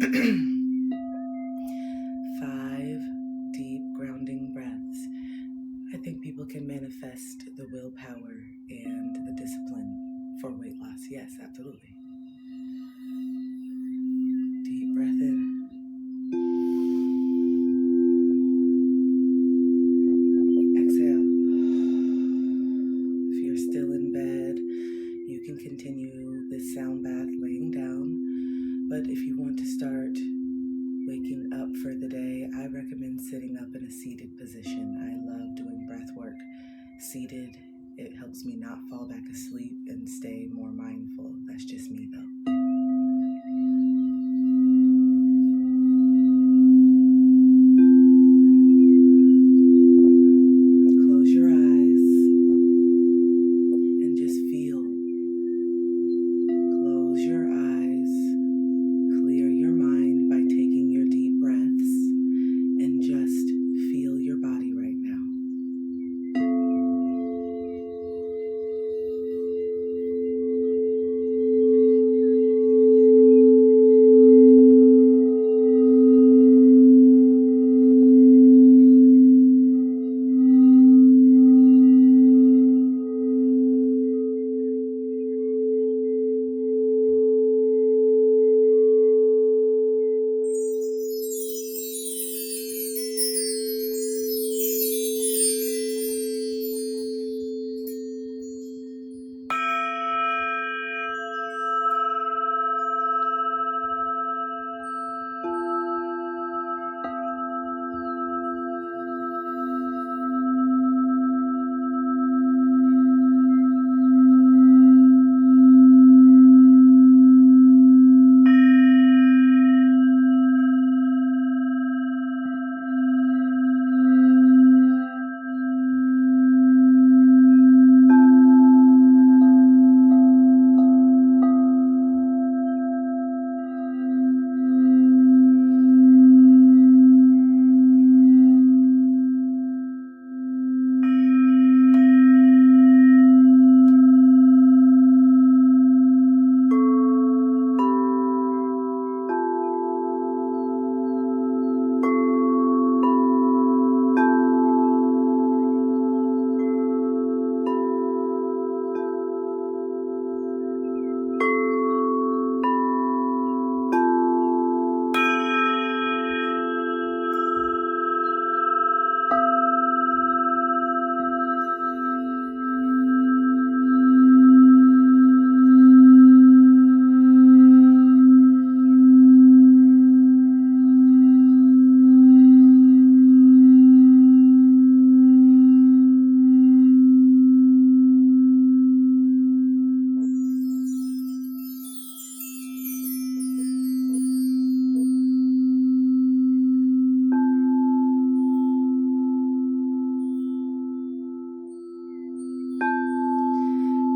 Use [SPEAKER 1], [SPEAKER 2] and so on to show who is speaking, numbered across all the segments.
[SPEAKER 1] 5 deep grounding breaths. I think people can manifest the willpower and the discipline for weight loss. Yes, absolutely. Deep breath in. Exhale. If you're still in bed, you can continue this sound bath laying down. But if you want to start waking up for the day, I recommend sitting up in a seated position. I love doing breath work seated. It helps me not fall back asleep and stay more mindful. That's just me though. Close your eyes and just feel. Close your eyes. Clear your mind by taking your deep breaths and just feel your body right now.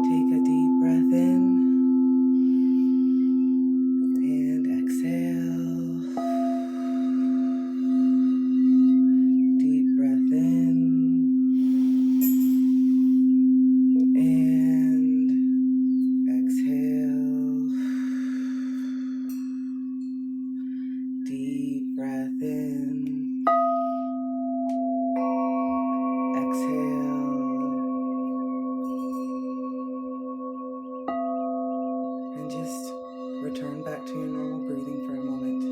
[SPEAKER 1] Take a deep breath in and exhale. Deep breath in and exhale. Deep breath in, exhale. And just return back to your normal breathing for a moment.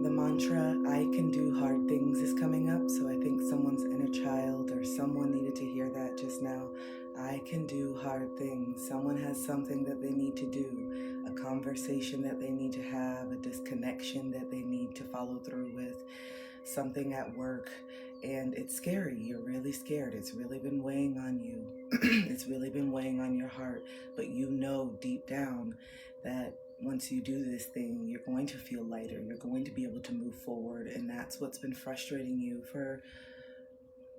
[SPEAKER 1] The mantra, I can do hard things, is coming up, so I think someone's inner child or someone needed to hear that just now. I can do hard things. Someone has something that they need to do, a conversation that they need to have, a disconnection that they need to follow through with, something at work, and it's scary. You're really scared. It's really been weighing on you. It's really been weighing on your heart, but you know deep down that once you do this thing, you're going to feel lighter. You're going to be able to move forward, and that's what's been frustrating you for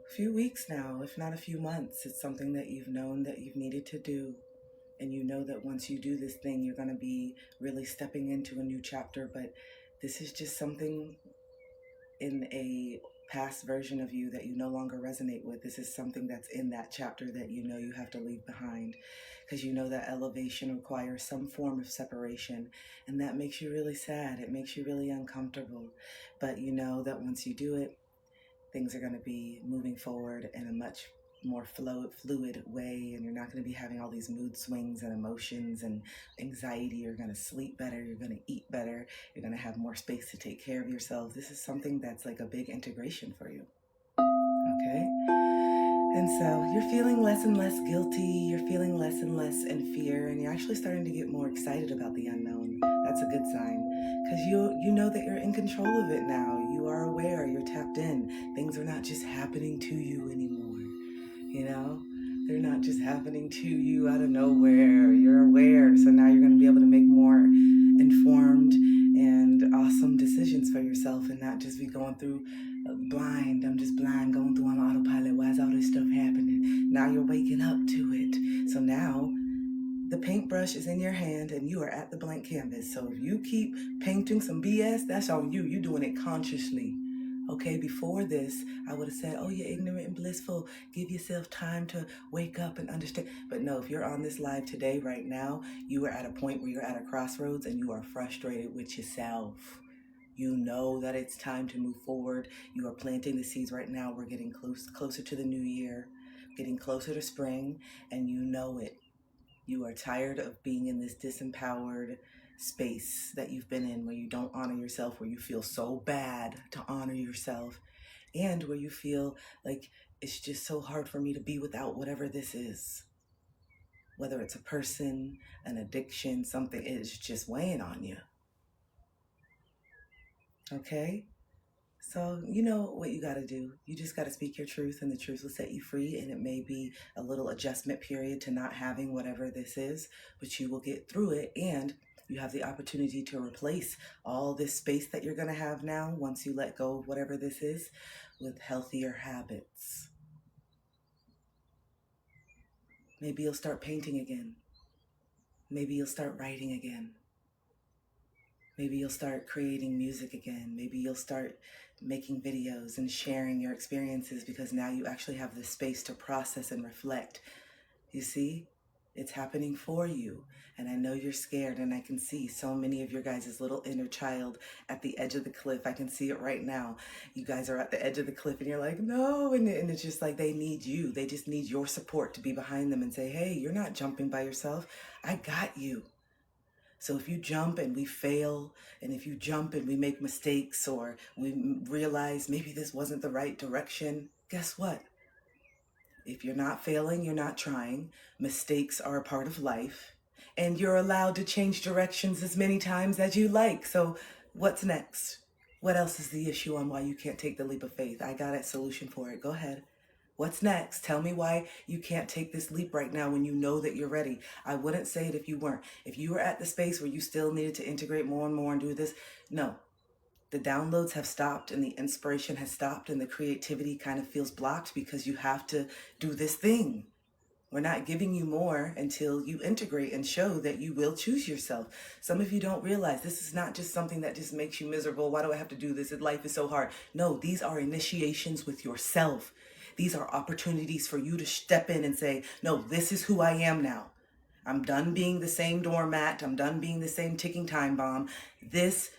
[SPEAKER 1] a few weeks now, if not a few months. It's something that you've known that you've needed to do, and you know that once you do this thing, you're going to be really stepping into a new chapter, but this is just something in a past version of you that you no longer resonate with. This is something that's in that chapter that you know you have to leave behind, because you know that elevation requires some form of separation, and that makes you really sad. It makes you really uncomfortable. But you know that once you do it, things are going to be moving forward in a much more fluid way, and you're not going to be having all these mood swings and emotions and anxiety. You're going to sleep better, you're going to eat better, you're going to have more space to take care of yourself. This is something that's like a big integration for you. Okay? And so you're feeling less and less guilty, you're feeling less and less in fear, and you're actually starting to get more excited about the unknown. That's a good sign, because you know that you're in control of it now. You are aware, you're tapped in. Things are not just happening to you anymore. You know, they're not just happening to you out of nowhere. You're aware, so now you're going to be able to make more informed and awesome decisions for yourself, and not just be going through blind. I'm just blind, going through on autopilot. Why is all this stuff happening? Now you're waking up to it. So now the paintbrush is in your hand and you are at the blank canvas. So if you keep painting some BS, that's on you. You're doing it consciously. Okay, before this, I would have said, oh, you're ignorant and blissful. Give yourself time to wake up and understand. But no, if you're on this live today, right now, you are at a point where you're at a crossroads and you are frustrated with yourself. You know that it's time to move forward. You are planting the seeds right now. We're getting closer to the new year, getting closer to spring, and you know it. You are tired of being in this disempowered space that you've been in, where you don't honor yourself, where you feel so bad to honor yourself, and where you feel like it's just so hard for me to be without whatever this is. Whether it's a person, an addiction, something, it's just weighing on you. Okay? So you know what you got to do. You just got to speak your truth, and the truth will set you free. And it may be a little adjustment period to not having whatever this is, but you will get through it. And you have the opportunity to replace all this space that you're going to have now, once you let go of whatever this is, with healthier habits. Maybe you'll start painting again. Maybe you'll start writing again. Maybe you'll start creating music again. Maybe you'll start making videos and sharing your experiences, because now you actually have the space to process and reflect. You see, it's happening for you. And I know you're scared, and I can see so many of your guys' little inner child at the edge of the cliff. I can see it right now. You guys are at the edge of the cliff and you're like, no. And it's just like they need you. They just need your support to be behind them and say, hey, you're not jumping by yourself. I got you. So if you jump and we fail, and if you jump and we make mistakes, or we realize maybe this wasn't the right direction, guess what? If you're not failing, you're not trying. Mistakes are a part of life, and you're allowed to change directions as many times as you like. So what's next? What else is the issue on why you can't take the leap of faith? I got a solution for it. Go ahead. What's next? Tell me why you can't take this leap right now when you know that you're ready. I wouldn't say it if you weren't. If you were at the space where you still needed to integrate more and more and do this, no. The downloads have stopped, and the inspiration has stopped, and the creativity kind of feels blocked because you have to do this thing. We're not giving you more until you integrate and show that you will choose yourself. Some of you don't realize this is not just something that just makes you miserable. Why do I have to do this? Life is so hard. No, these are initiations with yourself. These are opportunities for you to step in and say, no, this is who I am now. I'm done being the same doormat. I'm done being the same ticking time bomb.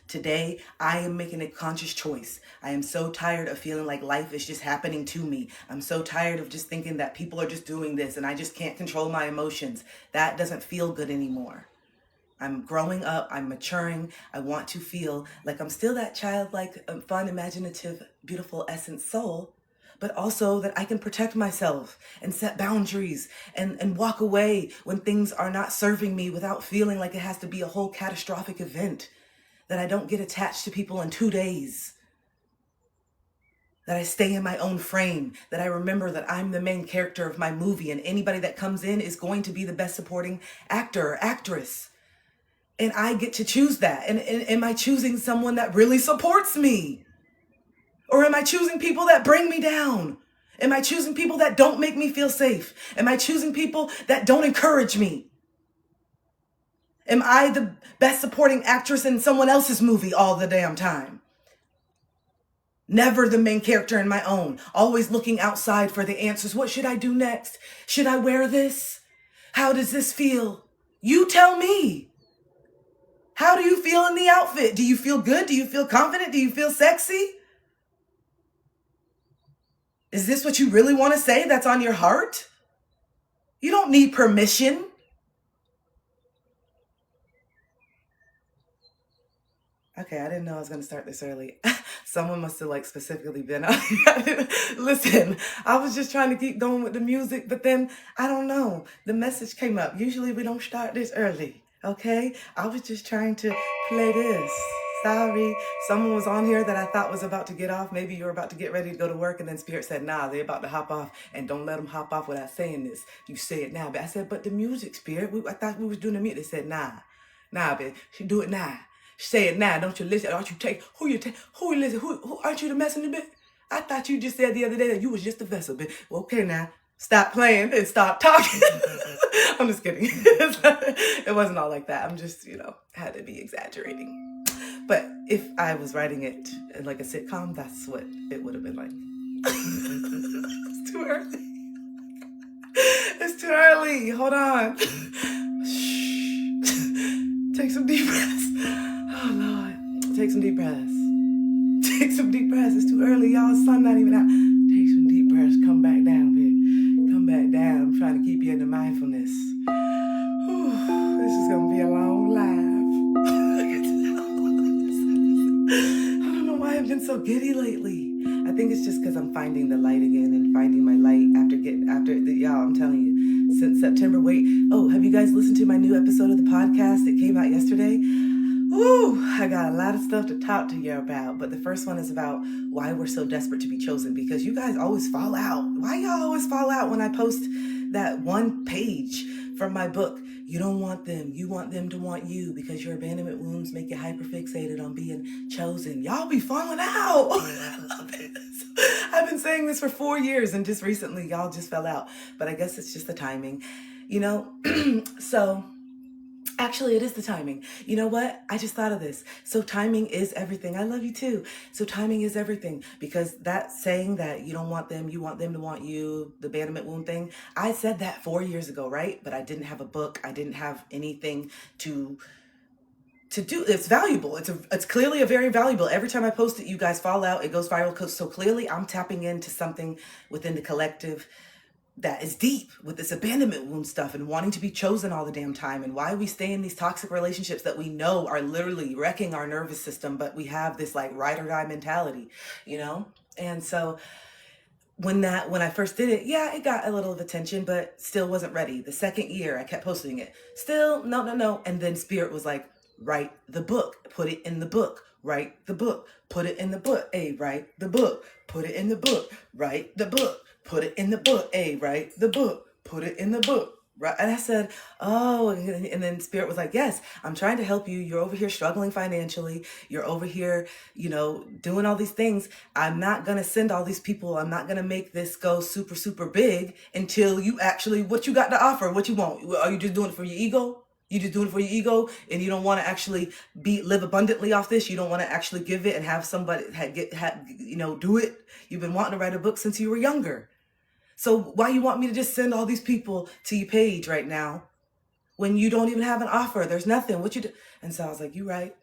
[SPEAKER 1] Today, I am making a conscious choice. I am so tired of feeling like life is just happening to me. I'm so tired of just thinking that people are just doing this and I just can't control my emotions. That doesn't feel good anymore. I'm growing up. I'm maturing. I want to feel like I'm still that childlike, fun, imaginative, beautiful essence soul, but also that I can protect myself and set boundaries and walk away when things are not serving me without feeling like it has to be a whole catastrophic event, that I don't get attached to people in 2 days, that I stay in my own frame, that I remember that I'm the main character of my movie, and anybody that comes in is going to be the best supporting actor or actress. And I get to choose that. And am I choosing someone that really supports me? Or am I choosing people that bring me down? Am I choosing people that don't make me feel safe? Am I choosing people that don't encourage me? Am I the best supporting actress in someone else's movie all the damn time? Never the main character in my own. Always looking outside for the answers. What should I do next? Should I wear this? How does this feel? You tell me. How do you feel in the outfit? Do you feel good? Do you feel confident? Do you feel sexy? Is this what you really want to say that's on your heart? You don't need permission. Okay, I didn't know I was going to start this early. Someone must have specifically been on. Listen, I was just trying to keep going with the music, but then I don't know. The message came up. Usually we don't start this early, okay? I was just trying to play this. Sorry. Someone was on here that I thought was about to get off. Maybe you were about to get ready to go to work, and then Spirit said, nah, they're about to hop off, and don't let them hop off without saying this. You say it now. But I said, but the music, Spirit, I thought we was doing the music. They said, nah, bitch, she do it now. Say it now, don't you listen? Aren't you who you listen? Who aren't you the messenger, bitch? I thought you just said the other day that you was just a vessel, bitch. Well, okay now, stop playing and stop talking. I'm just kidding. It wasn't all like that. I'm just, had to be exaggerating. But if I was writing it in like a sitcom, that's what it would have been like. It's too early. It's too early. Hold on. Shh. Take some deep breaths. Oh, Lord. Take some deep breaths. Take some deep breaths. It's too early, y'all. The sun's not even out. Take some deep breaths. Come back down, bitch. Come back down. I'm trying to keep you into mindfulness. Whew. This is going to be a long live. I don't know why I've been so giddy lately. I think it's just because I'm finding the light again and finding my light after y'all, I'm telling you, since September. Wait, have you guys listened to my new episode of the podcast? It came out yesterday. Ooh, I got a lot of stuff to talk to you about, but the first one is about why we're so desperate to be chosen, because you guys always fall out. Why y'all always fall out when I post that one page from my book? You don't want them. You want them to want you because your abandonment wounds make you hyperfixated on being chosen. Y'all be falling out. I love it. I've been saying this for 4 years, and just recently y'all just fell out, but I guess it's just the timing, so... Actually, it is the timing. You know what? I just thought of this. So timing is everything. I love you too. So timing is everything, because that saying that you don't want them, you want them to want you, the abandonment wound thing, I said that 4 years ago, right? But I didn't have a book. I didn't have anything to do. It's valuable. It's clearly a very valuable. Every time I post it, you guys fall out. It goes viral. So clearly I'm tapping into something within the collective that is deep with this abandonment wound stuff and wanting to be chosen all the damn time, and why we stay in these toxic relationships that we know are literally wrecking our nervous system, but we have this ride or die mentality, And so when I first did it, yeah, it got a little of attention, but still wasn't ready. The second year I kept posting it. Still, no. And then Spirit was like, write the book, put it in the book, write the book, put it in the book, write the book, put it in the book, write the book. Put it in the book, write the book, put it in the book, right? And I said, oh, and then Spirit was like, yes, I'm trying to help you. You're over here struggling financially. You're over here, doing all these things. I'm not going to send all these people. I'm not going to make this go super, super big until you actually, what you got to offer, what you want. Are you just doing it for your ego? You just doing it for your ego, and you don't want to actually live abundantly off this. You don't want to actually give it and have somebody do it. You've been wanting to write a book since you were younger. So why you want me to just send all these people to your page right now when you don't even have an offer? There's nothing. What you do? And so I was like, you right.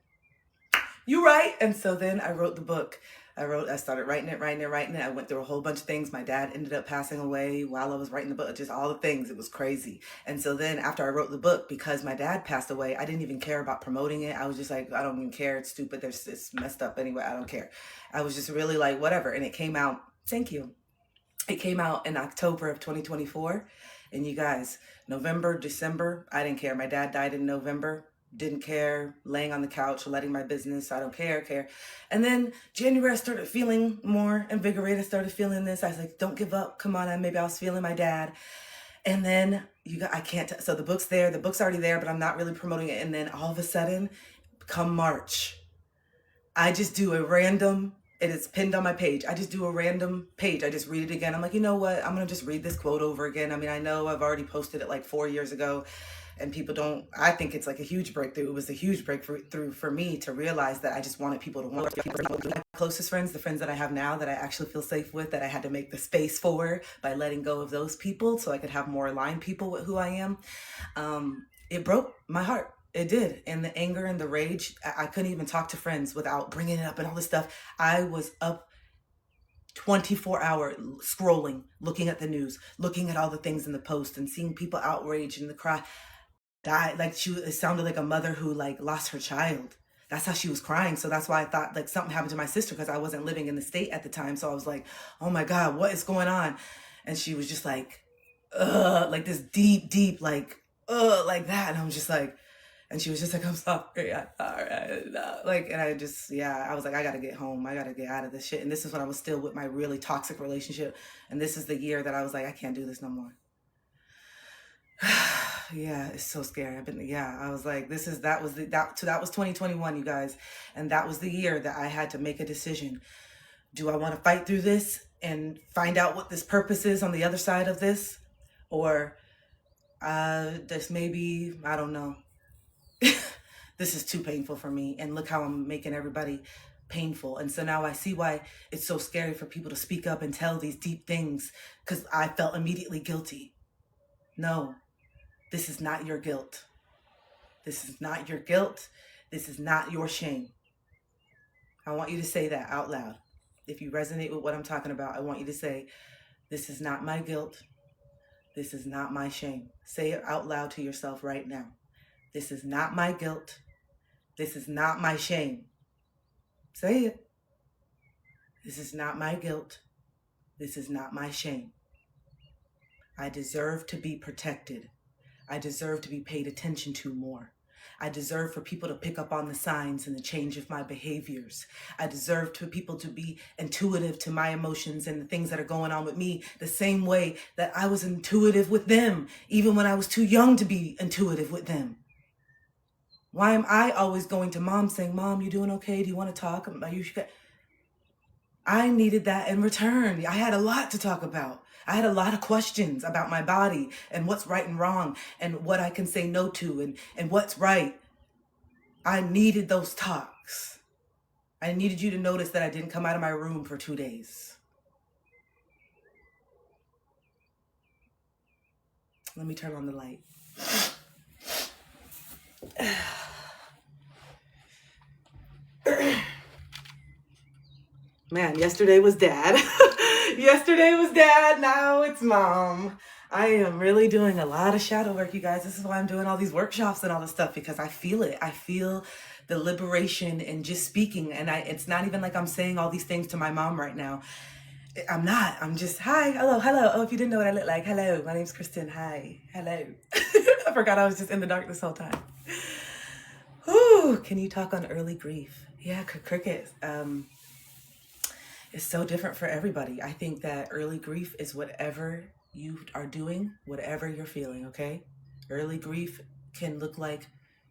[SPEAKER 1] And so then I wrote the book. I started writing it. I went through a whole bunch of things. My dad ended up passing away while I was writing the book, just all the things. It was crazy. And so then after I wrote the book, because my dad passed away, I didn't even care about promoting it. I was just like, I don't even care. It's stupid. It's messed up anyway. I don't care. I was just really like, whatever. And it came out. Thank you. It came out in October of 2024. And you guys, November, December, I didn't care. My dad died in November. Didn't care. Laying on the couch, letting my business. I don't care. And then January, I started feeling more invigorated. I started feeling this. I was like, don't give up. Come on. Maybe I was feeling my dad. And then I can't. So the book's there. The book's already there, but I'm not really promoting it. And then all of a sudden, come March, I just do a random. It is pinned on my page. I just do a random page. I just read it again. I'm like, you know what? I'm going to just read this quote over again. I mean, I know I've already posted it 4 years ago, And people don't, I think it's like a huge breakthrough. It was a huge breakthrough for me to realize that I just wanted people to want my closest friends, the friends that I have now that I actually feel safe with, that I had to make the space for by letting go of those people so I could have more aligned people with who I am. It broke my heart. It did. And the anger and the rage, I couldn't even talk to friends without bringing it up and all this stuff. I was up 24-hour scrolling, looking at the news, looking at all the things in the post and seeing people outraged and the cry. Died, like it sounded like a mother who like lost her child. That's how she was crying. So that's why I thought like something happened to my sister, because I wasn't living in the state at the time. So I was like, oh my God, what is going on? And she was just like like this deep like like that. And I was just like, and she was just like, I'm sorry, I'm sorry. Like, and I just, yeah, I was like, I gotta get home. I gotta get out of this shit. And this is when I was still with my really toxic relationship. And this is the year that I was like, I can't do this no more. Yeah, it's so scary. I was like, that was 2021, you guys. And that was the year that I had to make a decision. Do I want to fight through this and find out what this purpose is on the other side of this? Or this maybe, I don't know. This is too painful for me. And look how I'm making everybody painful. And so now I see why it's so scary for people to speak up and tell these deep things, because I felt immediately guilty. No. This is not your guilt. This is not your guilt. This is not your shame. I want you to say that out loud. If you resonate with what I'm talking about, I want you to say, this is not my guilt. This is not my shame. Say it out loud to yourself right now. This is not my guilt. This is not my shame. Say it. This is not my guilt. This is not my shame. I deserve to be protected. I deserve to be paid attention to more. I deserve for people to pick up on the signs and the change of my behaviors. I deserve for people to be intuitive to my emotions and the things that are going on with me the same way that I was intuitive with them, even when I was too young to be intuitive with them. Why am I always going to mom saying, Mom, you doing okay? Do you want to talk? I needed that in return. I had a lot to talk about. I had a lot of questions about my body and what's right and wrong and what I can say no to and what's right. I needed those talks. I needed you to notice that I didn't come out of my room for 2 days. Let me turn on the light. Man, yesterday was dad. Yesterday was dad, now it's mom. I am really doing a lot of shadow work, you guys. This is why I'm doing all these workshops and all this stuff, because I feel it. I feel the liberation in just speaking. And it's not even like I'm saying all these things to my mom right now. I'm not. I'm just, hi, hello. Oh, if you didn't know what I look like, hello. My name's Kristen. Hi, hello. I forgot I was just in the dark this whole time. Ooh, can you talk on early grief? Yeah, crickets. It's so different for everybody. I think that early grief is whatever you are doing, whatever you're feeling, okay? Early grief can look like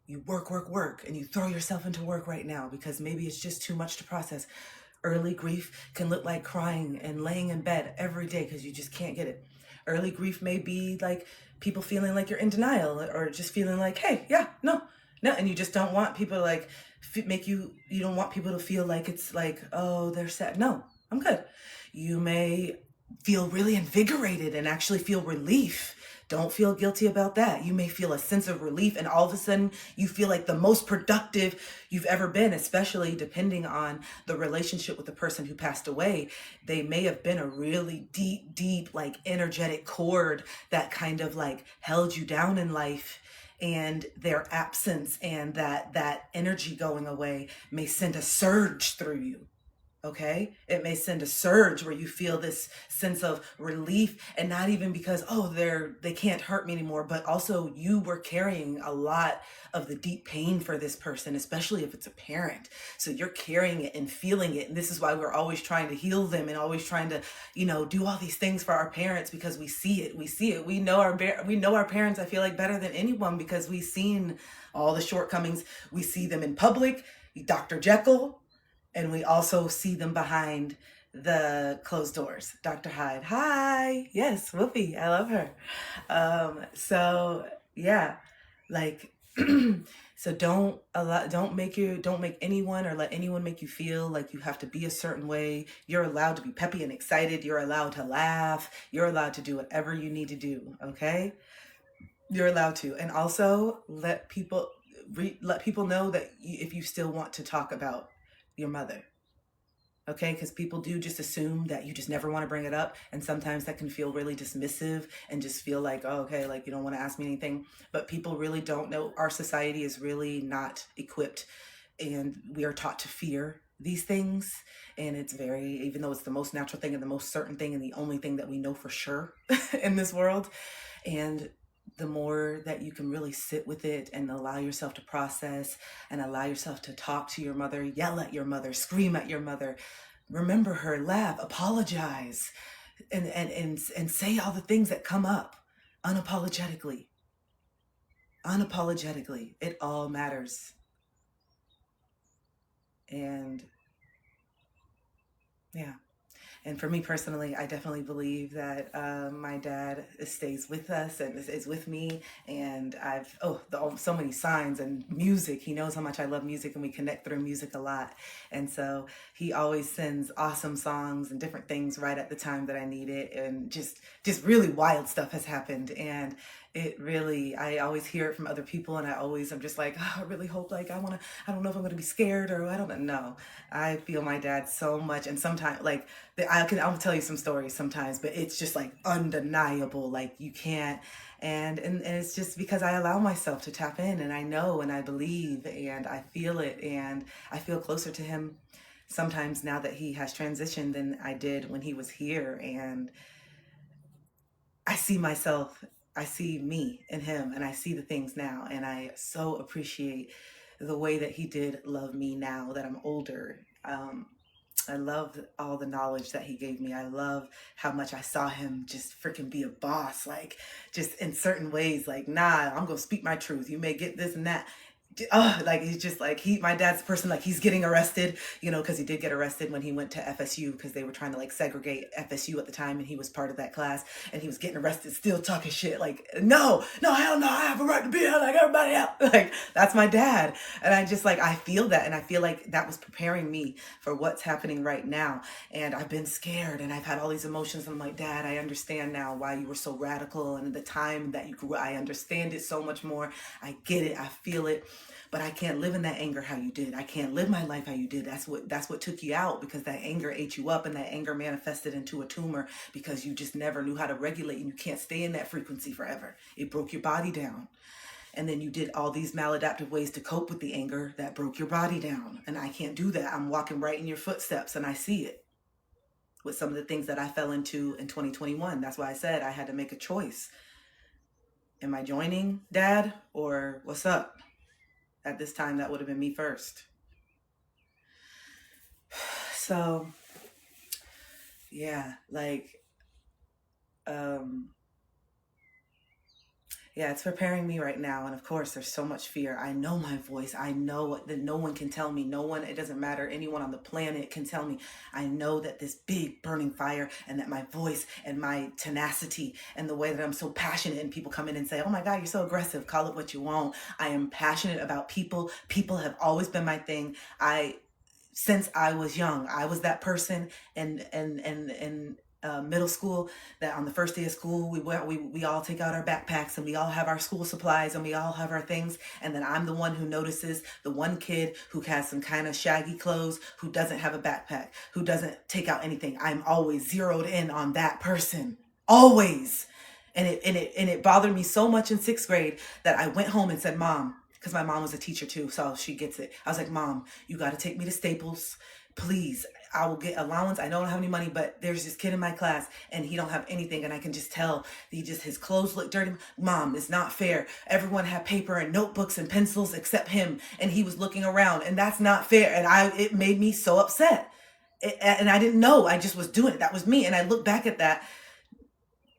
[SPEAKER 1] you work, and you throw yourself into work right now because maybe it's just too much to process. Early grief can look like crying and laying in bed every day because you just can't get it. Early grief may be like people feeling like you're in denial, or just feeling like, hey, yeah, no, and you just don't want people to like you don't want people to feel like it's like, oh, they're sad. No, I'm good. You may feel really invigorated and actually feel relief. Don't feel guilty about that. You may feel a sense of relief, and all of a sudden you feel like the most productive you've ever been, especially depending on the relationship with the person who passed away. They may have been a really deep, like energetic cord that kind of like held you down in life, and their absence and that energy going away may send a surge through you. Okay, it may send a surge where you feel this sense of relief, and not even because, oh, they can't hurt me anymore, but also you were carrying a lot of the deep pain for this person, especially if it's a parent. So you're carrying it and feeling it. And this is why we're always trying to heal them and always trying to, do all these things for our parents, because we see it. We know our parents, I feel like, better than anyone, because we've seen all the shortcomings. We see them in public, Dr. Jekyll. And we also see them behind the closed doors. Dr. Hyde. Hi. Yes, Whoopi. I love her. So, yeah. Like, so don't make anyone or let anyone make you feel like you have to be a certain way. You're allowed to be peppy and excited. You're allowed to laugh. You're allowed to do whatever you need to do. Okay. You're allowed to. And also let people know that if you still want to talk about your mother. Okay, because people do just assume that you just never want to bring it up, and sometimes that can feel really dismissive and just feel like, oh, okay, like you don't want to ask me anything. But people really don't know. Our society is really not equipped, and we are taught to fear these things. And it's very, even though it's the most natural thing and the most certain thing and the only thing that we know for sure in this world. And the more that you can really sit with it and allow yourself to process and allow yourself to talk to your mother, yell at your mother, scream at your mother, remember her, laugh, apologize, and say all the things that come up unapologetically. Unapologetically. It all matters. And yeah. And for me personally, I definitely believe that my dad stays with us and is with me. And so many signs and music. He knows how much I love music, and we connect through music a lot. And so he always sends awesome songs and different things right at the time that I need it. And just really wild stuff has happened. And it really, I always hear it from other people, and I'm just like, oh, I really hope, like, I don't know if I'm going to be scared, or I don't know. I feel my dad so much. And sometimes, like, I'll tell you some stories sometimes, but it's just like undeniable. Like, you can't, and it's just because I allow myself to tap in, and I know, and I believe, and I feel it, and I feel closer to him sometimes now that he has transitioned than I did when he was here. And I see myself, I see me in him, and I see the things now. And I so appreciate the way that he did love me now that I'm older. I love all the knowledge that he gave me. I love how much I saw him just freaking be a boss, like just in certain ways, like, nah, I'm gonna speak my truth. You may get this and that. Like, he's just like, my dad's the person, like, he's getting arrested, because he did get arrested when he went to FSU, because they were trying to, like, segregate FSU at the time, and he was part of that class, and he was getting arrested, still talking shit, like, no, hell no, I have a right to be here like everybody else. Like, that's my dad. And I just, like, I feel that, and I feel like that was preparing me for what's happening right now. And I've been scared, and I've had all these emotions. I'm like, Dad, I understand now why you were so radical, and the time that you grew, I understand it so much more. I get it, I feel it. But I can't live in that anger how you did. I can't live my life how you did. That's what took you out, because that anger ate you up, and that anger manifested into a tumor because you just never knew how to regulate, and you can't stay in that frequency forever. It broke your body down. And then you did all these maladaptive ways to cope with the anger that broke your body down. And I can't do that. I'm walking right in your footsteps, and I see it with some of the things that I fell into in 2021. That's why I said I had to make a choice. Am I joining Dad, or what's up? At this time, that would have been me first. So, yeah, like, yeah, it's preparing me right now. And of course, there's so much fear. I know my voice. I know that no one can tell me. No one, it doesn't matter. Anyone on the planet can tell me. I know that this big burning fire, and that my voice and my tenacity and the way that I'm so passionate, and people come in and say, oh my God, you're so aggressive. Call it what you want. I am passionate about people. People have always been my thing. Since I was young, I was that person. And middle school, that on the first day of school, we all take out our backpacks, and we all have our school supplies, and we all have our things. And then I'm the one who notices the one kid who has some kind of shaggy clothes, who doesn't have a backpack, who doesn't take out anything. I'm always zeroed in on that person, always. And it bothered me so much in 6th grade that I went home and said, Mom, because my mom was a teacher too, so she gets it. I was like, Mom, you got to take me to Staples, please. I will get allowance. I don't have any money, but there's this kid in my class, and he don't have anything, and I can just tell his clothes look dirty. Mom, it's not fair. Everyone had paper and notebooks and pencils except him, and he was looking around, and that's not fair. And it made me so upset. And I didn't know. I just was doing it. That was me. And I look back at that,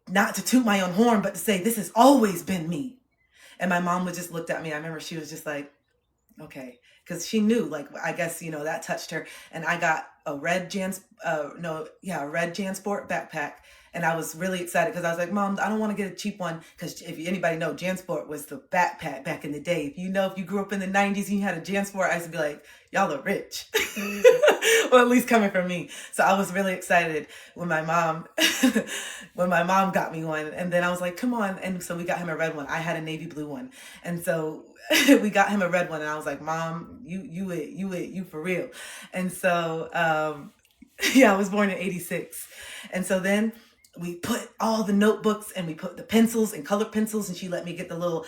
[SPEAKER 1] not to toot my own horn, but to say, this has always been me. And my mom would just looked at me. I remember she was just like, okay, because she knew, like, I guess, that touched her. And I got a red JanSport backpack, And I was really excited because I was like, Mom, I don't want to get a cheap one. Because if anybody know, JanSport was the backpack back in the day. If you grew up in the 90s and you had a JanSport, I used to be like, y'all are rich. Well, at least coming from me. So I was really excited when my mom got me one. And then I was like, come on. And so we got him a red one. I had a navy blue one. And so we got him a red one. And I was like, Mom, you for real. And so, yeah, I was born in 86. And so then we put all the notebooks and we put the pencils and colored pencils, and she let me get the little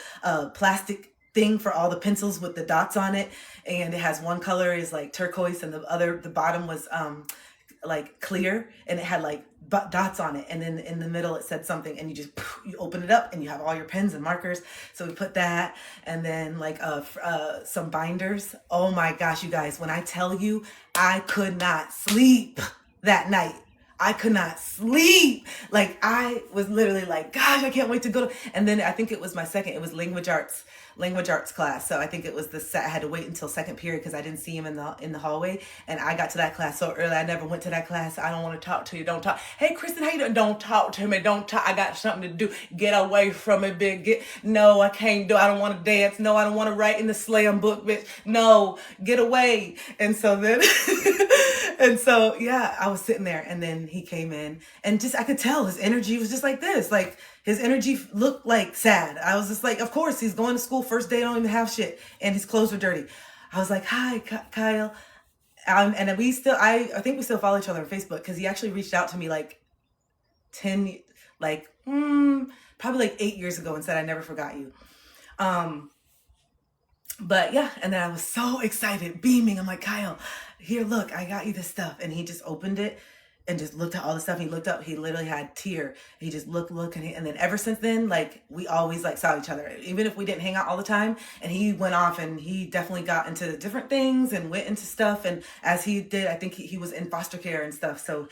[SPEAKER 1] plastic thing for all the pencils with the dots on it. And it has one color is like turquoise and the bottom was like clear, and it had like dots on it. And then in the middle it said something, and you open it up and you have all your pens and markers. So we put that, and then like some binders. Oh my gosh, you guys, when I tell you I could not sleep that night. I could not sleep. Like I was literally like, gosh, I can't wait to go to, and then I think it was it was language arts class. So I think it was I had to wait until second period because I didn't see him in the hallway, and I got to that class so early. I never went to that class. I don't want to talk to you. Don't talk. Hey, Kristen, how you doing? Don't talk to me. Don't talk. I got something to do. Get away from me, big. No, I can't do. I don't want to dance. No, I don't want to write in the slam book, bitch. No, get away. And so then, and so yeah, I was sitting there, and then he came in, and just I could tell his energy was just like this, like. His energy looked like sad. I was just like, of course, he's going to school first day, don't even have shit, and his clothes are dirty. I was like, hi, Kyle. And I think we still follow each other on Facebook because he actually reached out to me like probably like 8 years ago and said, I never forgot you. But yeah, and then I was so excited, beaming. I'm like, Kyle, here, look, I got you this stuff. And he just opened it and just looked at all the stuff. He looked up, he literally had tear. He just looked, and then ever since then, like we always like saw each other, even if we didn't hang out all the time. And he went off and he definitely got into different things and went into stuff. And as he did, I think he was in foster care and stuff. So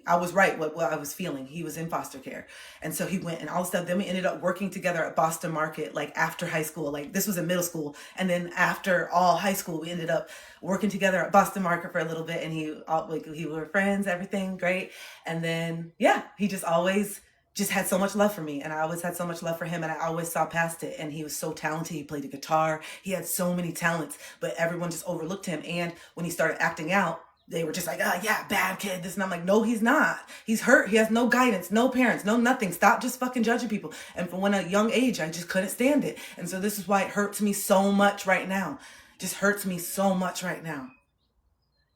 [SPEAKER 1] I was right what I was feeling. He was in foster care. And so he went and all the stuff. Then we ended up working together at Boston Market, like after high school, like this was in middle school. And then after all high school, we ended up working together at Boston Market for a little bit, and we were friends, everything great. And then yeah, he just always just had so much love for me, and I always had so much love for him, and I always saw past it. And he was so talented. He played the guitar. He had so many talents, but everyone just overlooked him. And when he started acting out, they were just like, oh yeah, bad kid, this. And I'm like, no, he's not. He's hurt. He has no guidance, no parents, no nothing. Stop just fucking judging people. And from a young age, I just couldn't stand it. And so this is why it hurts me so much right now. Just hurts me so much right now.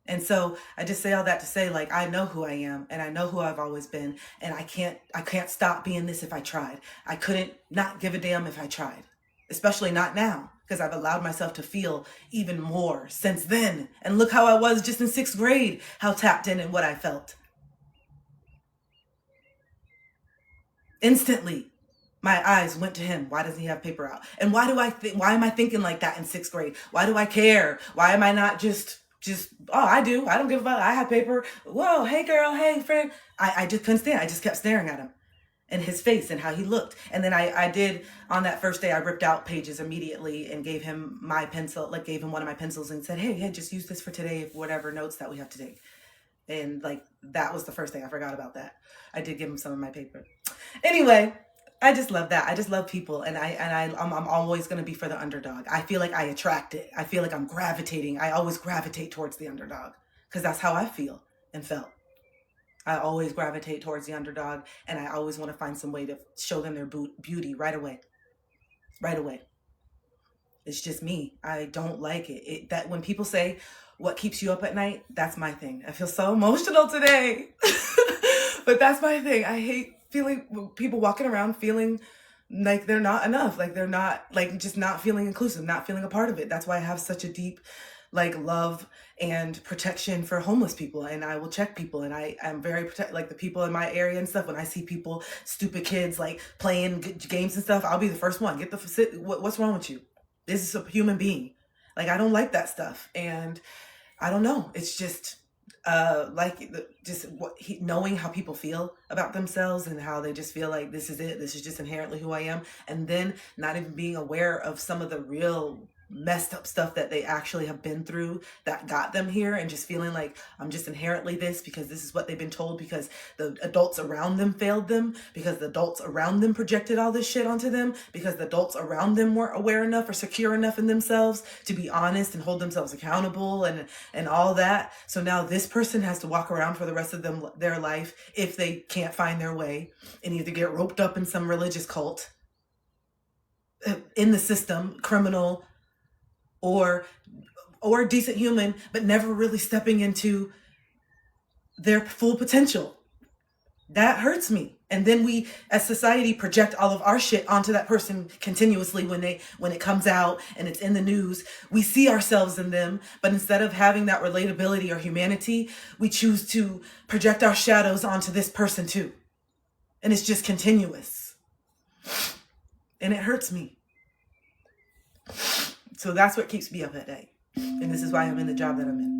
[SPEAKER 1] And so I just say all that to say, like, I know who I am, and I know who I've always been, and I can't stop being this if I tried. I couldn't not give a damn if I tried, especially not now, because I've allowed myself to feel even more since then. And look how I was just in 6th grade, how tapped in and what I felt. Instantly, my eyes went to him. Why doesn't he have paper out? And why am I thinking like that in 6th grade? Why do I care? Why am I not just, oh, I do. I don't give a fuck. I have paper. Whoa, hey girl, hey friend. I just couldn't stand. I just kept staring at him and his face and how he looked. And then I did, on that first day, I ripped out pages immediately and gave him my pencil, like gave him one of my pencils and said, hey, just use this for today, whatever notes that we have to take. And like, that was the first thing. I forgot about that. I did give him some of my paper. Anyway, I just love that. I just love people. And I'm always going to be for the underdog. I feel like I attract it. I feel like I'm gravitating. I always gravitate towards the underdog because that's how I feel and felt. I always gravitate towards the underdog, and I always want to find some way to show them their beauty right away. Right away. It's just me. I don't like it. That when people say, what keeps you up at night? That's my thing. I feel so emotional today. But that's my thing. I hate feeling people walking around feeling like they're not enough, like they're not, like just not feeling inclusive, not feeling a part of it. That's why I have such a deep like love and protection for homeless people, and I will check people, and I'm very like the people in my area and stuff. When I see people, stupid kids like playing games and stuff, I'll be the first one. What's wrong with you? This is a human being. Like, I don't like that stuff, and I don't know. It's just knowing how people feel about themselves and how they just feel like this is it. This is just inherently who I am. And then not even being aware of some of the real messed up stuff that they actually have been through that got them here, and just feeling like I'm just inherently this because this is what they've been told, because the adults around them failed them, because the adults around them projected all this shit onto them, because the adults around them weren't aware enough or secure enough in themselves to be honest and hold themselves accountable and all that. So now this person has to walk around for the rest of their life, if they can't find their way, and either get roped up in some religious cult, in the system, criminal, or a decent human, but never really stepping into their full potential. That hurts me. And then we as society project all of our shit onto that person continuously. When it comes out and it's in the news, we see ourselves in them, but instead of having that relatability or humanity, we choose to project our shadows onto this person too. And it's just continuous. And it hurts me. So that's what keeps me up at night. And this is why I'm in the job that I'm in.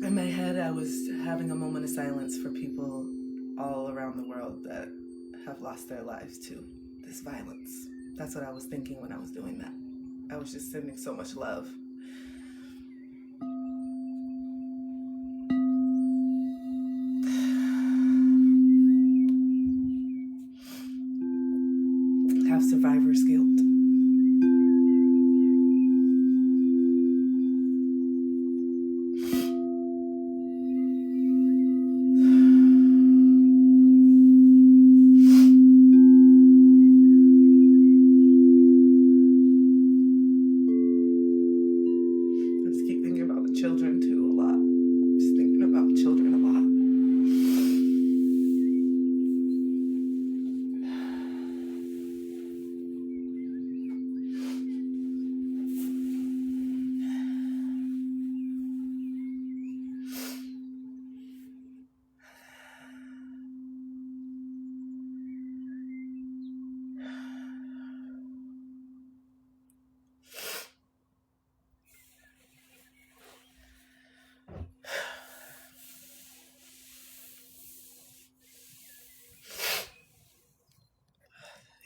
[SPEAKER 1] In my head, I was having a moment of silence for people all around the world that have lost their lives to this violence. That's what I was thinking when I was doing that. I was just sending so much love. Have survivor's guilt. Children too, a lot. Just thinking about children a lot.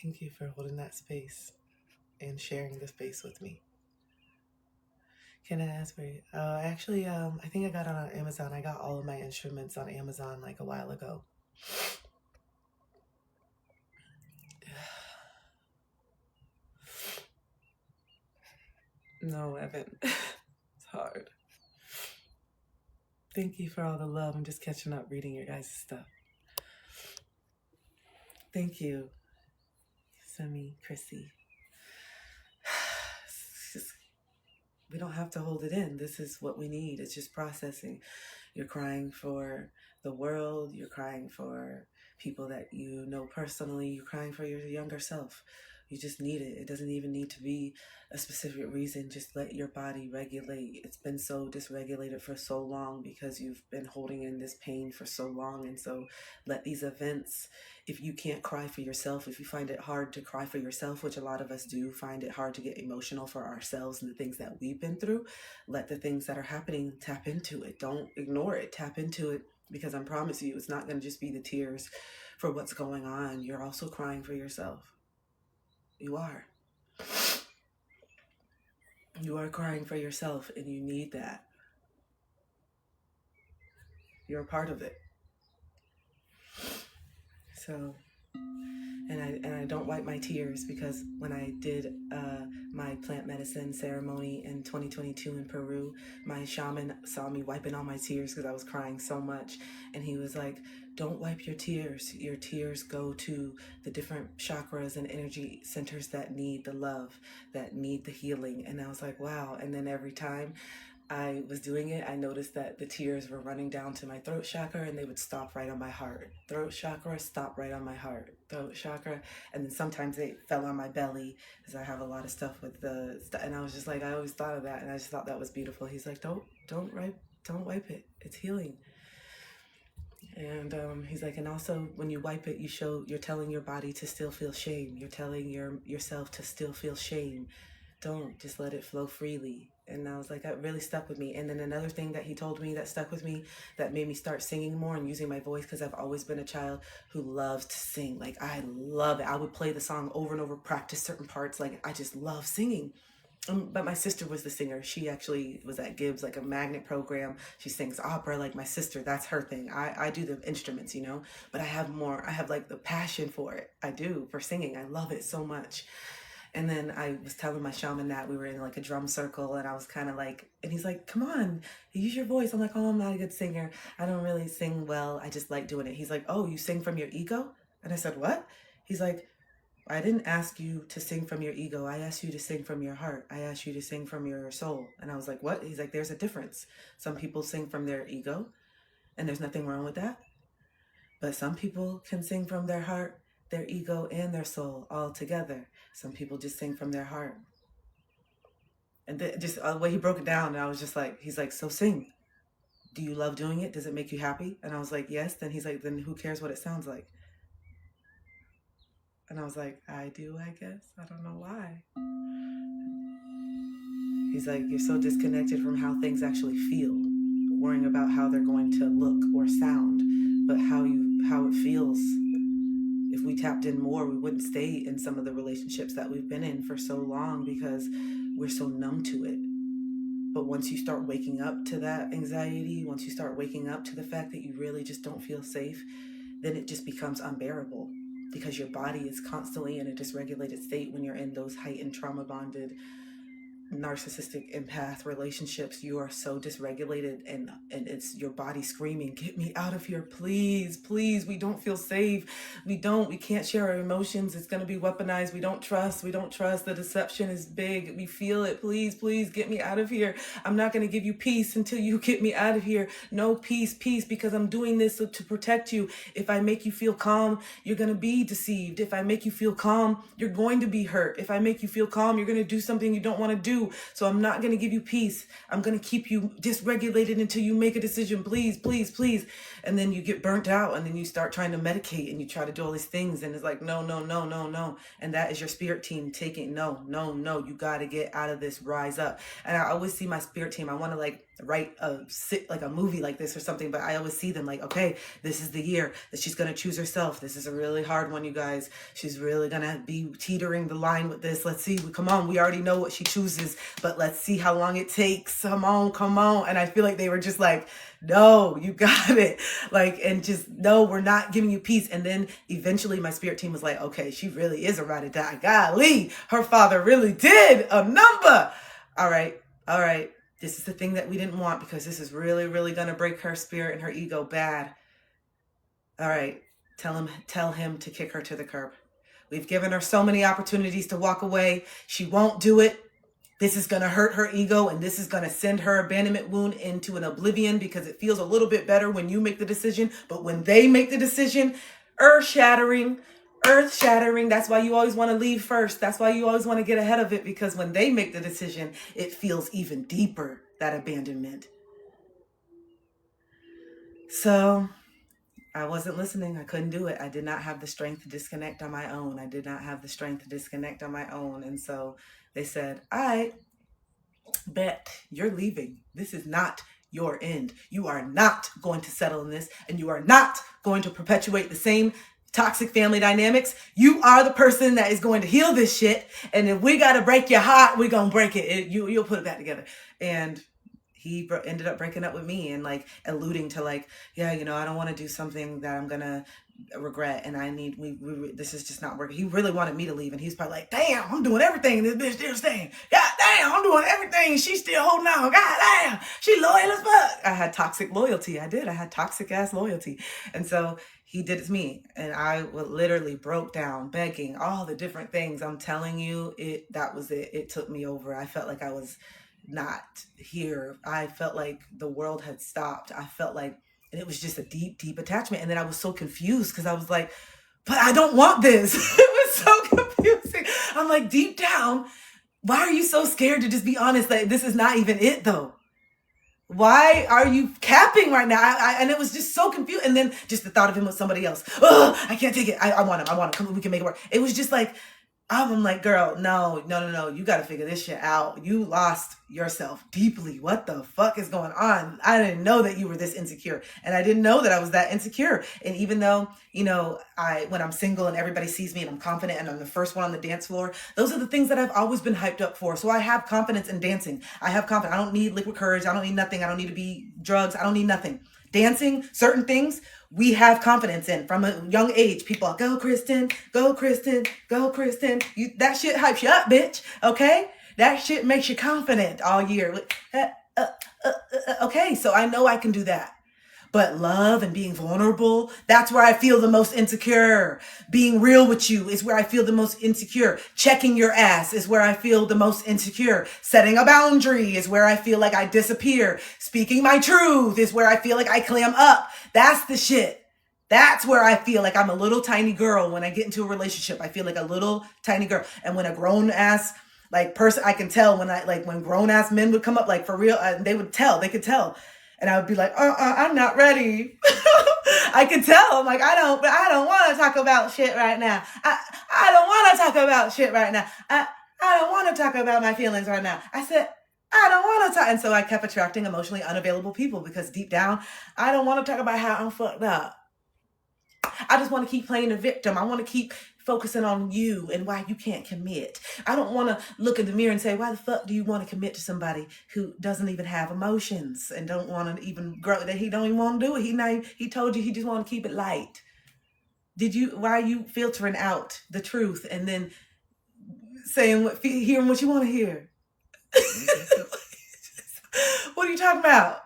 [SPEAKER 1] Thank you for holding that space and sharing the space with me. Can I ask for you? Actually, I think I got it on Amazon. I got all of my instruments on Amazon like a while ago. No, Evan. It's hard. Thank you for all the love. I'm just catching up reading your guys' stuff. Thank you. Semi, Chrissy. We don't have to hold it in. This is what we need. It's just processing. You're crying for the world. You're crying for people that you know personally. You're crying for your younger self. You just need it. It doesn't even need to be a specific reason. Just let your body regulate. It's been so dysregulated for so long because you've been holding in this pain for so long. And so let these events, if you can't cry for yourself, if you find it hard to cry for yourself, which a lot of us do find it hard to get emotional for ourselves and the things that we've been through, let the things that are happening, tap into it. Don't ignore it. Tap into it, because I promise you, it's not going to just be the tears for what's going on. You're also crying for yourself. You are. You are crying for yourself, and you need that. You're a part of it. So, and I don't wipe my tears, because when I did my plant medicine ceremony in 2022 in Peru, my shaman saw me wiping all my tears because I was crying so much, and he was like, "Don't wipe your tears. Your tears go to the different chakras and energy centers that need the love, that need the healing." And I was like, "Wow!" And then every time I was doing it, I noticed that the tears were running down to my throat chakra, and they would stop right on my heart. Throat chakra, stop right on my heart. Throat chakra. And then sometimes they fell on my belly, because I have a lot of stuff with and I was just like, I always thought of that, and I just thought that was beautiful. He's like, don't wipe it. It's healing. And he's like, and also when you wipe it, you're telling your body to still feel shame. You're telling yourself to still feel shame. Don't, just let it flow freely. And I was like, that really stuck with me. And then another thing that he told me that stuck with me, that made me start singing more and using my voice, because I've always been a child who loves to sing. Like, I love it. I would play the song over and over, practice certain parts. Like, I just love singing. But my sister was the singer. She actually was at Gibbs, like a magnet program. She sings opera like my sister. That's her thing. I do the instruments, but I have like the passion for it. I do, for singing. I love it so much. And then I was telling my shaman that we were in like a drum circle, and I was kind of like, and he's like, "Come on, use your voice." I'm like, "Oh, I'm not a good singer. I don't really sing well. I just like doing it." He's like, "Oh, you sing from your ego?" And I said, "What?" He's like, "I didn't ask you to sing from your ego. I asked you to sing from your heart. I asked you to sing from your soul." And I was like, "What?" He's like, "There's a difference. Some people sing from their ego, and there's nothing wrong with that. But some people can sing from their heart, their ego, and their soul all together. Some people just sing from their heart." And just the way he broke it down, and I was just like, he's like, "So sing. Do you love doing it? Does it make you happy?" And I was like, "Yes." Then he's like, "Then who cares what it sounds like?" And I was like, "I do, I guess. I don't know why." He's like, "You're so disconnected from how things actually feel, worrying about how they're going to look or sound, but how it feels. If we tapped in more, we wouldn't stay in some of the relationships that we've been in for so long, because we're so numb to it. But once you start waking up to that anxiety, once you start waking up to the fact that you really just don't feel safe, then it just becomes unbearable, because your body is constantly in a dysregulated state when you're in those heightened trauma bonded narcissistic empath relationships. You are so dysregulated, and it's your body screaming, "Get me out of here, please, please. We don't feel safe. We can't share our emotions. It's going to be weaponized. We don't trust. The deception is big. We feel it. Please, please get me out of here. I'm not going to give you peace until you get me out of here. No peace, because I'm doing this to protect you. If I make you feel calm, you're going to be deceived. If I make you feel calm, you're going to be hurt. If I make you feel calm, you're going to do something you don't want to do. So I'm not going to give you peace. I'm going to keep you dysregulated until you make a decision. Please, please, please." And then you get burnt out, and then you start trying to medicate, and you try to do all these things, and it's like, no, no, no, no, no. And that is your spirit team taking, no, no, no. You got to get out of this. Rise up. And I always see my spirit team. I want to like write like a movie like this or something, but I always see them like, okay, this is the year that she's going to choose herself. This is a really hard one, you guys. She's really going to be teetering the line with this. Let's see. Come on. We already know what she chooses, but let's see how long it takes. Come on. And I feel like they were just like, "No, you got it." Like, and just, "No, we're not giving you peace." And then eventually my spirit team was like, "Okay, she really is a ride or die. Golly, her father really did a number. All right. This is the thing that we didn't want, because this is really, really going to break her spirit and her ego bad. All right. Tell him to kick her to the curb. We've given her so many opportunities to walk away. She won't do it. This is going to hurt her ego, and this is going to send her abandonment wound into an oblivion, because it feels a little bit better when you make the decision. But when they make the decision, earth-shattering. That's why you always want to leave first. That's why you always want to get ahead of it, because when they make the decision, it feels even deeper, that abandonment. So I wasn't listening. I couldn't do it. I did not have the strength to disconnect on my own. And so they said, "I bet you're leaving. This is not your end. You are not going to settle in this, and you are not going to perpetuate the same toxic family dynamics. You are the person that is going to heal this shit. And if we got to break your heart, we're going to break it. You'll put it back together. And he ended up breaking up with me and like alluding to like, yeah, you know, I don't want to do something that I'm going to regret. And I need, this is just not working. He really wanted me to leave. And he's probably like, damn, I'm doing everything. This bitch still staying. God damn, I'm doing everything. She's still holding on. God damn, she loyal as fuck. I had toxic loyalty. I had toxic ass loyalty. And so he did it to me. And I literally broke down, begging, all the different things. I'm telling you, that was it. It took me over. I felt like I was not here. I felt like the world had stopped. I felt like, and it was just a deep, deep attachment. And then I was so confused because I was like, but I don't want this. It was so confusing. I'm like, deep down, why are you so scared to just be honest? Like, this is not even it though. Why are you capping right now? And it was just so confused. And then just the thought of him with somebody else. Oh, I can't take it. I want him. Come on, we can make it work. It was just like, I'm like, girl, no. You got to figure this shit out. You lost yourself deeply. What the fuck is going on? I didn't know that you were this insecure. And I didn't know that I was that insecure. And even though, you know, when I'm single and everybody sees me and I'm confident and I'm the first one on the dance floor, those are the things that I've always been hyped up for. So I have confidence in dancing. I have confidence. I don't need liquid courage. I don't need nothing. I don't need to be drugs. I don't need nothing. Dancing, certain things, we have confidence in from a young age. People are, go Kristen, go Kristen, go Kristen. That shit hypes you up, bitch. Okay? That shit makes you confident all year. Okay, so I know I can do that. But love and being vulnerable, that's where I feel the most insecure. Being real with you is where I feel the most insecure. Checking your ass is where I feel the most insecure. Setting a boundary is where I feel like I disappear. Speaking my truth is where I feel like I clam up. That's the shit. That's where I feel like I'm a little tiny girl when I get into a relationship. I feel like a little tiny girl. And when a grown ass like person, I can tell when grown ass men would come up, like for real, they could tell. And I would be like, I'm not ready. I could tell. I'm like, I don't want to talk about shit right now. I don't want to talk about shit right now. I don't want to talk about my feelings right now. I said, I don't want to talk. And so I kept attracting emotionally unavailable people because deep down, I don't want to talk about how I'm fucked up. I just want to keep playing the victim. I want to keep focusing on you and why you can't commit. I don't want to look in the mirror and say, why the fuck do you want to commit to somebody who doesn't even have emotions and don't want to even grow, that he don't even want to do it. He told you he just want to keep it light. Why are you filtering out the truth and then hearing what you want to hear? What are you talking about?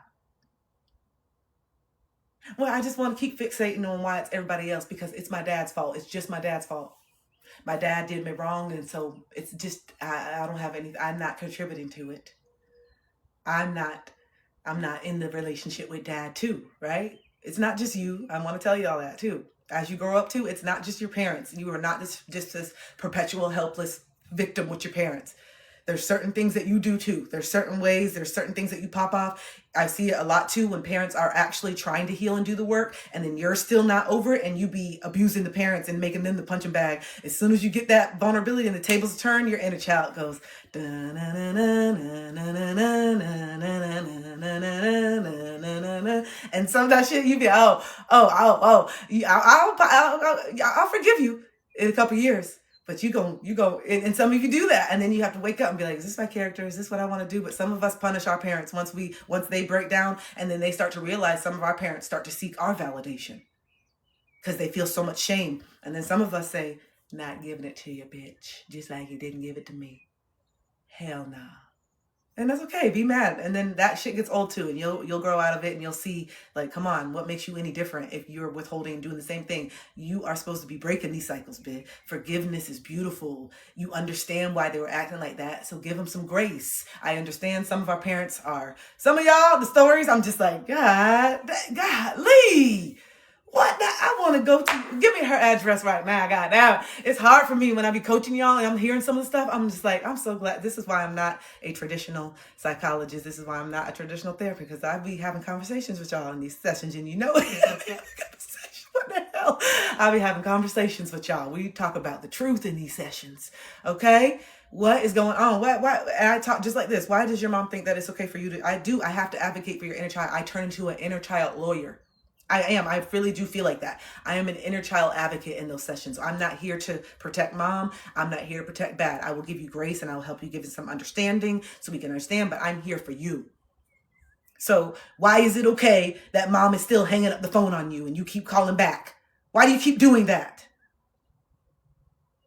[SPEAKER 1] Well, I just want to keep fixating on why it's everybody else because it's my dad's fault. It's just my dad's fault. My dad did me wrong. And so it's just, I don't have anything. I'm not contributing to it. I'm not in the relationship with dad too, right? It's not just you. I want to tell you all that too. As you grow up too, it's not just your parents. You are not just this perpetual helpless victim with your parents. There's certain things that you do too. There's certain ways, there's certain things that you pop off. I see it a lot too when parents are actually trying to heal and do the work and then you're still not over it and you be abusing the parents and making them the punching bag. As soon as you get that vulnerability and the tables turn, your inner child goes, and some of that shit you be, I'll forgive you in a couple years. But you go, and some of you do that. And then you have to wake up and be like, is this my character? Is this what I want to do? But some of us punish our parents once they break down and then they start to realize some of our parents start to seek our validation because they feel so much shame. And then some of us say, not giving it to you, bitch. Just like you didn't give it to me. Hell no. And that's okay. Be mad. And then that shit gets old too. And you'll grow out of it and you'll see like, come on, what makes you any different if you're withholding and doing the same thing? You are supposed to be breaking these cycles, bitch. Forgiveness is beautiful. You understand why they were acting like that. So give them some grace. I understand some of our parents are. Some of y'all, the stories, I'm just like, Lee. What? I want to go to, give me her address right now. Goddamn. It's hard for me when I be coaching y'all and I'm hearing some of the stuff. I'm just like, I'm so glad. This is why I'm not a traditional psychologist. This is why I'm not a traditional therapist because I be having conversations with y'all in these sessions and you know it. What the hell? I'll be having conversations with y'all. We talk about the truth in these sessions. Okay? What is going on? Why? And I talk just like this. Why does your mom think that it's okay for you to, I have to advocate for your inner child. I turn into an inner child lawyer. I am. I really do feel like that. I am an inner child advocate in those sessions. I'm not here to protect mom. I'm not here to protect dad. I will give you grace and I will help you give it some understanding so we can understand, but I'm here for you. So why is it okay that mom is still hanging up the phone on you and you keep calling back? Why do you keep doing that?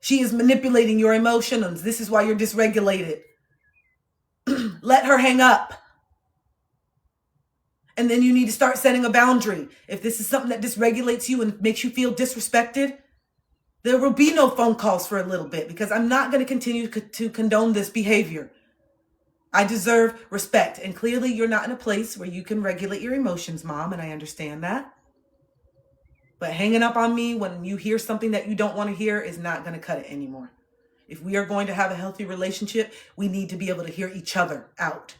[SPEAKER 1] She is manipulating your emotions. This is why you're dysregulated. Let her hang up. And then you need to start setting a boundary. If this is something that dysregulates you and makes you feel disrespected, there will be no phone calls for a little bit because I'm not going to continue to condone this behavior. I deserve respect. And clearly you're not in a place where you can regulate your emotions, mom, and I understand that. But hanging up on me when you hear something that you don't want to hear is not going to cut it anymore. If we are going to have a healthy relationship, we need to be able to hear each other out.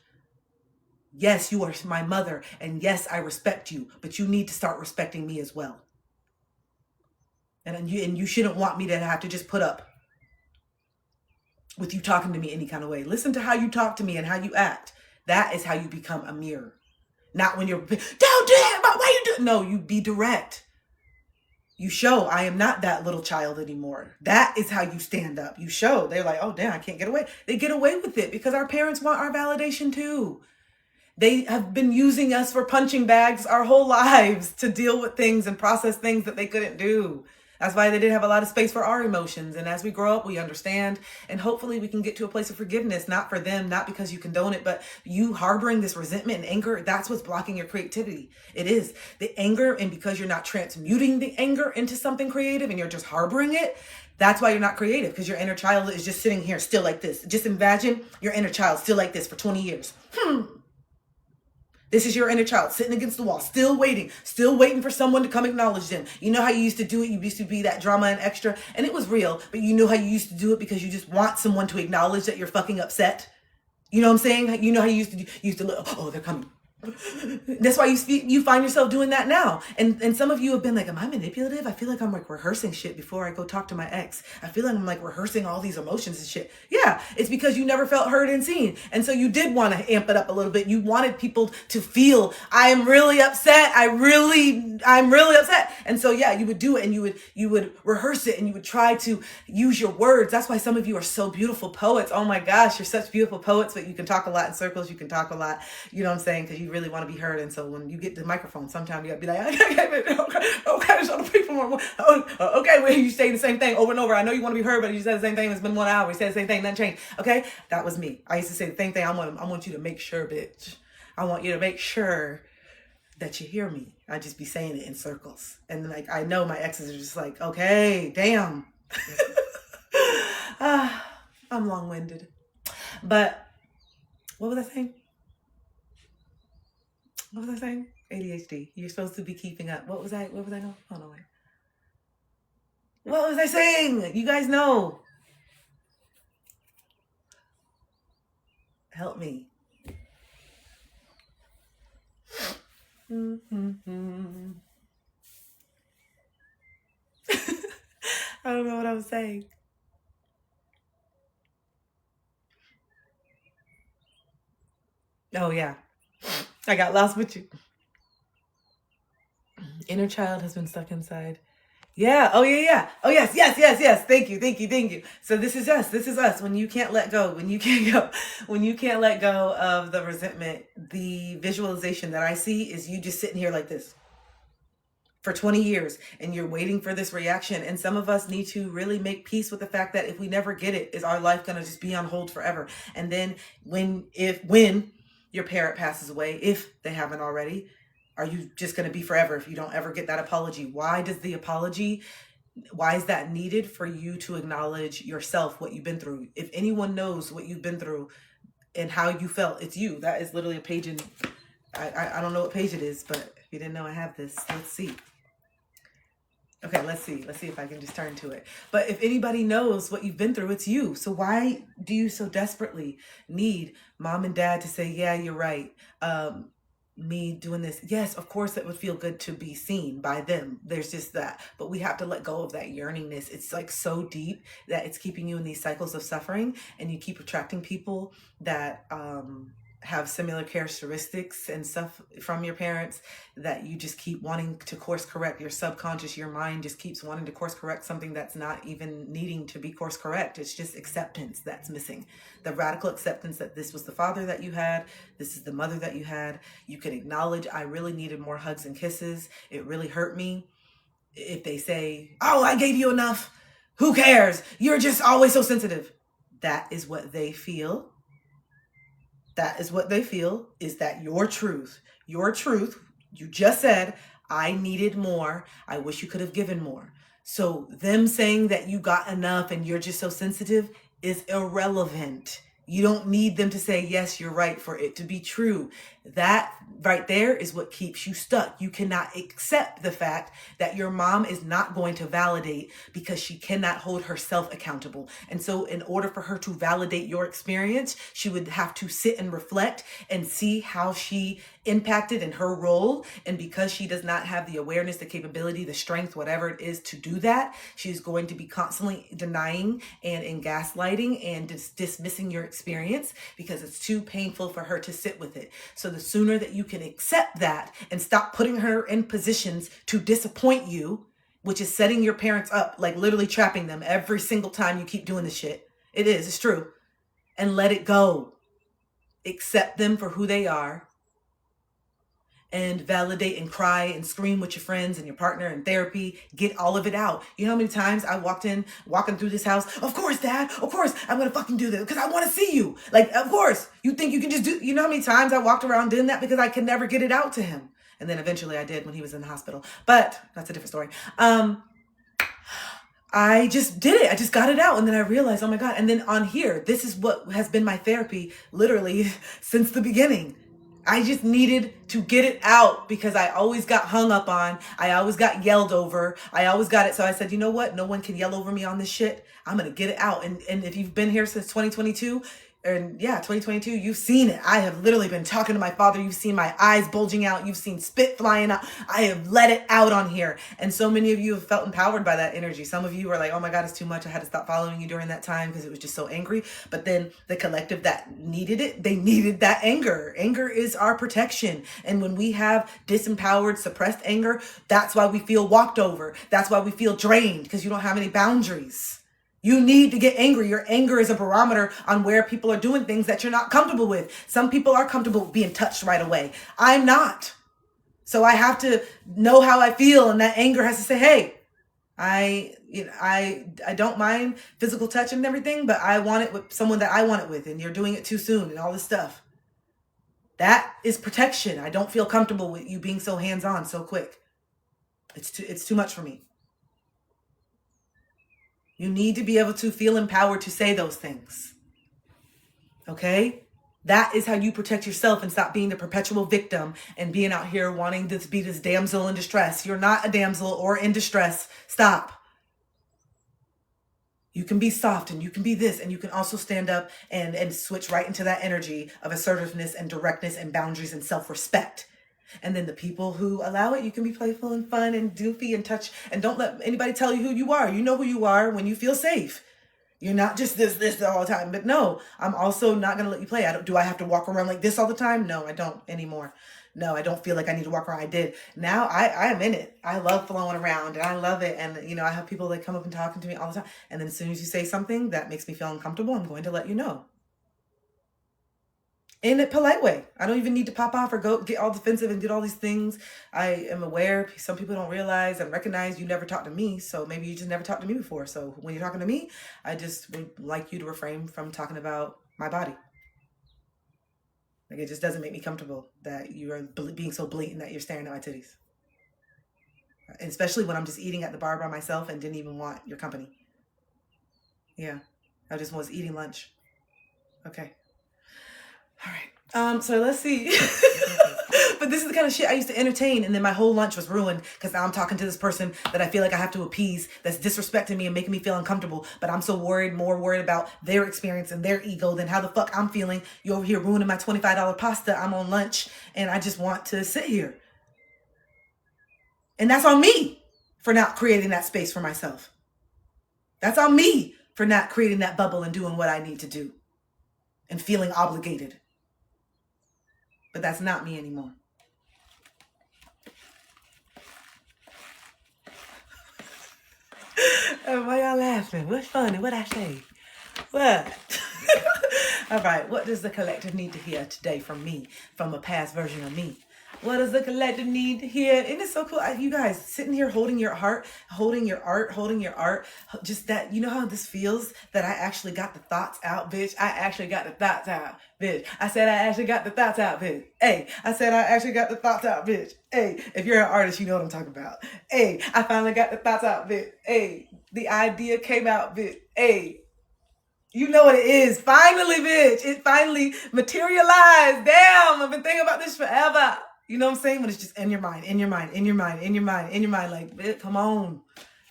[SPEAKER 1] Yes, you are my mother, and yes, I respect you, but you need to start respecting me as well. And you shouldn't want me to have to just put up with you talking to me any kind of way. Listen to how you talk to me and how you act. That is how you become a mirror. Not when you're, don't do that, but why you do? No, you be direct. You show I am not that little child anymore. That is how you stand up. You show. They're like, oh, damn, I can't get away. They get away with it because our parents want our validation too. They have been using us for punching bags our whole lives to deal with things and process things that they couldn't do. That's why they didn't have a lot of space for our emotions. And as we grow up, we understand. And hopefully we can get to a place of forgiveness, not for them, not because you condone it, but you harboring this resentment and anger, that's what's blocking your creativity. It is the anger. And because you're not transmuting the anger into something creative and you're just harboring it, that's why you're not creative, because your inner child is just sitting here still like this. Just imagine your inner child still like this for 20 years. This is your inner child sitting against the wall, still waiting for someone to come acknowledge them. You know how you used to do it? You used to be that drama and extra, and it was real, but you know how you used to do it because you just want someone to acknowledge that you're fucking upset. You know what I'm saying? You know how you used to look, oh, they're coming. That's why you find yourself doing that now. And some of you have been like, am I manipulative? I feel like I'm like rehearsing shit before I go talk to my ex. I feel like I'm like rehearsing all these emotions and shit. Yeah, it's because you never felt heard and seen. And so you did want to amp it up a little bit. You wanted people to feel, I am really upset. I'm really upset. And so yeah, you would do it and you would rehearse it and you would try to use your words. That's why some of you are so beautiful poets. Oh my gosh, you're such beautiful poets, but you can talk a lot in circles. You can talk a lot, you know what I'm saying? Because you really want to be heard. And so when you get the microphone, sometimes you gotta be like, okay, so the people okay, well, you say the same thing over and over. I know you want to be heard, but you said the same thing. It's been 1 hour. You said the same thing, nothing changed. Okay, that was me. I used to say the same thing. I want you to make sure, bitch. I want you to make sure that you hear me. I just be saying it in circles. And like, I know my exes are just like, okay, damn. I'm long-winded. But what was I saying? What was I saying? ADHD. You're supposed to be keeping up. What was I going? Oh, no, wait. What was I saying? You guys know. Help me. I don't know what I was saying. Oh, yeah. I got lost with you. Inner child has been stuck inside. Yeah. Oh, yeah. Oh, yes. Thank you. So this is us. When you can't let go, when you can't let go of the resentment, the visualization that I see is you just sitting here like this for 20 years and you're waiting for this reaction. And some of us need to really make peace with the fact that if we never get it, is our life going to just be on hold forever? And then when your parent passes away, if they haven't already, are you just going to be forever if you don't ever get that apology? Why is that needed? For you to acknowledge yourself, what you've been through. If anyone knows what you've been through and how you felt, it's you. That is literally a page in, I don't know what page it is, but if you didn't know I have this, let's see. Okay, let's see if I can just turn to it. But if anybody knows what you've been through, it's you. So why do you so desperately need mom and dad to say, yeah, you're right. Me doing this. Yes, of course, it would feel good to be seen by them. There's just that. But we have to let go of that yearningness. It's like so deep that it's keeping you in these cycles of suffering, and you keep attracting people that have similar characteristics and stuff from your parents that you just keep wanting to course correct. Your subconscious, your mind just keeps wanting to course correct something that's not even needing to be course correct. It's just acceptance that's missing. The radical acceptance that this was the father that you had, this is the mother that you had. You can acknowledge, I really needed more hugs and kisses. It really hurt me. If they say, oh, I gave you enough, who cares? You're just always so sensitive. That is what they feel. That is what they feel. Is that your truth? Your truth, you just said, I needed more. I wish you could have given more. So them saying that you got enough and you're just so sensitive is irrelevant. You don't need them to say, yes, you're right, for it to be true. That right there is what keeps you stuck. You cannot accept the fact that your mom is not going to validate because she cannot hold herself accountable. And so in order for her to validate your experience, she would have to sit and reflect and see how she impacted in her role. And because she does not have the awareness, the capability, the strength, whatever it is to do that, she's going to be constantly denying and in gaslighting and dismissing your experience because it's too painful for her to sit with it. So the sooner that you can accept that and stop putting her in positions to disappoint you, which is setting your parents up, like literally trapping them every single time you keep doing this shit. It's true. And let it go. Accept them for who they are. And validate and cry and scream with your friends and your partner in therapy. Get all of it out. You know how many times I walking through this house? Of course, Dad. Of course, I'm going to fucking do this because I want to see you. Like, of course, you think you can just do, you know how many times I walked around doing that because I could never get it out to him. And then eventually I did when he was in the hospital. But that's a different story. I just did it. I just got it out. And then I realized, oh my God. And then on here, this is what has been my therapy literally since the beginning. I just needed to get it out because I always got hung up on. I always got yelled over. I always got it. So I said, you know what? No one can yell over me on this shit. I'm going to get it out. And if you've been here since 2022, and yeah, 2022, you've seen it. I have literally been talking to my father. You've seen my eyes bulging out. You've seen spit flying out. I have let it out on here. And so many of you have felt empowered by that energy. Some of you were like, oh my God, it's too much. I had to stop following you during that time because it was just so angry. But then the collective that needed it, they needed that anger. Anger is our protection. And when we have disempowered, suppressed anger, that's why we feel walked over. That's why we feel drained because you don't have any boundaries. You need to get angry. Your anger is a barometer on where people are doing things that you're not comfortable with. Some people are comfortable being touched right away. I'm not. So I have to know how I feel. And that anger has to say, hey, I don't mind physical touch and everything, but I want it with someone that I want it with. And you're doing it too soon and all this stuff. That is protection. I don't feel comfortable with you being so hands-on so quick. It's too much for me. You need to be able to feel empowered to say those things. Okay? That is how you protect yourself and stop being the perpetual victim and being out here wanting to be this damsel in distress. You're not a damsel or in distress. Stop. You can be soft and you can be this, and you can also stand up and switch right into that energy of assertiveness and directness and boundaries and self-respect. And then the people who allow it, you can be playful and fun and goofy and touch, and don't let anybody tell you who you are. You know who you are when you feel safe. You're not just this all the time. But no, I'm also not going to let you play. Do I have to walk around like this all the time? No, I don't anymore. No, I don't feel like I need to walk around. I did. Now I am in it. I love flowing around and I love it. And, you know, I have people that come up and talking to me all the time. And then as soon as you say something that makes me feel uncomfortable, I'm going to let you know. In a polite way. I don't even need to pop off or go get all defensive and do all these things. I am aware some people don't realize and recognize you never talked to me. So maybe you just never talked to me before. So when you're talking to me, I just would like you to refrain from talking about my body. Like, it just doesn't make me comfortable that you are being so blatant that you're staring at my titties. And especially when I'm just eating at the bar by myself and didn't even want your company. Yeah, I just was eating lunch. Okay. All right. So let's see. But this is the kind of shit I used to entertain, and then my whole lunch was ruined because now I'm talking to this person that I feel like I have to appease, that's disrespecting me and making me feel uncomfortable. But I'm so more worried about their experience and their ego than how the fuck I'm feeling. You over here ruining my $25 pasta. I'm on lunch and I just want to sit here. And that's on me for not creating that space for myself. That's on me for not creating that bubble and doing what I need to do and feeling obligated. but that's not me anymore. Why y'all laughing? What's funny? What I say? What? All right, what does the collective need to hear today from me, from a past version of me? What does the collective need to hear? Isn't it so cool? You guys sitting here holding your heart, holding your art, just that, you know how this feels that I actually got the thoughts out, bitch. I actually got the thoughts out, bitch. I said I actually got the thoughts out, bitch. Hey, I said I actually got the thoughts out, bitch. Hey, if you're an artist, you know what I'm talking about. Hey, I finally got the thoughts out, bitch. Hey, the idea came out, bitch. Hey, you know what it is. Finally, bitch. It finally materialized. Damn, I've been thinking about this forever. You know what I'm saying? When it's just in your mind. Like, bitch, come on.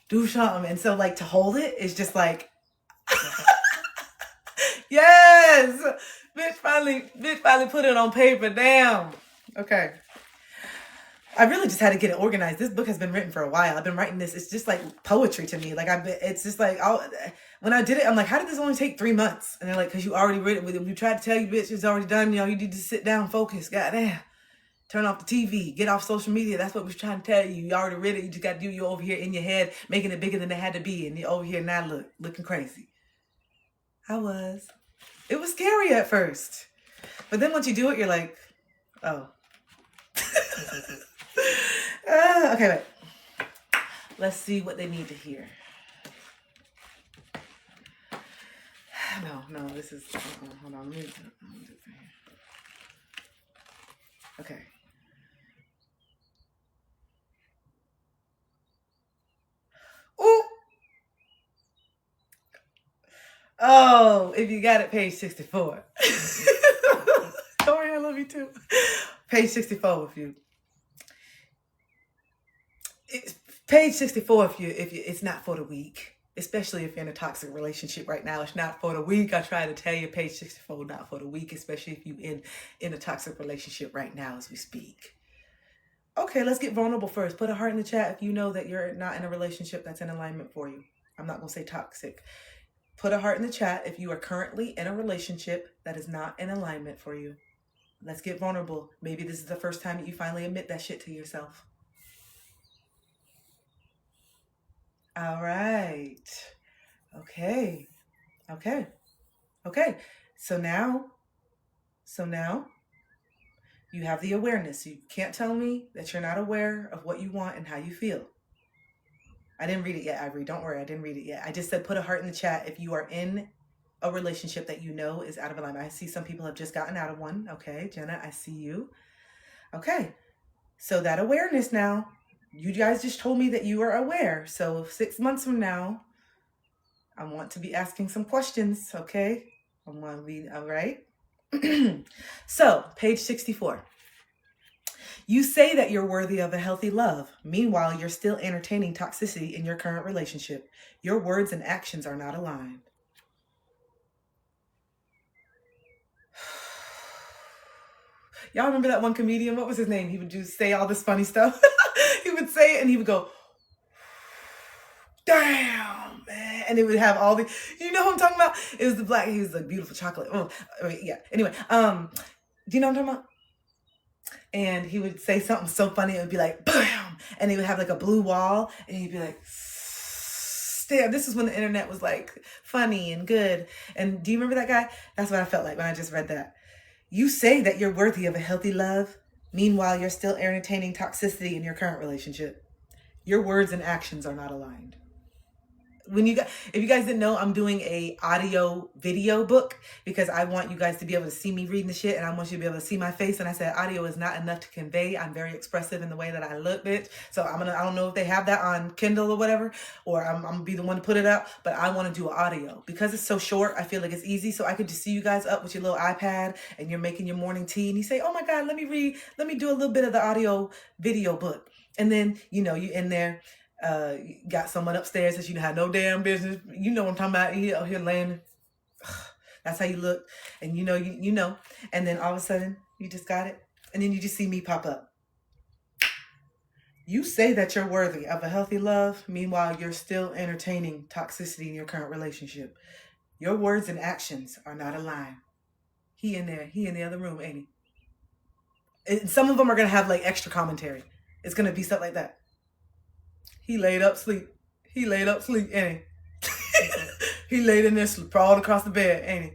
[SPEAKER 1] Do something. And so, like, to hold it is just like, yes. Bitch finally put it on paper. Damn. Okay. I really just had to get it organized. This book has been written for a while. I've been writing this. It's just like poetry to me. Like it's just like, when I did it, I'm like, how did this only take 3 months? And they're like, because you already read it. We tried to tell you, bitch, it's already done. You know, you need to sit down, focus. Goddamn. Turn off the TV. Get off social media. That's what we're trying to tell you. You already read it. You just got to do you over here in your head, making it bigger than it had to be. And you're over here now looking crazy. It was scary at first. But then once you do it, you're like, oh. Okay, wait. Let's see what they need to hear. No, this is, hold on, let me do it right here. Okay. Ooh. Oh, if you got it, page 64. Tori, I love you too. Page 64 with you. It's page 64 if you it's not for the weak, especially if you're in a toxic relationship right now. It's not for the weak. I try to tell you, page 64 not for the weak, especially if you in a toxic relationship right now as we speak. Okay, let's get vulnerable first. Put a heart in the chat if you know that you're not in a relationship that's in alignment for you. I'm not going to say toxic. Put a heart in the chat if you are currently in a relationship that is not in alignment for you. Let's get vulnerable. Maybe this is the first time that you finally admit that shit to yourself. All right. Okay. So now you have the awareness. You can't tell me that you're not aware of what you want and how you feel. I didn't read it yet, Ivory. Don't worry, I didn't read it yet. I just said put a heart in the chat if you are in a relationship that you know is out of alignment. I see some people have just gotten out of one. Okay, Jenna, I see you. Okay, so that awareness now, you guys just told me that you are aware. So 6 months from now, I want to be asking some questions, okay? I want to be, all right? So, page 64. You say that you're worthy of a healthy love. Meanwhile, you're still entertaining toxicity in your current relationship. Your words and actions are not aligned. Y'all remember that one comedian? What was his name? He would just say all this funny stuff. He would say it and he would go, damn, man. And it would have all the, you know what I'm talking about? It was he was like beautiful chocolate. Oh, yeah. Anyway, do you know what I'm talking about? And he would say something so funny, it would be like, bam! And he would have like a blue wall, and he'd be like, damn, this is when the internet was like funny and good. And do you remember that guy? That's what I felt like when I just read that. You say that you're worthy of a healthy love. Meanwhile, you're still entertaining toxicity in your current relationship. Your words and actions are not aligned. If you guys didn't know, I'm doing a audio video book because I want you guys to be able to see me reading the shit and I want you to be able to see my face. And I said audio is not enough to convey. I'm very expressive in the way that I look, bitch. So I don't know if they have that on Kindle or whatever, or I'm gonna be the one to put it out, but I want to do audio because it's so short. I feel like it's easy. So I could just see you guys up with your little iPad and you're making your morning tea and you say, oh my God, let me do a little bit of the audio video book. And then, you in there, you got someone upstairs that you had no damn business. You know what I'm talking about. Here laying. That's how you look. And you know. And then all of a sudden, you just got it. And then you just see me pop up. You say that you're worthy of a healthy love. Meanwhile, you're still entertaining toxicity in your current relationship. Your words and actions are not aligned. He in the other room, ain't he? And some of them are going to have like extra commentary. It's going to be stuff like that. He laid up sleep. He laid up sleep, ain't he? He laid in there, sprawled across the bed, ain't he?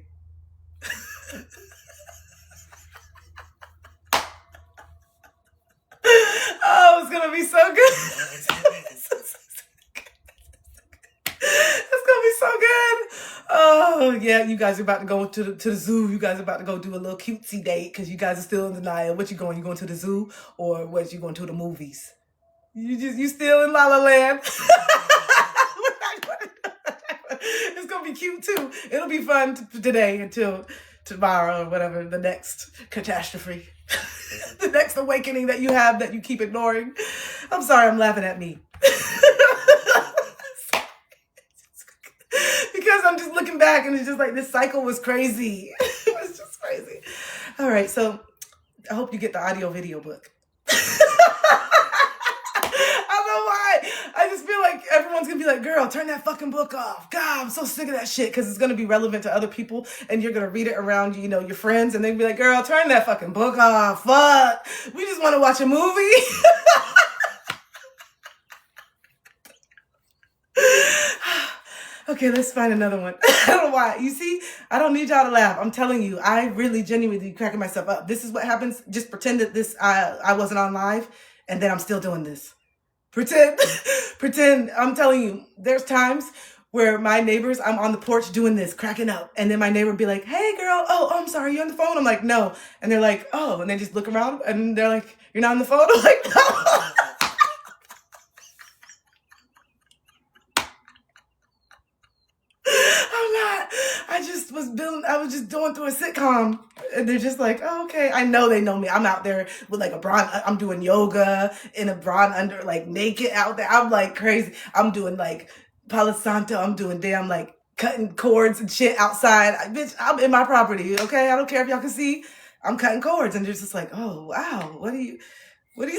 [SPEAKER 1] Oh, it's gonna be so good. It's gonna be so good. Oh yeah, you guys are about to go to the zoo. You guys are about to go do a little cutesy date because you guys are still in denial. What you going? You going to the zoo or what? You going to the movies? You still in La La Land. It's gonna be cute too. It'll be fun today until tomorrow or whatever, the next catastrophe. The next awakening that you have that you keep ignoring. I'm sorry, I'm laughing at me. Because I'm just looking back and it's just like this cycle was crazy. It was just crazy. All right, so I hope you get the audio video book. I don't know why. I just feel like everyone's gonna be like, girl, turn that fucking book off. God, I'm so sick of that shit, because it's gonna be relevant to other people and you're gonna read it around, you know, your friends, and they'll be like, girl, turn that fucking book off. Fuck. We just want to watch a movie. Okay, let's find another one. I don't know why. You see, I don't need y'all to laugh. I'm telling you, I really genuinely cracking myself up. This is what happens. Just pretend that this I wasn't on live, and then I'm still doing this. Pretend. I'm telling you, there's times where my neighbors, I'm on the porch doing this, cracking up, and then my neighbor would be like, hey girl, oh, I'm sorry, you on the phone? I'm like, no. And they're like, oh, and they just look around and they're like, you're not on the phone? I'm like, no. I'm not. I was just going through a sitcom, and they're just like, oh, okay. I know they know me. I'm out there with like a bra. I'm doing yoga in a bra under, like naked out there. I'm like crazy. I'm doing like Palo Santo. I'm doing damn like cutting cords and shit outside. Bitch, I'm in my property. Okay, I don't care if y'all can see. I'm cutting cords, and they're just like, oh wow, what are you doing?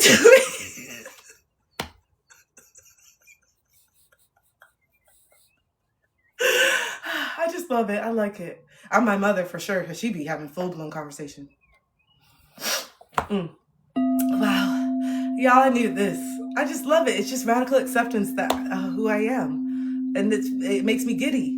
[SPEAKER 1] I just love it. I like it. I'm my mother for sure, because she be having full-blown conversation. Wow. Y'all, I needed this. I just love it. It's just radical acceptance that who I am. And it makes me giddy.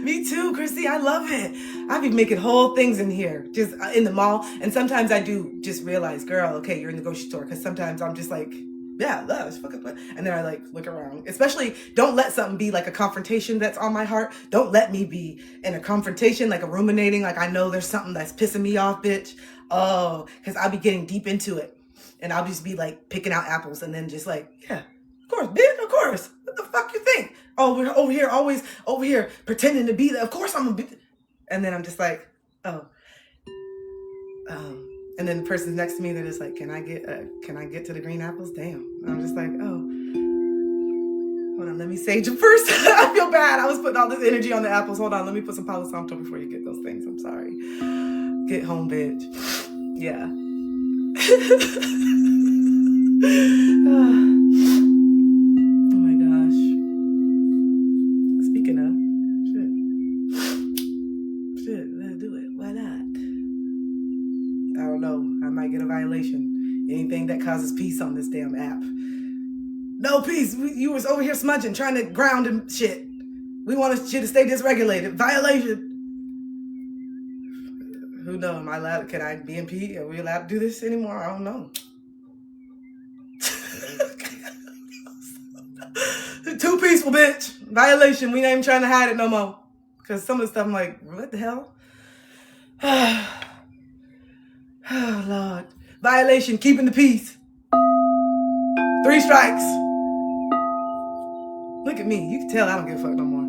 [SPEAKER 1] Me too, Chrissy. I love it. I be making whole things in here, just in the mall. And sometimes I do just realize, girl, okay, you're in the grocery store. Because sometimes I'm just like, yeah, that's fucking fun. And then I like look around. Especially, don't let something be like a confrontation that's on my heart. Don't let me be in a confrontation, like a ruminating, like I know there's something that's pissing me off, bitch. Oh, because I'll be getting deep into it. And I'll just be like picking out apples and then just like, yeah, of course, bitch, of course. What the fuck you think? Oh, we're always over here pretending to be there. Of course I'm gonna be. And then I'm just like, oh. And then the person's next to me, they're just like, can I get to the green apples? Damn. And I'm just like, oh. Hold on, let me sage them first. I feel bad. I was putting all this energy on the apples. Hold on, let me put some Palo Santo before you get those things. I'm sorry. Get home, bitch. Yeah. Oh my gosh. Speaking of, shit, let's do it. Why not? I don't know. I might get a violation. Anything that causes peace on this damn app. No peace. You was over here smudging, trying to ground and shit. We want you to stay dysregulated. Violation. Who knows? Am I allowed? Can I BMP? Are we allowed to do this anymore? I don't know. Too peaceful, bitch. Violation. We ain't even trying to hide it no more. Because some of the stuff I'm like, what the hell? Oh, Lord. Violation. Keeping the peace. 3 strikes. Look at me. You can tell I don't give a fuck no more.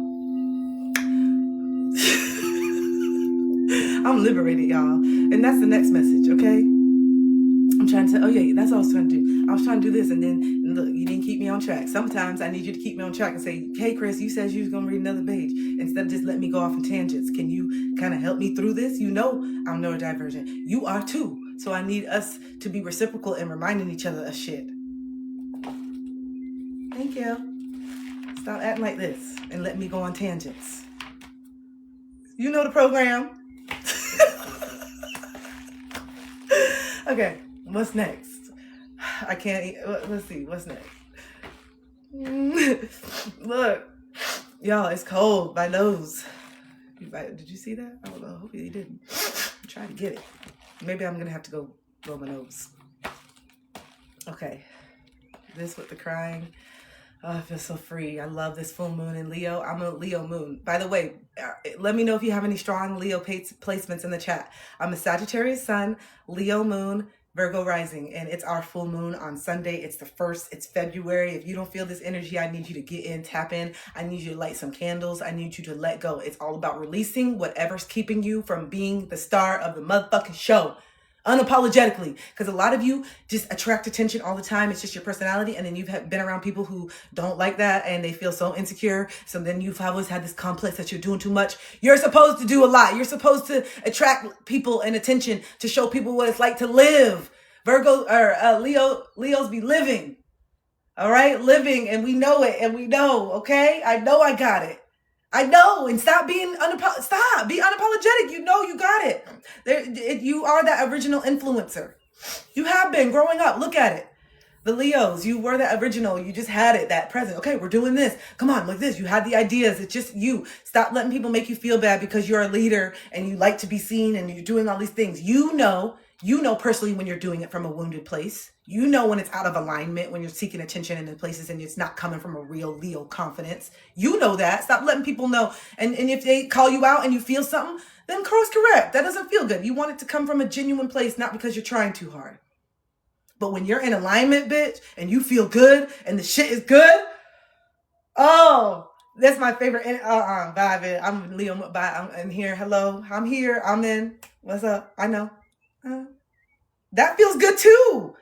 [SPEAKER 1] I'm liberated, y'all. And that's the next message, okay? I'm trying to, oh yeah, that's what I was trying to do. I was trying to do this, and then, look, you didn't keep me on track. Sometimes I need you to keep me on track and say, hey, Chris, you said you was going to read another page. Instead of just letting me go off in tangents. Can you kind of help me through this? You know I'm neurodivergent. You are too. So I need us to be reciprocal and reminding each other of shit. Thank you. Stop acting like this and let me go on tangents. You know the program. Okay, what's next? I can't eat. Let's see, what's next? Look, y'all, it's cold. My nose. Did you see that? I don't know. Hopefully you didn't. I'm trying to get it. Maybe I'm gonna have to go blow my nose. Okay, this with the crying. Oh, I feel so free. I love this full moon in Leo. I'm a Leo moon. By the way, let me know if you have any strong Leo placements in the chat. I'm a Sagittarius sun, Leo moon, Virgo rising, and it's our full moon on Sunday. It's the 1st. It's February. If you don't feel this energy, I need you to get in, tap in. I need you to light some candles. I need you to let go. It's all about releasing whatever's keeping you from being the star of the motherfucking show. Unapologetically, because a lot of you just attract attention all the time. It's just your personality, and then you've been around people who don't like that and they feel so insecure. So then you've always had this complex that you're doing too much. You're supposed to do a lot. You're supposed to attract people and attention to show people what it's like to live. Leos be living. All right, living, and we know it, and we know. Okay, I know I got it. I know, and stop being be unapologetic. You know you got it. You are that original influencer. You have been growing up. Look at it. The Leos, you were that original. You just had it, that present. Okay, we're doing this. Come on, like this. You had the ideas. It's just you. Stop letting people make you feel bad because you're a leader and you like to be seen and you're doing all these things. You know personally when you're doing it from a wounded place. You know when it's out of alignment, when you're seeking attention in the places and it's not coming from a real Leo confidence. You know that. Stop letting people know. And if they call you out and you feel something, then course correct. That doesn't feel good. You want it to come from a genuine place, not because you're trying too hard. But when you're in alignment, bitch, and you feel good and the shit is good, oh, that's my favorite. Vibe. I'm Leo. Bye. I'm here. Hello. I'm here. I'm in. What's up? I know. That feels good too.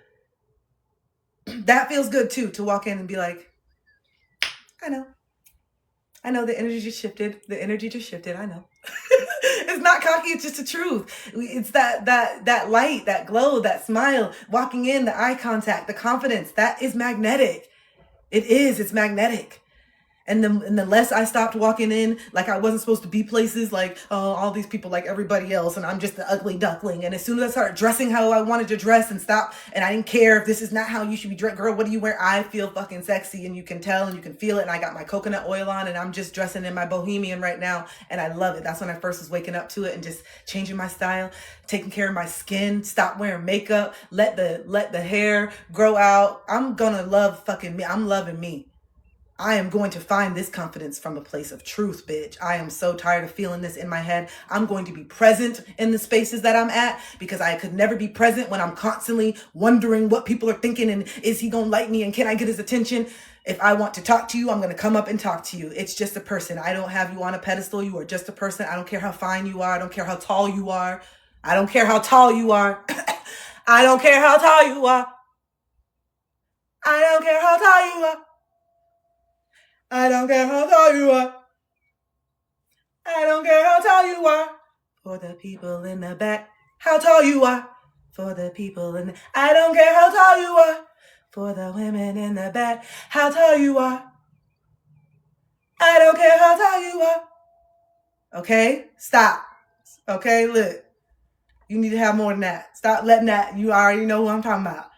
[SPEAKER 1] That feels good too, to walk in and be like, I know the energy just shifted. I know. It's not cocky. It's just the truth. It's that light, that glow, that smile, walking in, the eye contact, the confidence. That is magnetic. It's magnetic. And the less I stopped walking in like I wasn't supposed to be places, like, oh, all these people like everybody else, and I'm just the ugly duckling. And as soon as I started dressing how I wanted to dress and stop, and I didn't care if this is not how you should be dressed, girl, what do you wear? I feel fucking sexy, and you can tell and you can feel it. And I got my coconut oil on, and I'm just dressing in my bohemian right now, and I love it. That's when I first was waking up to it and just changing my style, taking care of my skin, stop wearing makeup, let the hair grow out. I'm gonna love fucking me. I'm loving me. I am going to find this confidence from a place of truth, bitch. I am so tired of feeling this in my head. I'm going to be present in the spaces that I'm at because I could never be present when I'm constantly wondering what people are thinking and is he going to like me and can I get his attention? If I want to talk to you, I'm going to come up and talk to you. It's just a person. I don't have you on a pedestal. You are just a person. I don't care how fine you are. I don't care how tall you are. I don't care how tall you are. I don't care how tall you are. I don't care how tall you are. I don't care how tall you are. I don't care how tall you are. For the people in the back, how tall you are. For the people in the... I don't care how tall you are. For the women in the back, how tall you are. I don't care how tall you are. Okay? Stop. Okay? Look. You need to have more than that. Stop letting that... You already know who I'm talking about.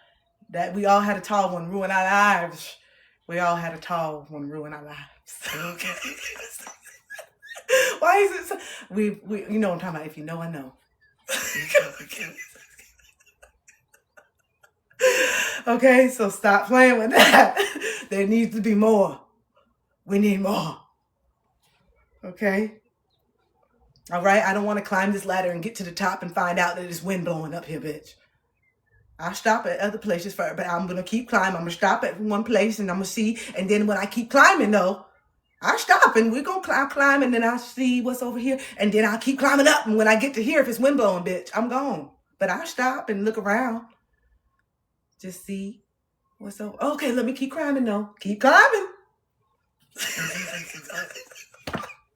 [SPEAKER 1] That we all had a tall one ruin our lives. We all had a tall one ruin our lives. Okay. Why is it so? We you know what I'm talking about. If you know, I know. Okay, so stop playing with that. There needs to be more. We need more. Okay? All right? I don't want to climb this ladder and get to the top and find out that it's wind blowing up here, bitch. I'll stop at other places first, but I'm going to keep climbing. I'm going to stop at one place and I'm going to see. And then when I keep climbing, though, I'll stop and we're going to climb and then I'll see what's over here. And then I'll keep climbing up. And when I get to here, if it's wind blowing, bitch, I'm gone. But I'll stop and look around. Just see what's over. Okay, let me keep climbing, though. Keep climbing.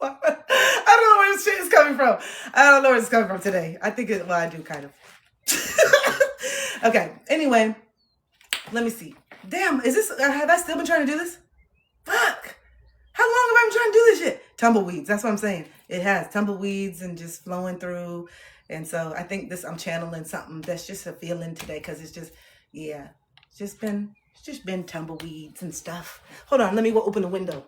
[SPEAKER 1] I don't know where this shit is coming from. I don't know where it's coming from today. I think well, I do kind of. Okay, anyway, let me see. Damn, have I still been trying to do this? Fuck. How long have I been trying to do this shit? Tumbleweeds, that's what I'm saying. It has tumbleweeds and just flowing through And so I think I'm channeling something that's just a feeling today, because it's just, yeah, it's just been tumbleweeds and stuff. Hold on, let me go open the window.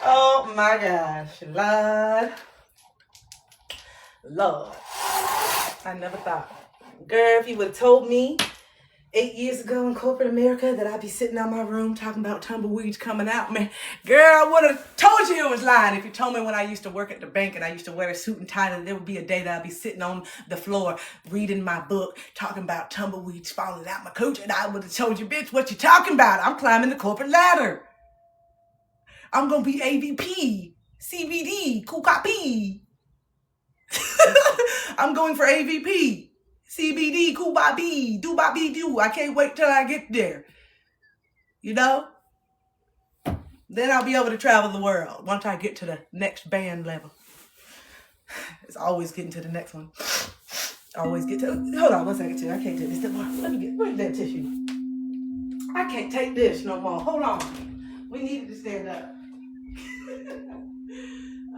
[SPEAKER 1] Oh my gosh, Lord. I never thought. Girl, if you would have told me 8 years ago in corporate America that I'd be sitting in my room talking about tumbleweeds coming out, man, girl, I would have told you it was lying. If you told me when I used to work at the bank and I used to wear a suit and tie, that there would be a day that I'd be sitting on the floor reading my book talking about tumbleweeds falling out my coat, and I would have told you, bitch, what you talking about? I'm climbing the corporate ladder. I'm going to be AVP, CBD, Kukapi. I'm going for AVP, CBD, Kubabi, Dubabi Do. I can't wait till I get there. You know? Then I'll be able to travel the world once I get to the next band level. It's always getting to the next one. Always get to... Hold on 1 second, too. I can't take this anymore. Let me get... Where's that tissue? I can't take this no more. Hold on. We needed to stand up.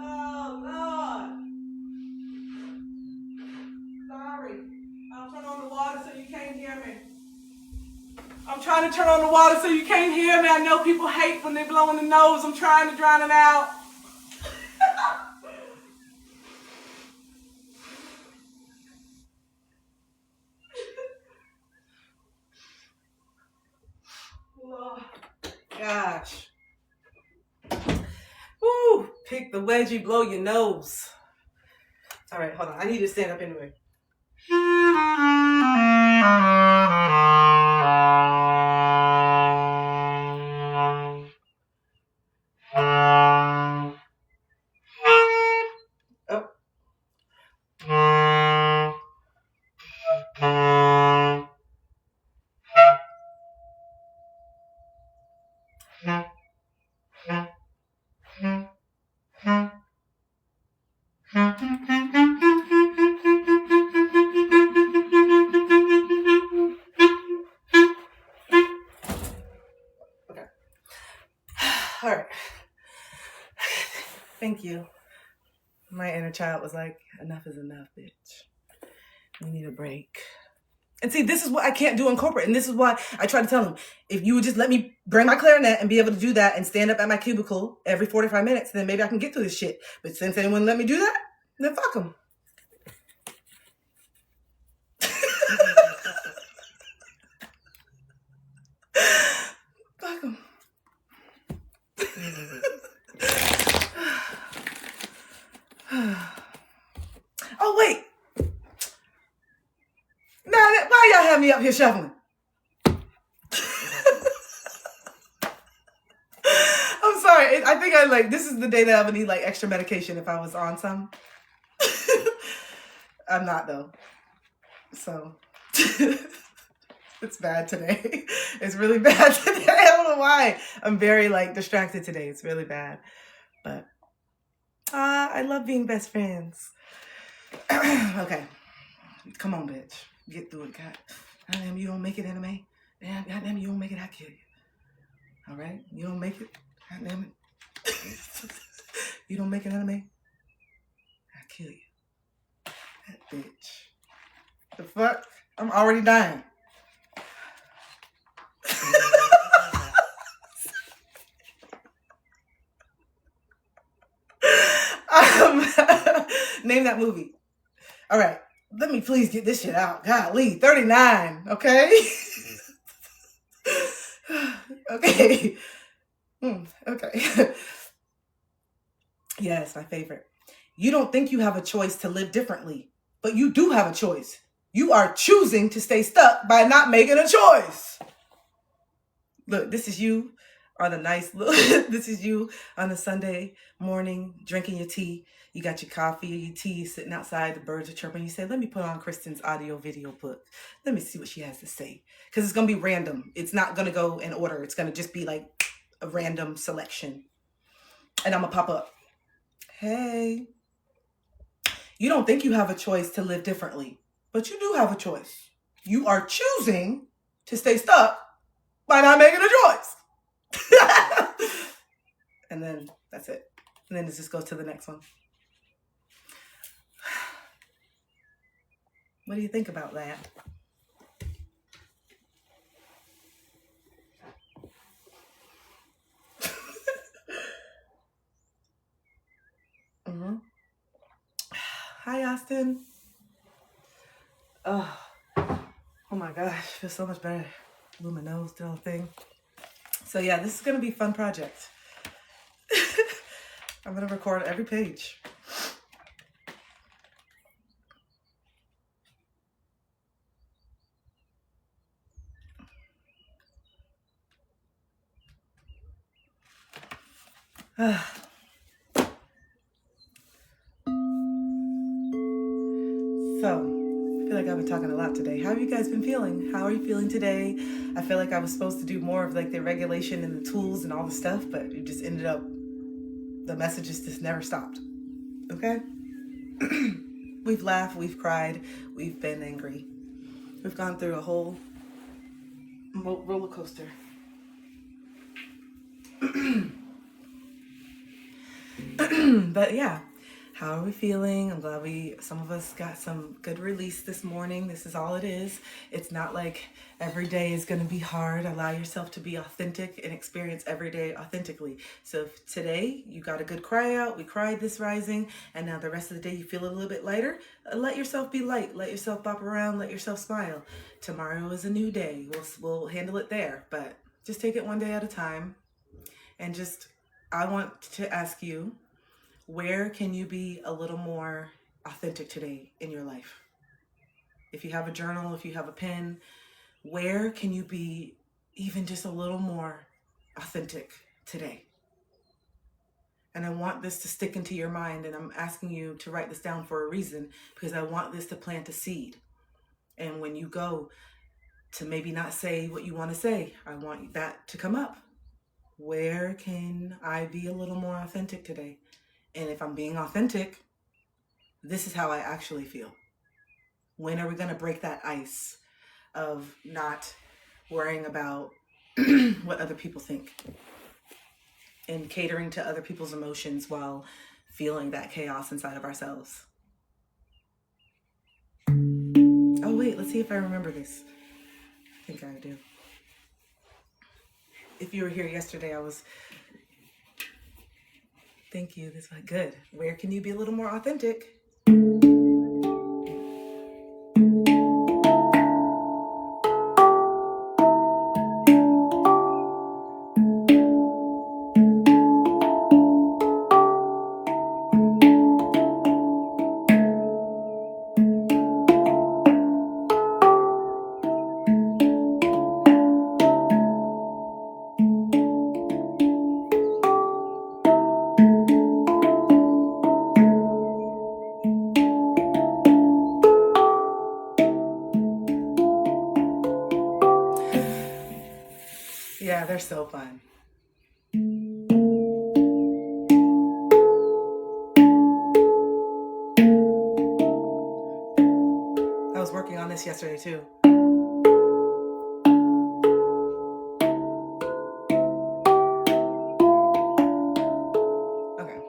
[SPEAKER 1] Oh, Lord. Sorry. I'll turn on the water so you can't hear me. I'm trying to turn on the water so you can't hear me. I know people hate when they blow in the nose. I'm trying to drown it out. Oh, gosh. Woo, pick the wedgie, blow your nose. All right, hold on. I need to stand up anyway. All right. Thank you. My inner child was like, enough is enough, bitch. We need a break. And see, this is what I can't do in corporate. And this is why I try to tell them, if you would just let me bring my clarinet and be able to do that and stand up at my cubicle every 45 minutes, then maybe I can get through this shit. But since they wouldn't let me do that, then fuck them. Fuck them. Oh, wait. Now, why y'all have me up here shuffling? I'm sorry. I think this is the day that I would need like extra medication if I was on some. I'm not though. So it's bad today. It's really bad today. I don't know why. I'm very like distracted today. It's really bad. But I love being best friends. Okay. Come on, bitch. Get through it. God damn, you don't make it, anime. Damn, goddamn, you don't make it, I kill you. All right? You don't make it, goddamn it. You don't make it, anime, I kill you. That bitch. The fuck? I'm already dying. Name that movie. All right. Let me please get this shit out. Golly, 39, okay? Okay. Okay. Yes, my favorite. You don't think you have a choice to live differently, but you do have a choice. You are choosing to stay stuck by not making a choice. Look, this is you on a nice look. This is you on a Sunday morning drinking your tea. You got your coffee or your tea sitting outside. The birds are chirping. You say, let me put on Kristen's audio video book. Let me see what she has to say. Because it's going to be random. It's not going to go in order. It's going to just be like a random selection. And I'm going to pop up. Hey. You don't think you have a choice to live differently, but you do have a choice. You are choosing to stay stuck by not making a choice. And then that's it. And then it just goes to the next one. What do you think about that? Mm-hmm. Hi, Austin. Oh, oh my gosh, feels so much better. Blew my nose, the whole thing. So yeah, this is gonna be a fun project. I'm gonna record every page. So, I feel like I've been talking a lot today. How have you guys been feeling? How are you feeling today? I feel like I was supposed to do more of like the regulation and the tools and all the stuff, but it just ended up, the messages just never stopped. Okay? We've laughed, we've cried, we've been angry. We've gone through a whole roller coaster. But yeah, how are we feeling? I'm glad some of us got some good release this morning. This is all it is. It's not like every day is going to be hard. Allow yourself to be authentic and experience every day authentically. So if today you got a good cry out, we cried this rising, and now the rest of the day you feel a little bit lighter, let yourself be light. Let yourself bop around. Let yourself smile. Tomorrow is a new day. We'll handle it there, but just take it one day at a time. And I want to ask you, where can you be a little more authentic today in your life? If you have a journal, if you have a pen, where can you be even just a little more authentic today? And I want this to stick into your mind, and I'm asking you to write this down for a reason, because I want this to plant a seed. And when you go to maybe not say what you want to say, I want that to come up. Where can I be a little more authentic today? And if I'm being authentic, this is how I actually feel. When are we going to break that ice of not worrying about what other people think and catering to other people's emotions while feeling that chaos inside of ourselves? Oh, wait, let's see if I remember this. I think I do. If you were here yesterday, thank you. That's good. Where can you be a little more authentic? Yeah, they're so fun. I was working on this yesterday too. Okay.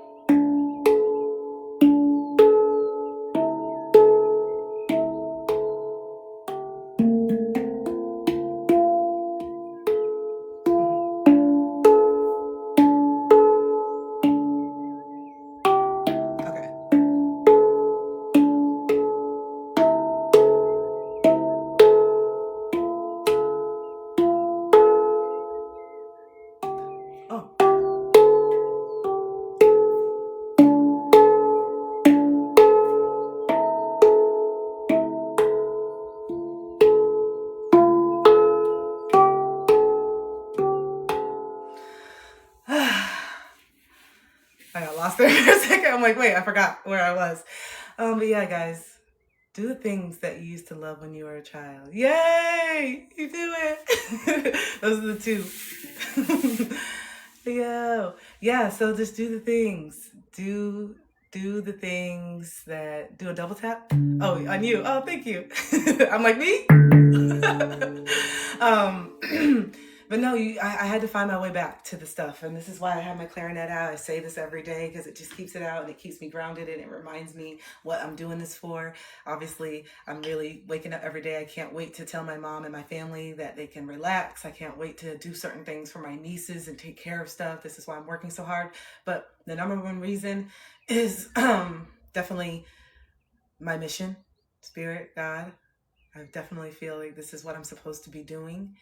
[SPEAKER 1] Okay. Oh. I got lost there for a second. I'm like, wait, I forgot where I was. But yeah, guys, do the things that you used to love when you were a child. Yay! You do it. Those are the two. Yeah, so just do the things. Do the things that, do a double tap. Oh, on you. Oh, thank you. I'm like, me? But no, I had to find my way back to the stuff. And this is why I have my clarinet out. I say this every day because it just keeps it out and it keeps me grounded and it reminds me what I'm doing this for. Obviously, I'm really waking up every day. I can't wait to tell my mom and my family that they can relax. I can't wait to do certain things for my nieces and take care of stuff. This is why I'm working so hard. But the number one reason is definitely my mission, spirit, God. I definitely feel like this is what I'm supposed to be doing.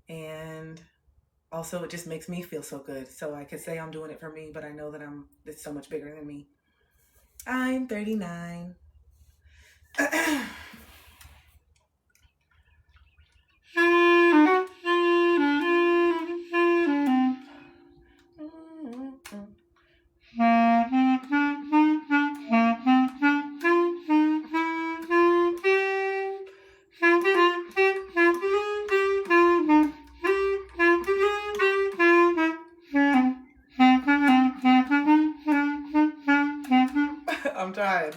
[SPEAKER 1] And also it just makes me feel so good. So I could say I'm doing it for me, but I know that it's so much bigger than me. I'm 39. I'm tired.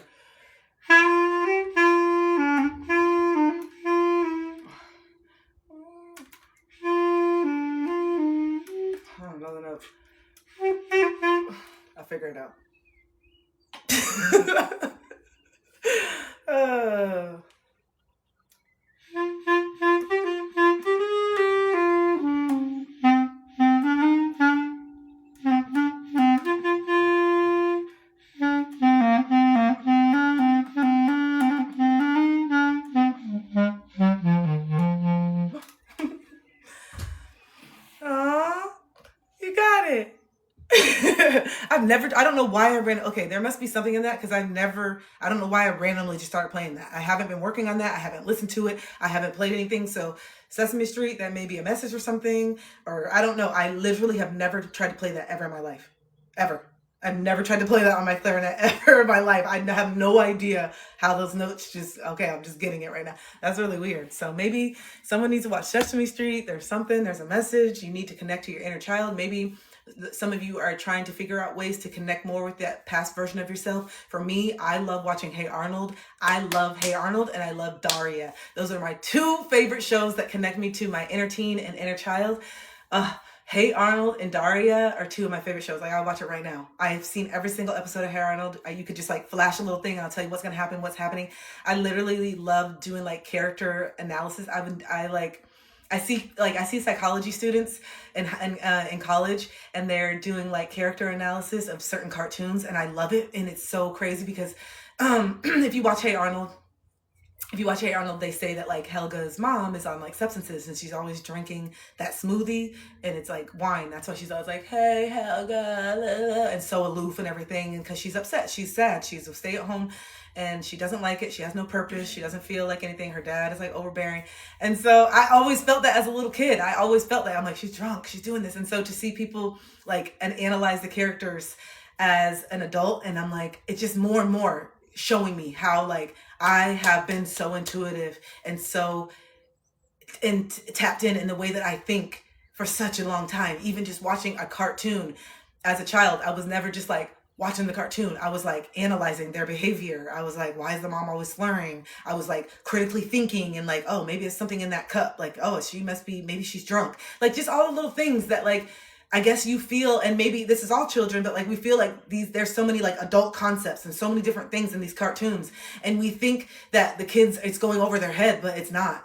[SPEAKER 1] Another note. I'll figure it out. You got it. I don't know why okay, there must be something in that because I don't know why I randomly just started playing that. I haven't been working on that. I haven't listened to it. I haven't played anything. So Sesame Street, that may be a message or something, or I don't know. I literally have never tried to play that ever in my life. Ever. I've never tried to play that on my clarinet ever in my life. I have no idea how those notes okay, I'm just getting it right now. That's really weird. So maybe someone needs to watch Sesame Street. There's a message. You need to connect to your inner child. Maybe some of you are trying to figure out ways to connect more with that past version of yourself. For me, I love watching Hey Arnold. I love Hey Arnold and I love Daria. Those are my two favorite shows that connect me to my inner teen and inner child. Hey Arnold and Daria are two of my favorite shows. Like, I'll watch it right now. I've seen every single episode of Hey Arnold. You could just like flash a little thing and I'll tell you what's going to happen, what's happening. I literally love doing like character analysis. I see psychology students in college, and they're doing like character analysis of certain cartoons, and I love it. And it's so crazy because if you watch Hey Arnold, they say that like Helga's mom is on like substances and she's always drinking that smoothie and it's like wine. That's why she's always like, hey, Helga, and so aloof and everything. And because she's upset, she's sad, she's a stay-at-home and she doesn't like it. She has no purpose. She doesn't feel like anything. Her dad is like overbearing. And so I always felt that as a little kid. I always felt that. I'm like, she's drunk, she's doing this. And so to see people like and analyze the characters as an adult, and I'm like, it's just more and more showing me how like I have been so intuitive and so tapped in the way that I think for such a long time. Even just watching a cartoon as a child, I was never just like watching the cartoon. I was like analyzing their behavior. I was like, why is the mom always slurring? I was like critically thinking and like, oh, maybe it's something in that cup. Like, oh, maybe she's drunk. Like just all the little things that like, I guess you feel, and maybe this is all children, but like we feel like there's so many like adult concepts and so many different things in these cartoons. And we think that the kids, it's going over their head, but it's not.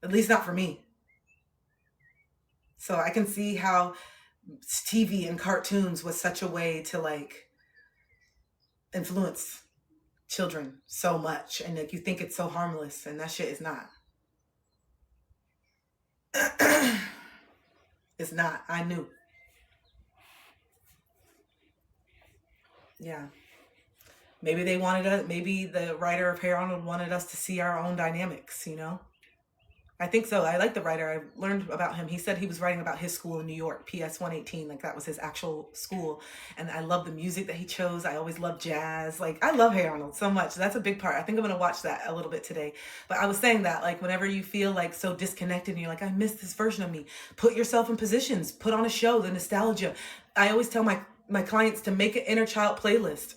[SPEAKER 1] At least not for me. So I can see how TV and cartoons was such a way to like influence children so much. And like you think it's so harmless, and that shit is not. It's not. I knew. Yeah. Maybe maybe the writer of Hey Arnold wanted us to see our own dynamics, you know? I think so. I like the writer. I learned about him. He said he was writing about his school in New York, PS 118. Like that was his actual school. And I love the music that he chose. I always love jazz. Like I love Hey Arnold so much. That's a big part. I think I'm going to watch that a little bit today. But I was saying that like whenever you feel like so disconnected and you're like, I miss this version of me, put yourself in positions, put on a show, the nostalgia. I always tell my clients to make an inner child playlist.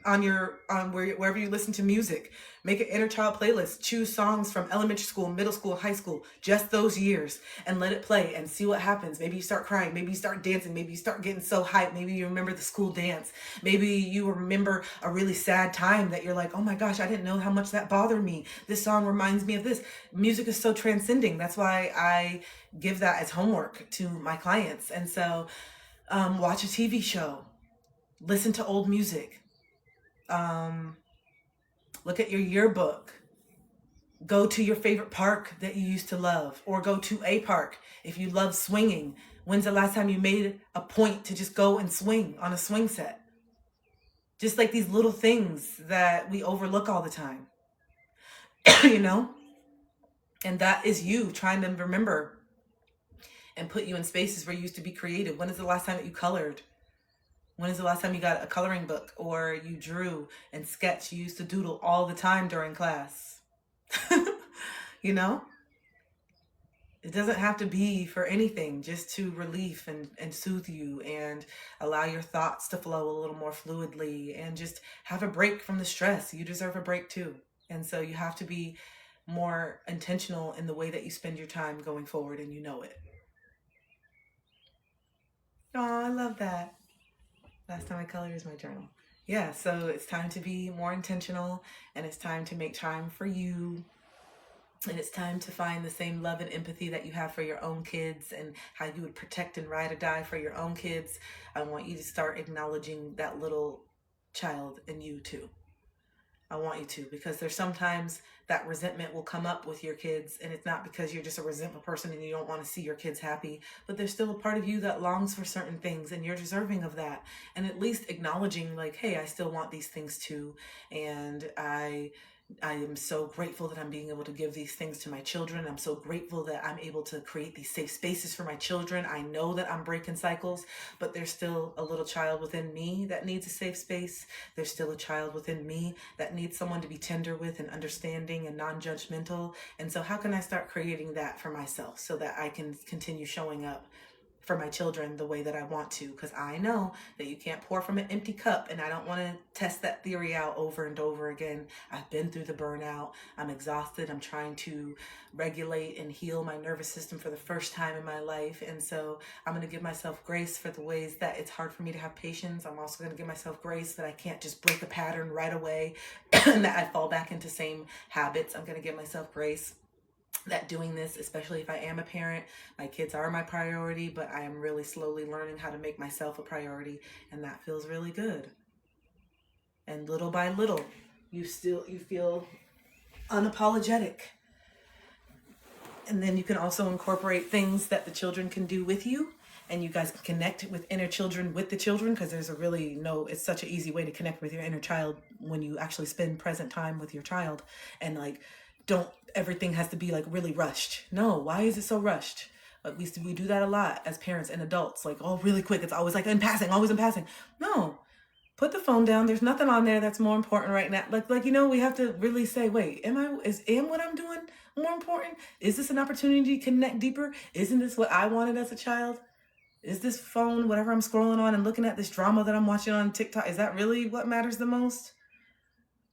[SPEAKER 1] wherever you listen to music. Make an inner child playlist. Choose songs from elementary school, middle school, high school, just those years, and let it play and see what happens. Maybe you start crying, maybe you start dancing, maybe you start getting so hyped, maybe you remember the school dance, maybe you remember a really sad time that you're like, oh my gosh, I didn't know how much that bothered me. This song reminds me of this. Music is so transcending. That's why I give that as homework to my clients. And so watch a TV show, listen to old music, look at your yearbook, go to your favorite park that you used to love, or go to a park. If you love swinging, when's the last time you made a point to just go and swing on a swing set? Just like these little things that we overlook all the time, you know? And that is you trying to remember and put you in spaces where you used to be creative. When is the last time that you colored? When is the last time you got a coloring book or you drew and sketched? You used to doodle all the time during class. You know? It doesn't have to be for anything, just to relief and soothe you and allow your thoughts to flow a little more fluidly and just have a break from the stress. You deserve a break too. And so you have to be more intentional in the way that you spend your time going forward, and you know it. Oh, I love that. Last time I colored is my journal. Yeah, so it's time to be more intentional, and it's time to make time for you. And it's time to find the same love and empathy that you have for your own kids and how you would protect and ride or die for your own kids. I want you to start acknowledging that little child in you too. I want you to, because there's sometimes that resentment will come up with your kids, and it's not because you're just a resentful person and you don't want to see your kids happy, but there's still a part of you that longs for certain things, and you're deserving of that. And at least acknowledging like, hey, I still want these things too, and I am so grateful that I'm being able to give these things to my children. I'm so grateful that I'm able to create these safe spaces for my children. I know that I'm breaking cycles, but there's still a little child within me that needs a safe space. There's still a child within me that needs someone to be tender with and understanding and non-judgmental. And so how can I start creating that for myself so that I can continue showing up for my children the way that I want to? Because I know that you can't pour from an empty cup, and I don't want to test that theory out over and over again. I've been through the burnout. I'm exhausted. I'm trying to regulate and heal my nervous system for the first time in my life. And so I'm going to give myself grace for the ways that it's hard for me to have patience. I'm also going to give myself grace that I can't just break a pattern right away and that I fall back into same habits. I'm going to give myself grace that doing this, especially if I am a parent, my kids are my priority, but I am really slowly learning how to make myself a priority, and that feels really good. And little by little, you feel unapologetic. And then you can also incorporate things that the children can do with you, and you guys can connect with inner children with the children, because it's such an easy way to connect with your inner child when you actually spend present time with your child. And like, everything has to be like really rushed. No, why is it so rushed? At least we do that a lot as parents and adults, like, oh, really quick. It's always like in passing, always in passing. No, put the phone down. There's nothing on there that's more important right now. We have to really say, wait, am what I'm doing more important? Is this an opportunity to connect deeper? Isn't this what I wanted as a child? Is this phone, whatever I'm scrolling on and looking at, this drama that I'm watching on TikTok, is that really what matters the most?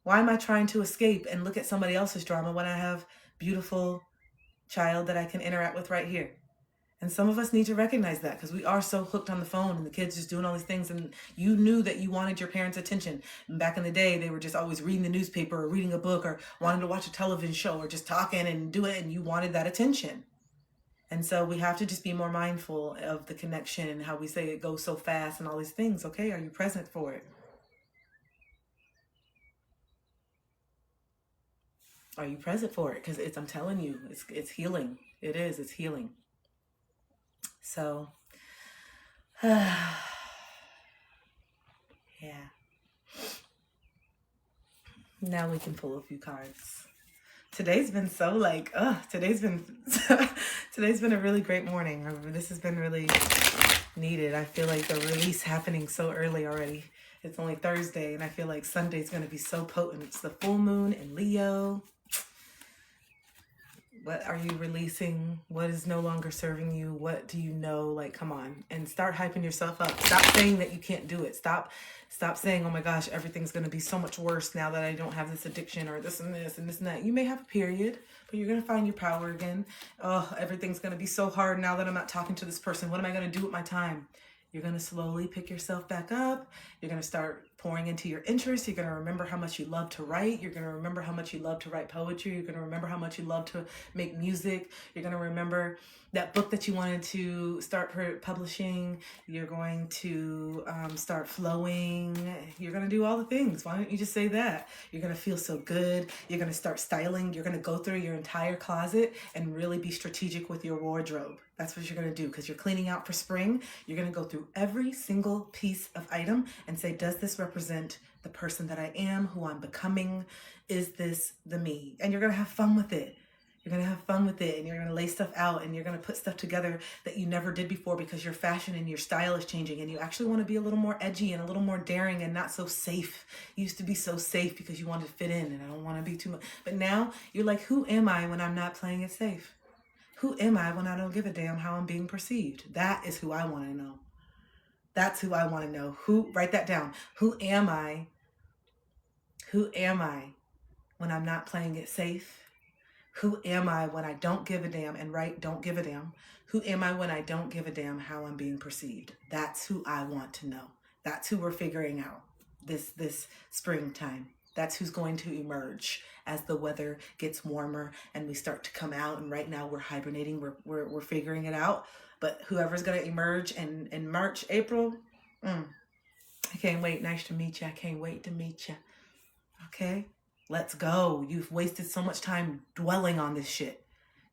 [SPEAKER 1] Why am I trying to escape and look at somebody else's drama when I have beautiful child that I can interact with right here? And some of us need to recognize that, because we are so hooked on the phone and the kids just doing all these things, and you knew that you wanted your parents' attention. And back in the day, they were just always reading the newspaper or reading a book or wanting to watch a television show or just talking and do it, and you wanted that attention. And so we have to just be more mindful of the connection and how we say it goes so fast and all these things. Okay, are you present for it? Are you present for it? Because I'm telling you, it's healing. It's healing. So, yeah. Now we can pull a few cards. Today's been today's been a really great morning. This has been really needed. I feel like the release happening so early already. It's only Thursday, and I feel like Sunday's going to be so potent. It's the full moon in Leo. What are you releasing? What is no longer serving you? What do you know? Like, come on, and start hyping yourself up. Stop saying that you can't do it. Stop saying, oh my gosh, everything's going to be so much worse now that I don't have this addiction or this and this and this and that. You may have a period, but you're going to find your power again. Oh, everything's going to be so hard now that I'm not talking to this person. What am I going to do with my time? You're going to slowly pick yourself back up. You're going to start pouring into your interests. You're going to remember how much you love to write. You're going to remember how much you love to write poetry. You're going to remember how much you love to make music. You're going to remember that book that you wanted to start publishing. You're going to start flowing. You're going to do all the things. Why don't you just say that? You're going to feel so good. You're going to start styling. You're going to go through your entire closet and really be strategic with your wardrobe. That's what you're going to do, because you're cleaning out for spring. You're going to go through every single piece of item and say, does this represent the person that I am, who I'm becoming? Is this the me? And you're going to have fun with it. You're going to have fun with it, and you're going to lay stuff out, and you're going to put stuff together that you never did before, because your fashion and your style is changing, and you actually want to be a little more edgy and a little more daring and not so safe. You used to be so safe because you wanted to fit in, and I don't want to be too much. But now you're like, who am I when I'm not playing it safe? Who am I when I don't give a damn how I'm being perceived? That is who I want to know. That's who I want to know. Write that down. Who am I? Who am I when I'm not playing it safe? Who am I when I don't give a damn? And don't give a damn. Who am I when I don't give a damn how I'm being perceived? That's who I want to know. That's who we're figuring out this springtime. That's who's going to emerge as the weather gets warmer and we start to come out. And right now we're hibernating. We're figuring it out. But whoever's going to emerge in March, April, I can't wait. Nice to meet you. I can't wait to meet you. Okay, let's go. You've wasted so much time dwelling on this shit.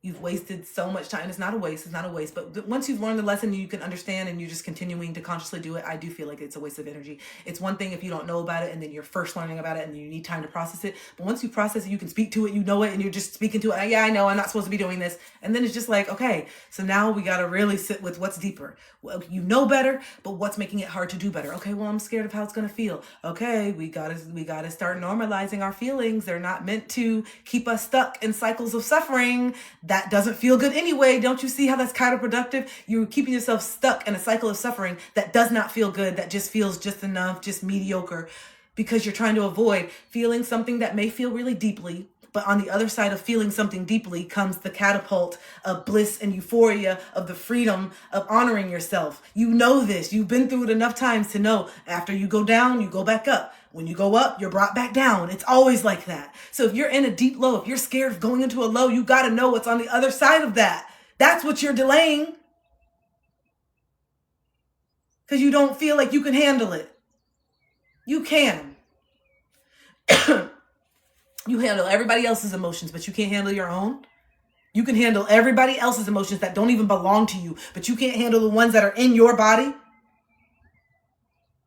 [SPEAKER 1] You've wasted so much time. It's not a waste. It's not a waste. But once you've learned the lesson, you can understand, and you're just continuing to consciously do it. I do feel like it's a waste of energy. It's one thing if you don't know about it and then you're first learning about it and you need time to process it. But once you process it, you can speak to it, you know it, and you're just speaking to it. Yeah, I know I'm not supposed to be doing this. And then it's just like, okay, so now we got to really sit with what's deeper. Well, you know better, but what's making it hard to do better? Okay, well, I'm scared of how it's going to feel. Okay, we got to start normalizing our feelings. They're not meant to keep us stuck in cycles of suffering. That doesn't feel good anyway. Don't you see how that's counterproductive? You're keeping yourself stuck in a cycle of suffering that does not feel good, that just feels just enough, just mediocre, because you're trying to avoid feeling something that may feel really deeply. But on the other side of feeling something deeply comes the catapult of bliss and euphoria of the freedom of honoring yourself. You know this. You've been through it enough times to know after you go down, you go back up. When you go up, you're brought back down. It's always like that. So if you're in a deep low, if you're scared of going into a low, you got to know what's on the other side of that. That's what you're delaying, because you don't feel like you can handle it. You can. You handle everybody else's emotions, but you can't handle your own. You can handle everybody else's emotions that don't even belong to you, but you can't handle the ones that are in your body.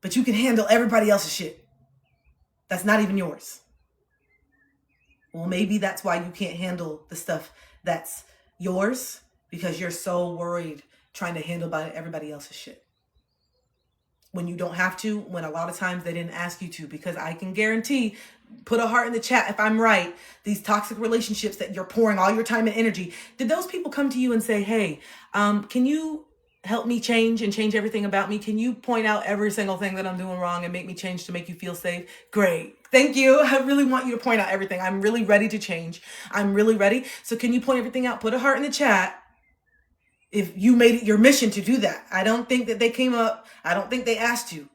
[SPEAKER 1] But you can handle everybody else's shit that's not even yours. Well, maybe that's why you can't handle the stuff that's yours, because you're so worried trying to handle everybody else's shit. When you don't have to, when a lot of times they didn't ask you to, because I can guarantee, put a heart in the chat if I'm right, these toxic relationships that you're pouring all your time and energy, did those people come to you and say, hey, can you help me change and change everything about me? Can you point out every single thing that I'm doing wrong and make me change to make you feel safe? Great. Thank you. I really want you to point out everything. I'm really ready to change. I'm really ready. So can you point everything out? Put a heart in the chat if you made it your mission to do that. I don't think that they came up. I don't think they asked you.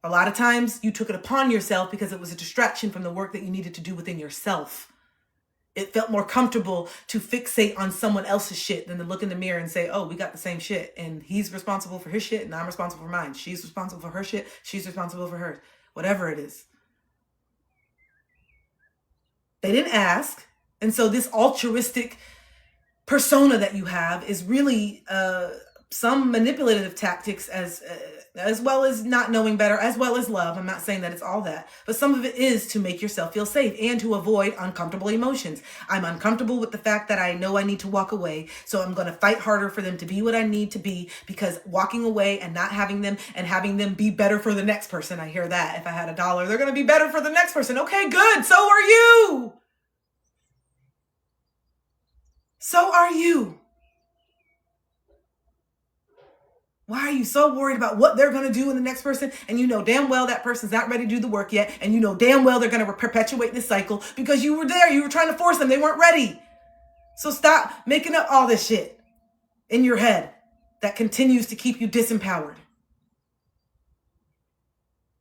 [SPEAKER 1] A lot of times you took it upon yourself because it was a distraction from the work that you needed to do within yourself. It felt more comfortable to fixate on someone else's shit than to look in the mirror and say, oh, we got the same shit. And he's responsible for his shit and I'm responsible for mine. She's responsible for her shit. She's responsible for hers. Whatever it is. They didn't ask. And so this altruistic persona that you have is really some manipulative tactics as well as not knowing better, as well as love. I'm not saying that it's all that, but some of it is to make yourself feel safe and to avoid uncomfortable emotions. I'm uncomfortable with the fact that I know I need to walk away, so I'm going to fight harder for them to be what I need to be, because walking away and not having them and having them be better for the next person, I hear that. If I had $1, they're going to be better for the next person. Okay, good. So are you. So are you. Why are you so worried about what they're going to do in the next person? And you know damn well that person's not ready to do the work yet. And you know damn well they're going to perpetuate this cycle because you were there. You were trying to force them. They weren't ready. So stop making up all this shit in your head that continues to keep you disempowered.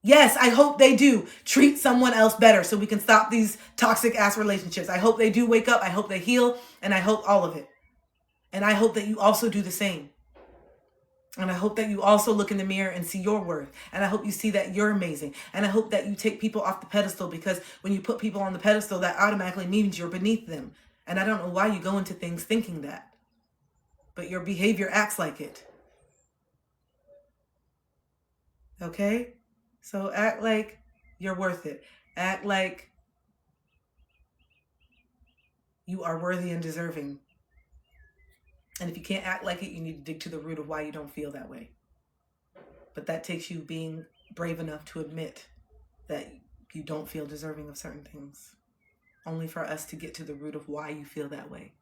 [SPEAKER 1] Yes, I hope they do treat someone else better so we can stop these toxic ass relationships. I hope they do wake up. I hope they heal. And I hope all of it. And I hope that you also do the same. And I hope that you also look in the mirror and see your worth. And I hope you see that you're amazing. And I hope that you take people off the pedestal, because when you put people on the pedestal, that automatically means you're beneath them. And I don't know why you go into things thinking that, but your behavior acts like it. Okay? So act like you're worth it. Act like you are worthy and deserving. And if you can't act like it, you need to dig to the root of why you don't feel that way. But that takes you being brave enough to admit that you don't feel deserving of certain things, only for us to get to the root of why you feel that way.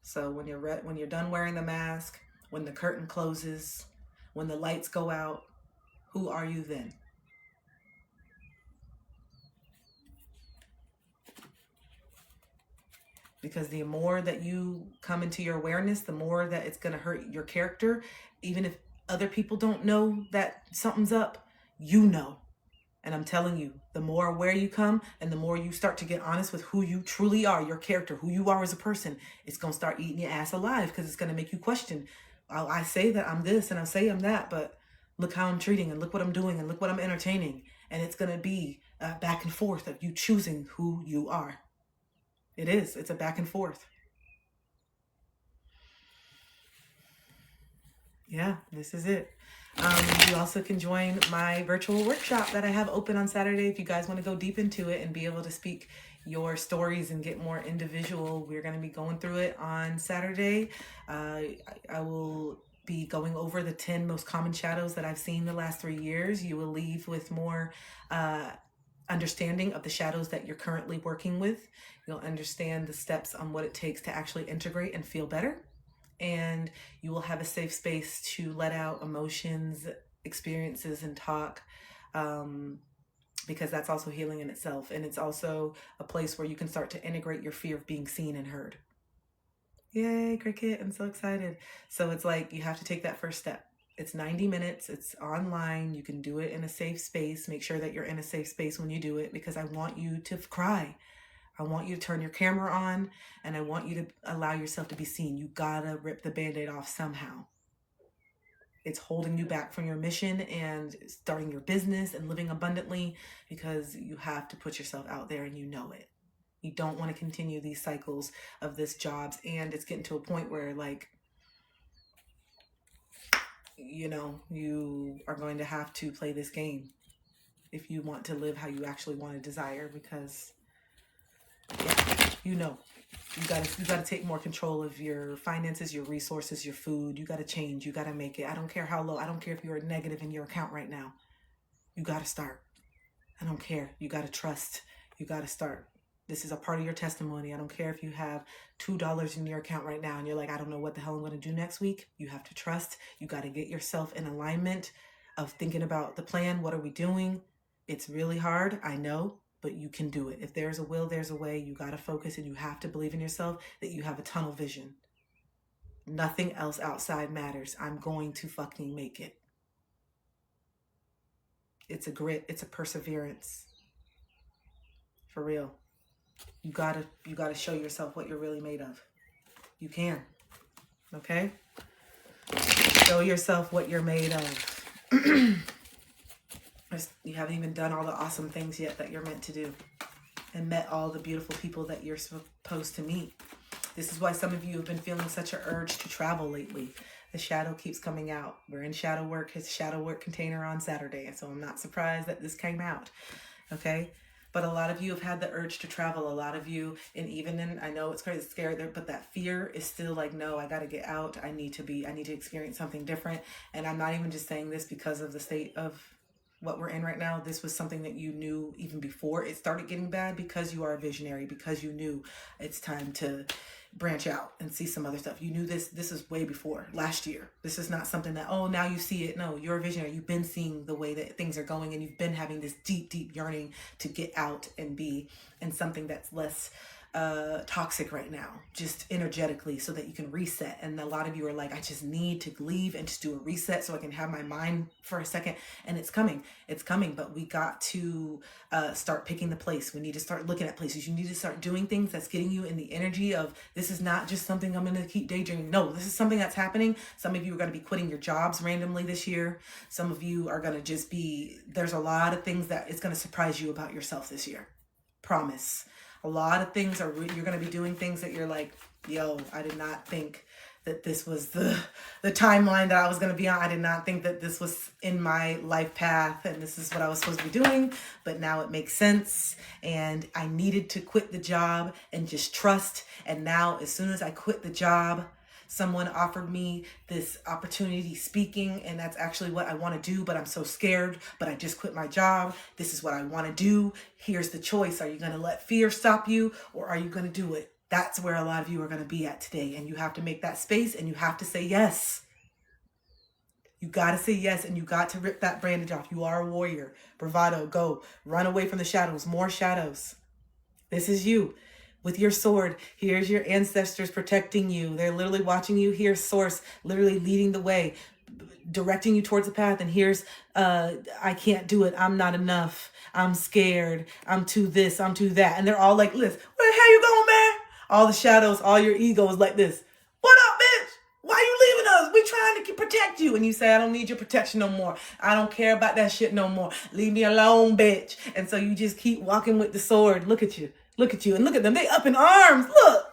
[SPEAKER 1] So when you're done wearing the mask, when the curtain closes, when the lights go out, who are you then? Because the more that you come into your awareness, the more that it's going to hurt your character. Even if other people don't know that something's up, you know. And I'm telling you, the more aware you come and the more you start to get honest with who you truly are, your character, who you are as a person, it's going to start eating your ass alive, because it's going to make you question. I say that I'm this and I say I'm that, but look how I'm treating and look what I'm doing and look what I'm entertaining. And it's going to be a back and forth of you choosing who you are. It is. It's a back and forth. Yeah, this is it. You also can join my virtual workshop that I have open on Saturday if you guys want to go deep into it and be able to speak your stories and get more individual. We're going to be going through it on Saturday. I will be going over the 10 most common shadows that I've seen the last 3 years. You will leave with more understanding of the shadows that you're currently working with. You'll understand the steps on what it takes to actually integrate and feel better. And you will have a safe space to let out emotions, experiences, and talk, because that's also healing in itself. And it's also a place where you can start to integrate your fear of being seen and heard. Yay, cricket, I'm so excited. So it's like you have to take that first step. It's 90 minutes. It's online. You can do it in a safe space. Make sure that you're in a safe space when you do it, because I want you to cry. I want you to turn your camera on, and I want you to allow yourself to be seen. You gotta rip the Band-Aid off somehow. It's holding you back from your mission and starting your business and living abundantly, because you have to put yourself out there, and you know it. You don't want to continue these cycles of this jobs, and it's getting to a point where, like, you know, you are going to have to play this game if you want to live how you actually want to desire, because yeah, you know, you gotta take more control of your finances, your resources, your food. You gotta change. You gotta make it. I don't care how low. I don't care if you're negative in your account right now. You gotta start. I don't care. You gotta trust. You gotta start. This is a part of your testimony. I don't care if you have $2 in your account right now and you're like, I don't know what the hell I'm going to do next week. You have to trust. You got to get yourself in alignment of thinking about the plan. What are we doing? It's really hard, I know, but you can do it. If there's a will, there's a way. You got to focus, and you have to believe in yourself that you have a tunnel vision. Nothing else outside matters. I'm going to fucking make it. It's a grit. It's a perseverance. For real. You gotta show yourself what you're really made of. You can. Okay? Show yourself what you're made of. You haven't even done all the awesome things yet that you're meant to do, and met all the beautiful people that you're supposed to meet. This is why some of you have been feeling such an urge to travel lately. The shadow keeps coming out. We're in shadow work, his shadow work container on Saturday, so I'm not surprised that this came out. Okay? But a lot of you have had the urge to travel. A lot of you, and even in, I know it's crazy, it's scary there, but that fear is still like, no, I got to get out. I need to experience something different. And I'm not even just saying this because of the state of what we're in right now. This was something that you knew even before it started getting bad, because you are a visionary, because you knew it's time to branch out and see some other stuff. You knew this is way before last year. This is not something that, oh, now you see it. No, you're a visionary. You've been seeing the way that things are going, and you've been having this deep yearning to get out and be in something that's less toxic right now, just energetically, so that you can reset. And a lot of you are like, I just need to leave and just do a reset so I can have my mind for a second. And it's coming, but we got to start picking the place. We need to start looking at places. You need to start doing things that's getting you in the energy of, this is not just something I'm going to keep daydreaming. No, this is something that's happening. Some of you are going to be quitting your jobs randomly this year. Some of you are going to just be, there's a lot of things that it's going to surprise you about yourself this year. Promise. A lot of things are, you're going to be doing things that you're like, yo, I did not think that this was the timeline that I was going to be on. I did not think that this was in my life path and this is what I was supposed to be doing, but now it makes sense. And I needed to quit the job and just trust. And now as soon as I quit the job, someone offered me this opportunity speaking, and that's actually what I want to do, but I'm so scared, but I just quit my job. This is what I want to do. Here's the choice. Are you going to let fear stop you, or are you going to do it? That's where a lot of you are going to be at today. And you have to make that space, and you have to say yes. You got to say yes, and you got to rip that bandage off. You are a warrior. Bravado, go. Run away from the shadows. More shadows. This is you. With your sword, here's your ancestors protecting you. They're literally watching you. Here's source literally leading the way, directing you towards the path. And here's, I can't do it. I'm not enough. I'm scared. I'm too this. I'm too that. And they're all like, listen, where the hell you going, man? All the shadows, all your ego is like this. What up, bitch? Why you leaving us? We trying to protect you. And you say, I don't need your protection no more. I don't care about that shit no more. Leave me alone, bitch. And so you just keep walking with the sword. Look at you. Look at you and look at them. They up in arms. Look.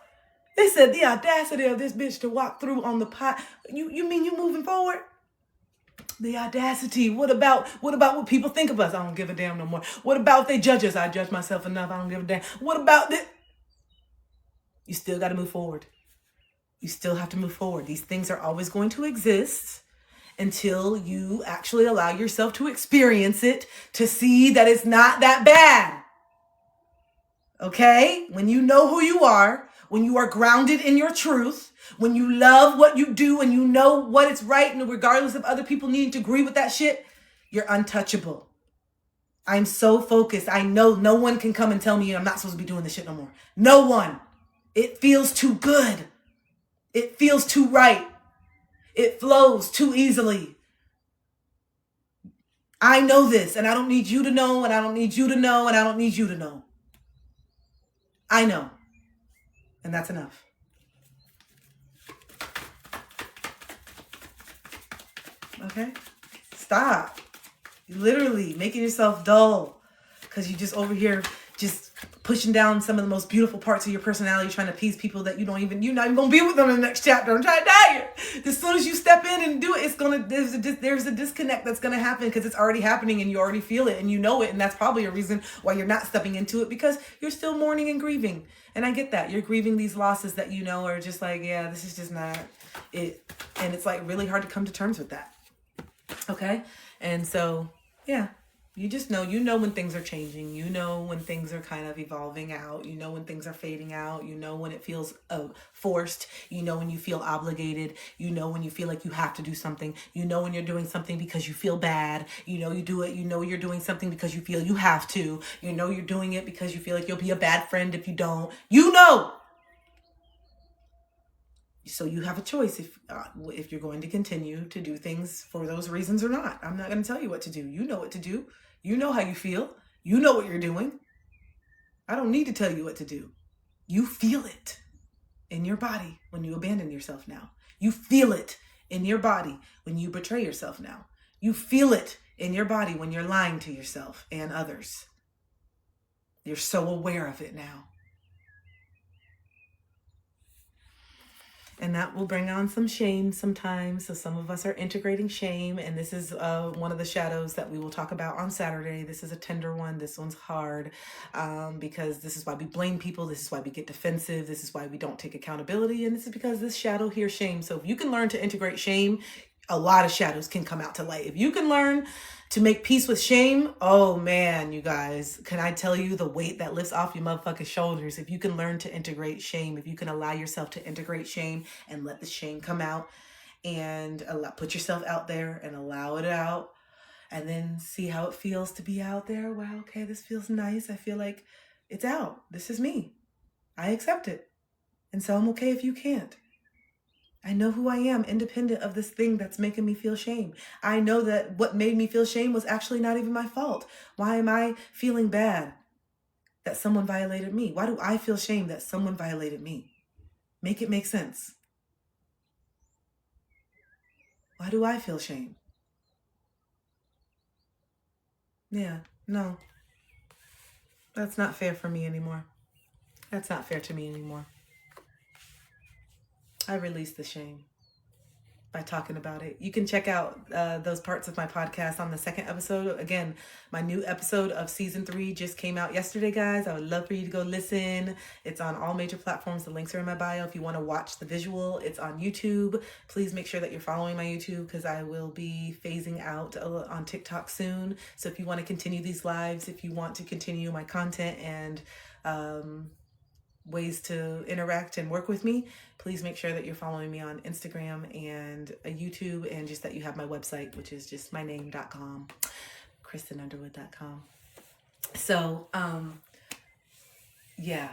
[SPEAKER 1] They said the audacity of this bitch to walk through on the pot. You mean you moving forward? The audacity. What about what people think of us? I don't give a damn no more. What about if they judge us? I judge myself enough. I don't give a damn. What about this? You still got to move forward. You still have to move forward. These things are always going to exist until you actually allow yourself to experience it, to see that it's not that bad. Okay? When you know who you are, when you are grounded in your truth, when you love what you do and you know what is right, and regardless of other people needing to agree with that shit, you're untouchable. I'm so focused. I know no one can come and tell me I'm not supposed to be doing this shit no more. No one. It feels too good. It feels too right. It flows too easily. I know this, and I don't need you to know, and I don't need you to know, and I don't need you to know. I know. And that's enough. Okay? Stop. You're literally making yourself dull because you just over here just pushing down some of the most beautiful parts of your personality, trying to appease people that you're not even going to be with them in the next chapter. I'm trying to tell you. As soon as you step in and do it, there's a disconnect that's going to happen because it's already happening and you already feel it and you know it. And that's probably a reason why you're not stepping into it, because you're still mourning and grieving. And I get that. You're grieving these losses that you know are just like, yeah, this is just not it. And it's like really hard to come to terms with that. Okay? And so, yeah. You just know, when things are changing, when things are kind of evolving out, when things are fading out, when it feels forced, when you feel obligated, when you feel like you have to do something, when you're doing something because you feel bad, you do it, you're doing something because you feel you have to, you're doing it because you feel like you'll be a bad friend if you don't, So you have a choice if you're going to continue to do things for those reasons or not. I'm not going to tell you what to do. You know what to do. You know how you feel. You know what you're doing. I don't need to tell you what to do. You feel it in your body when you abandon yourself now. You feel it in your body when you betray yourself now. You feel it in your body when you're lying to yourself and others. You're so aware of it now. And that will bring on some shame sometimes. So some of us are integrating shame. And this is one of the shadows that we will talk about on Saturday. This is a tender one. This one's hard because this is why we blame people. This is why we get defensive. This is why we don't take accountability. And this is because this shadow here, shame. So if you can learn to integrate shame, a lot of shadows can come out to light. If you can learn To make peace with shame, oh man, you guys, can I tell you the weight that lifts off your motherfucking shoulders? If you can learn to integrate shame, if you can allow yourself to integrate shame and let the shame come out and put yourself out there and allow it out and then see how it feels to be out there. Wow, okay, this feels nice. I feel like it's out. This is me. I accept it. And so I'm okay if you can't. I know who I am, independent of this thing that's making me feel shame. I know that what made me feel shame was actually not even my fault. Why am I feeling bad that someone violated me? Why do I feel shame that someone violated me? Make it make sense. Why do I feel shame? Yeah, no. That's not fair for me anymore. That's not fair to me anymore. I release the shame by talking about it. You can check out those parts of my podcast on the second episode. Again, my new episode of season 3 just came out yesterday, guys. I would love for you to go listen. It's on all major platforms. The links are in my bio. If you want to watch the visual, it's on YouTube. Please make sure that you're following my YouTube because I will be phasing out on TikTok soon. So if you want to continue these lives, if you want to continue my content and ways to interact and work with me, please make sure that you're following me on Instagram and YouTube, and just that you have my website, which is just my name.com, KristenUnderwood.com. So, yeah.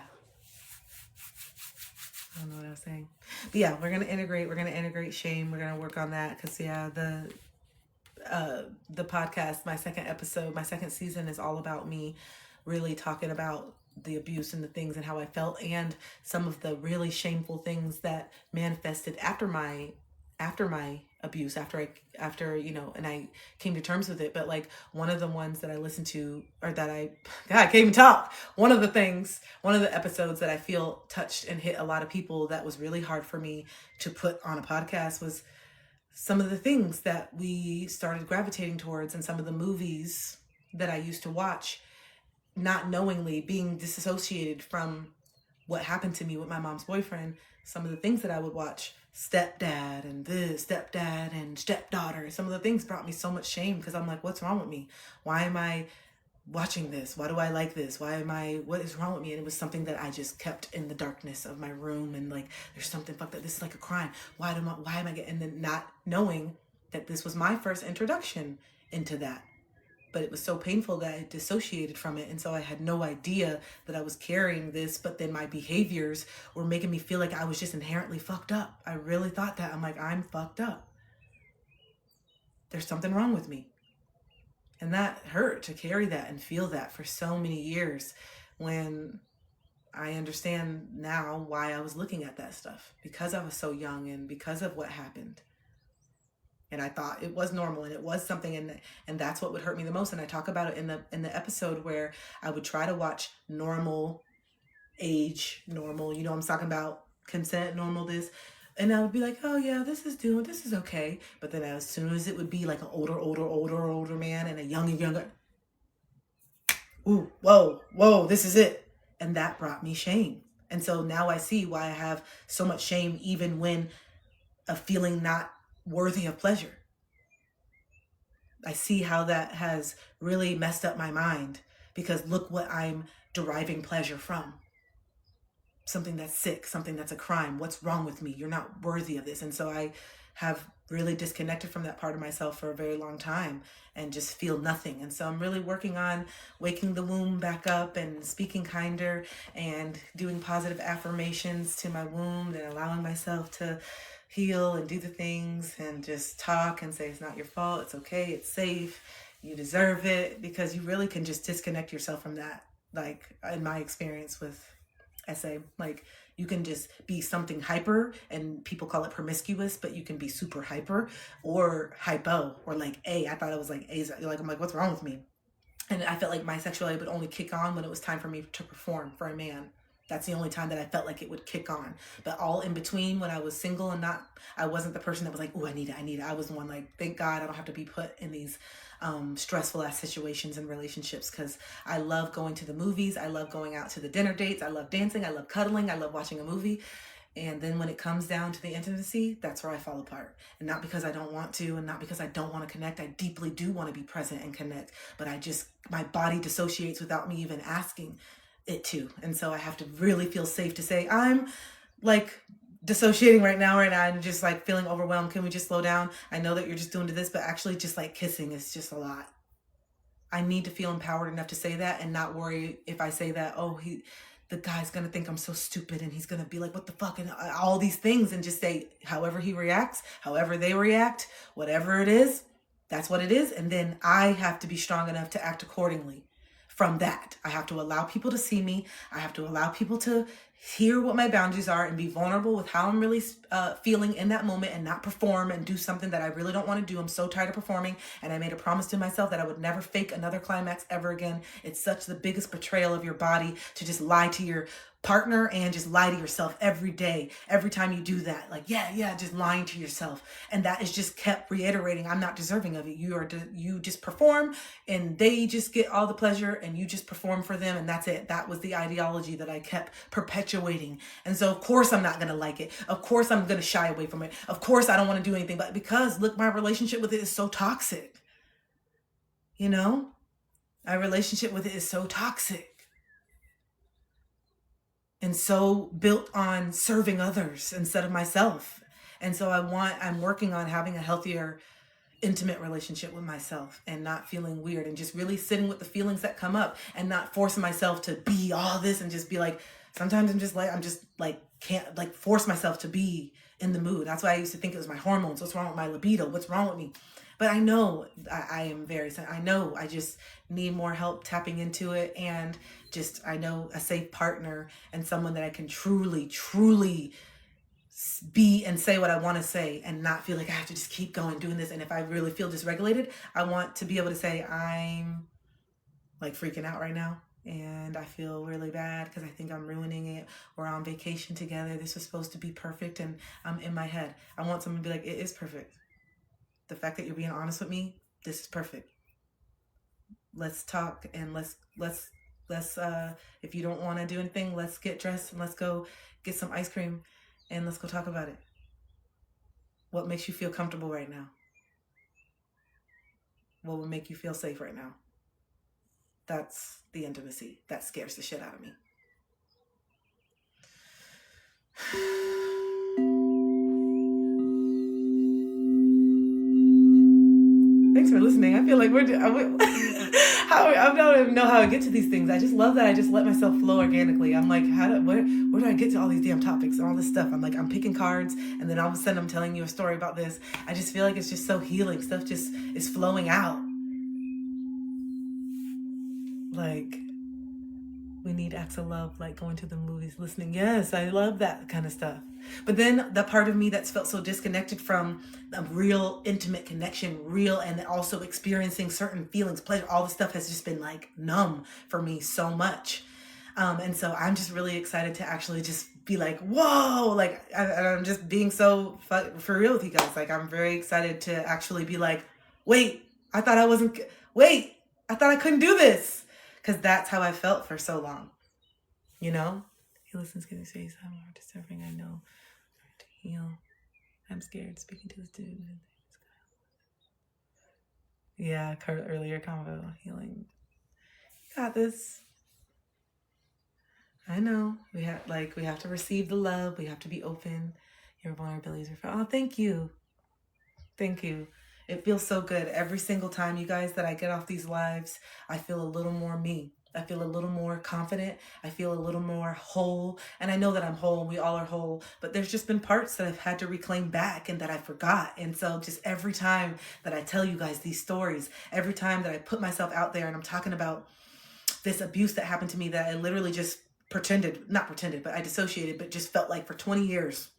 [SPEAKER 1] I don't know what I was saying. But yeah, we're going to integrate shame. We're going to work on that because, yeah, the podcast, my second episode, my second season is all about me really talking about the abuse and the things and how I felt and some of the really shameful things that manifested after my abuse, after you know, and I came to terms with it. But like one of the ones that I listened to, or that I can't even talk. One of the episodes that I feel touched and hit a lot of people that was really hard for me to put on a podcast was some of the things that we started gravitating towards and some of the movies that I used to watch, not knowingly being disassociated from what happened to me with my mom's boyfriend. Some of the things that I would watch, stepdad and stepdaughter, some of the things brought me so much shame because I'm like, what's wrong with me? Why am I watching this? Why do I like this? What is wrong with me? And it was something that I just kept in the darkness of my room, and like, there's something fucked up. This is like a crime. Why am I getting, and then not knowing that this was my first introduction into that. But it was so painful that I dissociated from it. And so I had no idea that I was carrying this, but then my behaviors were making me feel like I was just inherently fucked up. I really thought that. I'm like, I'm fucked up. There's something wrong with me. And that hurt to carry that and feel that for so many years, when I understand now why I was looking at that stuff, because I was so young and because of what happened. And I thought it was normal and it was something, and that's what would hurt me the most. And I talk about it in the episode where I would try to watch normal age, normal, you know, I'm talking about consent, normal this. And I would be like, oh yeah, this is okay. But then as soon as it would be like an older man and a younger, ooh, whoa, this is it. And that brought me shame. And so now I see why I have so much shame, even when a feeling not worthy of pleasure. I see how that has really messed up my mind, because look what I'm deriving pleasure from. Something that's sick, something that's a crime. What's wrong with me? You're not worthy of this. And so I have really disconnected from that part of myself for a very long time and just feel nothing. And so I'm really working on waking the womb back up and speaking kinder and doing positive affirmations to my womb and allowing myself to heal and do the things and just talk and say, it's not your fault. It's okay. It's safe. You deserve it, because you really can just disconnect yourself from that. Like in my experience with SA, like you can just be something hyper, and people call it promiscuous, but you can be super hyper or hypo or like I thought it was like A's. Like, I'm like, what's wrong with me? And I felt like my sexuality would only kick on when it was time for me to perform for a man. That's the only time that I felt like it would kick on. But all in between, when I was single and I wasn't the person that was like, oh, I need it. I was the one like, thank God I don't have to be put in these stressful ass situations and relationships, because I love going to the movies. I love going out to the dinner dates. I love dancing. I love cuddling. I love watching a movie. And then when it comes down to the intimacy, that's where I fall apart. And not because I don't want to, and not because I don't want to connect. I deeply do want to be present and connect, but my body dissociates without me even asking it to. And so I have to really feel safe to say, I'm like dissociating right now, and just like feeling overwhelmed. Can we just slow down? I know that you're just doing this, but actually just like kissing is just a lot. I need to feel empowered enough to say that and not worry if I say that, oh, the guy's going to think I'm so stupid and he's going to be like, what the fuck, and all these things, and just say, however he reacts, however they react, whatever it is, that's what it is. And then I have to be strong enough to act accordingly from that. I have to allow people to see me. I have to allow people to hear what my boundaries are and be vulnerable with how I'm really feeling in that moment, and not perform and do something that I really don't want to do. I'm so tired of performing, and I made a promise to myself that I would never fake another climax ever again. It's such the biggest betrayal of your body to just lie to your partner and just lie to yourself every day. Every time you do that, like, yeah, just lying to yourself. And that is just kept reiterating, I'm not deserving of it. You just perform, and they just get all the pleasure, and you just perform for them, and that's it. That was the ideology that I kept perpetuating. And so of course I'm not going to like it. Of course I'm going to shy away from it. Of course I don't want to do anything, but because look, my relationship with it is so toxic. You know, my relationship with it is so toxic. And so built on serving others instead of myself. And so I'm working on having a healthier, intimate relationship with myself, and not feeling weird, and just really sitting with the feelings that come up, and not forcing myself to be all this, and just be like, sometimes I'm just like, can't like force myself to be in the mood. That's why I used to think it was my hormones. What's wrong with my libido? What's wrong with me? But I know I am I know I just need more help tapping into it, and just, I know a safe partner and someone that I can truly, truly be and say what I want to say, and not feel like I have to just keep going doing this. And if I really feel dysregulated, I want to be able to say, I'm like freaking out right now, and I feel really bad because I think I'm ruining it. We're on vacation together. This was supposed to be perfect, and I'm in my head. I want someone to be like, it is perfect. The fact that you're being honest with me, this is perfect. Let's talk, and let's if you don't want to do anything, let's get dressed and let's go get some ice cream, and let's go talk about it. What makes you feel comfortable right now? What would make you feel safe right now? That's the intimacy that scares the shit out of me. Thanks for listening. I feel like I don't even know how I get to these things. I just love that I just let myself flow organically. I'm like, where do I get to all these damn topics and all this stuff? I'm like, I'm picking cards, and then all of a sudden I'm telling you a story about this. I just feel like it's just so healing. Stuff just is flowing out. Like, we need acts of love, like going to the movies, listening. Yes, I love that kind of stuff. But then the part of me that's felt so disconnected from a real intimate connection, and also experiencing certain feelings, pleasure, all the stuff has just been like numb for me so much. And so I'm just really excited to actually just be like, whoa, like I'm just being so for real with you guys. Like, I'm very excited to actually be like, wait, I thought I couldn't do this. Because that's how I felt for so long, you know? He listens to the space. I'm more disturbing. I know. To heal. I'm scared speaking to the student. Yeah, earlier convo, healing. You got this. I know. We have to receive the love. We have to be open. Your vulnerabilities are. Oh, thank you. Thank you. It feels so good. Every single time, you guys, that I get off these lives, I feel a little more me. I feel a little more confident. I feel a little more whole. And I know that I'm whole. We all are whole. But there's just been parts that I've had to reclaim back and that I forgot. And so just every time that I tell you guys these stories, every time that I put myself out there and I'm talking about this abuse that happened to me, that I literally just not pretended, but I dissociated, but just felt like for 20 years,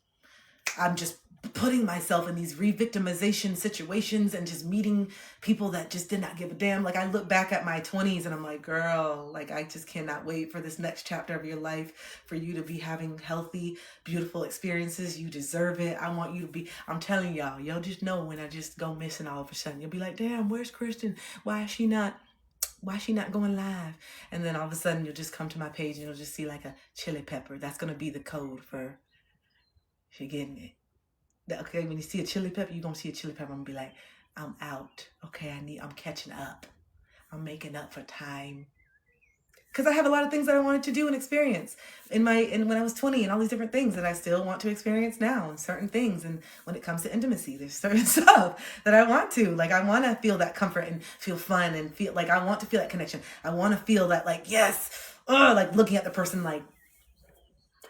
[SPEAKER 1] I'm just putting myself in these re-victimization situations and just meeting people that just did not give a damn. Like, I look back at my 20s and I'm like, girl, like, I just cannot wait for this next chapter of your life, for you to be having healthy, beautiful experiences. You deserve it. I want you to be, I'm telling y'all just know when I just go missing all of a sudden. You'll be like, damn, where's Kristen? Why is she not going live? And then all of a sudden you'll just come to my page and you'll just see like a chili pepper. That's going to be the code for She getting it. Okay, when you see a chili pepper, you're gonna see a chili pepper. I'm gonna be like, I'm out. Okay, I'm catching up. I'm making up for time. Because I have a lot of things that I wanted to do and experience in when I was 20 and all these different things that I still want to experience now and certain things. And when it comes to intimacy, there's certain stuff that I want to. Like, I want to feel that comfort and feel fun and feel like I want to feel that connection. I want to feel that, like, yes, like looking at the person, like,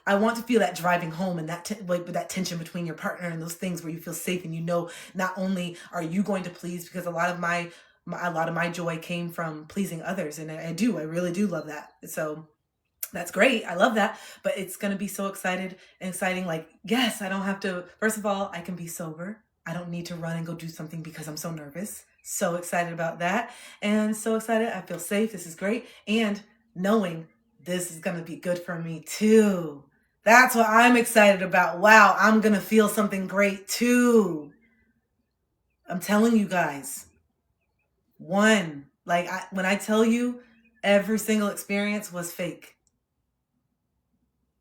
[SPEAKER 1] I want to feel that driving home and that that tension between your partner and those things where you feel safe and you know not only are you going to please, because a lot of my joy came from pleasing others, and I really do love that. So that's great. I love that. But it's going to be so exciting. Like, yes, I don't have to, first of all, I can be sober. I don't need to run and go do something because I'm so nervous. So excited about that. And so excited. I feel safe. This is great. And knowing this is going to be good for me too. That's what I'm excited about. Wow, I'm going to feel something great too. I'm telling you guys. When I tell you every single experience was fake.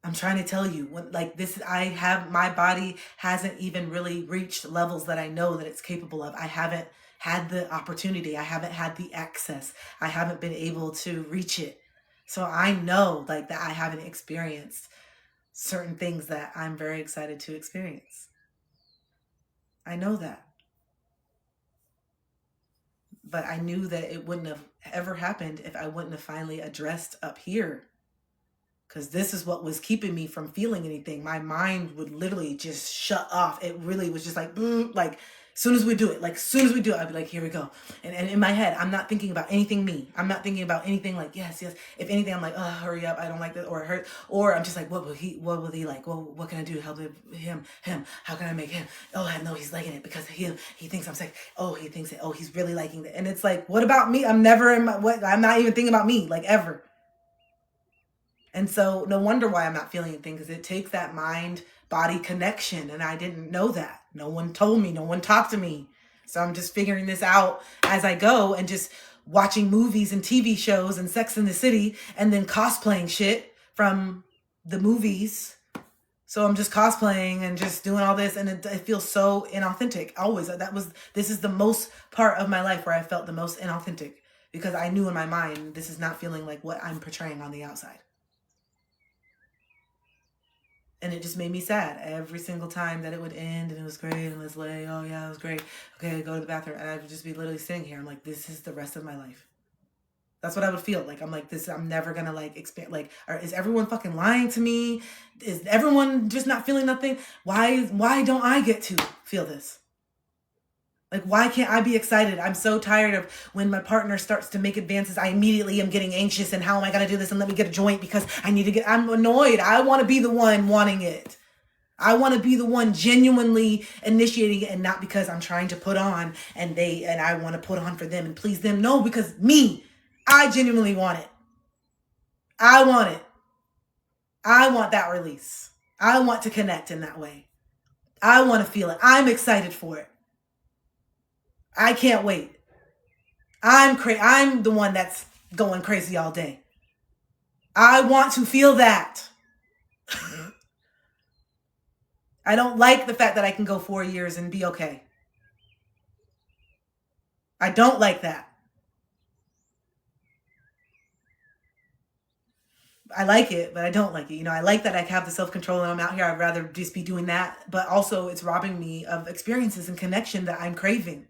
[SPEAKER 1] I'm trying to tell you, when my body hasn't even really reached levels that I know that it's capable of. I haven't had the opportunity. I haven't had the access. I haven't been able to reach it. So I know that I haven't experienced certain things that I'm very excited to experience. I know that. But I knew that it wouldn't have ever happened if I wouldn't have finally addressed up here. Because this is what was keeping me from feeling anything. My mind would literally just shut off. It really was just like, as soon as we do it, I'd be like, here we go. And in my head, I'm not thinking about anything me. I'm not thinking about anything like, yes. If anything, I'm like, oh, hurry up. I don't like this, or hurt. Or I'm just like, what will he like? Well, what can I do to help him? How can I make him? Oh, I know he's liking it because he thinks I'm sick. Oh, he thinks it. Oh, he's really liking it. And it's like, what about me? I'm never I'm not even thinking about me, like, ever. And so no wonder why I'm not feeling anything, because it takes that mind-body connection. And I didn't know that. No one told me. No one talked to me. So I'm just figuring this out as I go and just watching movies and TV shows and Sex in the City and then cosplaying shit from the movies. So I'm just cosplaying and just doing all this. And it feels so inauthentic. Always. This is the most part of my life where I felt the most inauthentic, because I knew in my mind, this is not feeling like what I'm portraying on the outside. And it just made me sad every single time that it would end and it was great and let's lay, oh yeah, it was great. Okay, I go to the bathroom, and I would just be literally sitting here. I'm like, this is the rest of my life. That's what I would feel like. I'm like, this, I'm never gonna expand. Is everyone fucking lying to me? Is everyone just not feeling nothing? Why don't I get to feel this? Like, why can't I be excited? I'm so tired of when my partner starts to make advances, I immediately am getting anxious and how am I going to do this, and let me get a joint because I'm annoyed. I want to be the one wanting it. I want to be the one genuinely initiating it, and not because I'm trying to put on and I want to put on for them and please them. No, because I genuinely want it. I want it. I want that release. I want to connect in that way. I want to feel it. I'm excited for it. I can't wait. I'm the one that's going crazy all day. I want to feel that. I don't like the fact that I can go 4 years and be okay. I don't like that. I like it, but I don't like it. I like that I have the self-control and I'm out here. I'd rather just be doing that. But also it's robbing me of experiences and connection that I'm craving.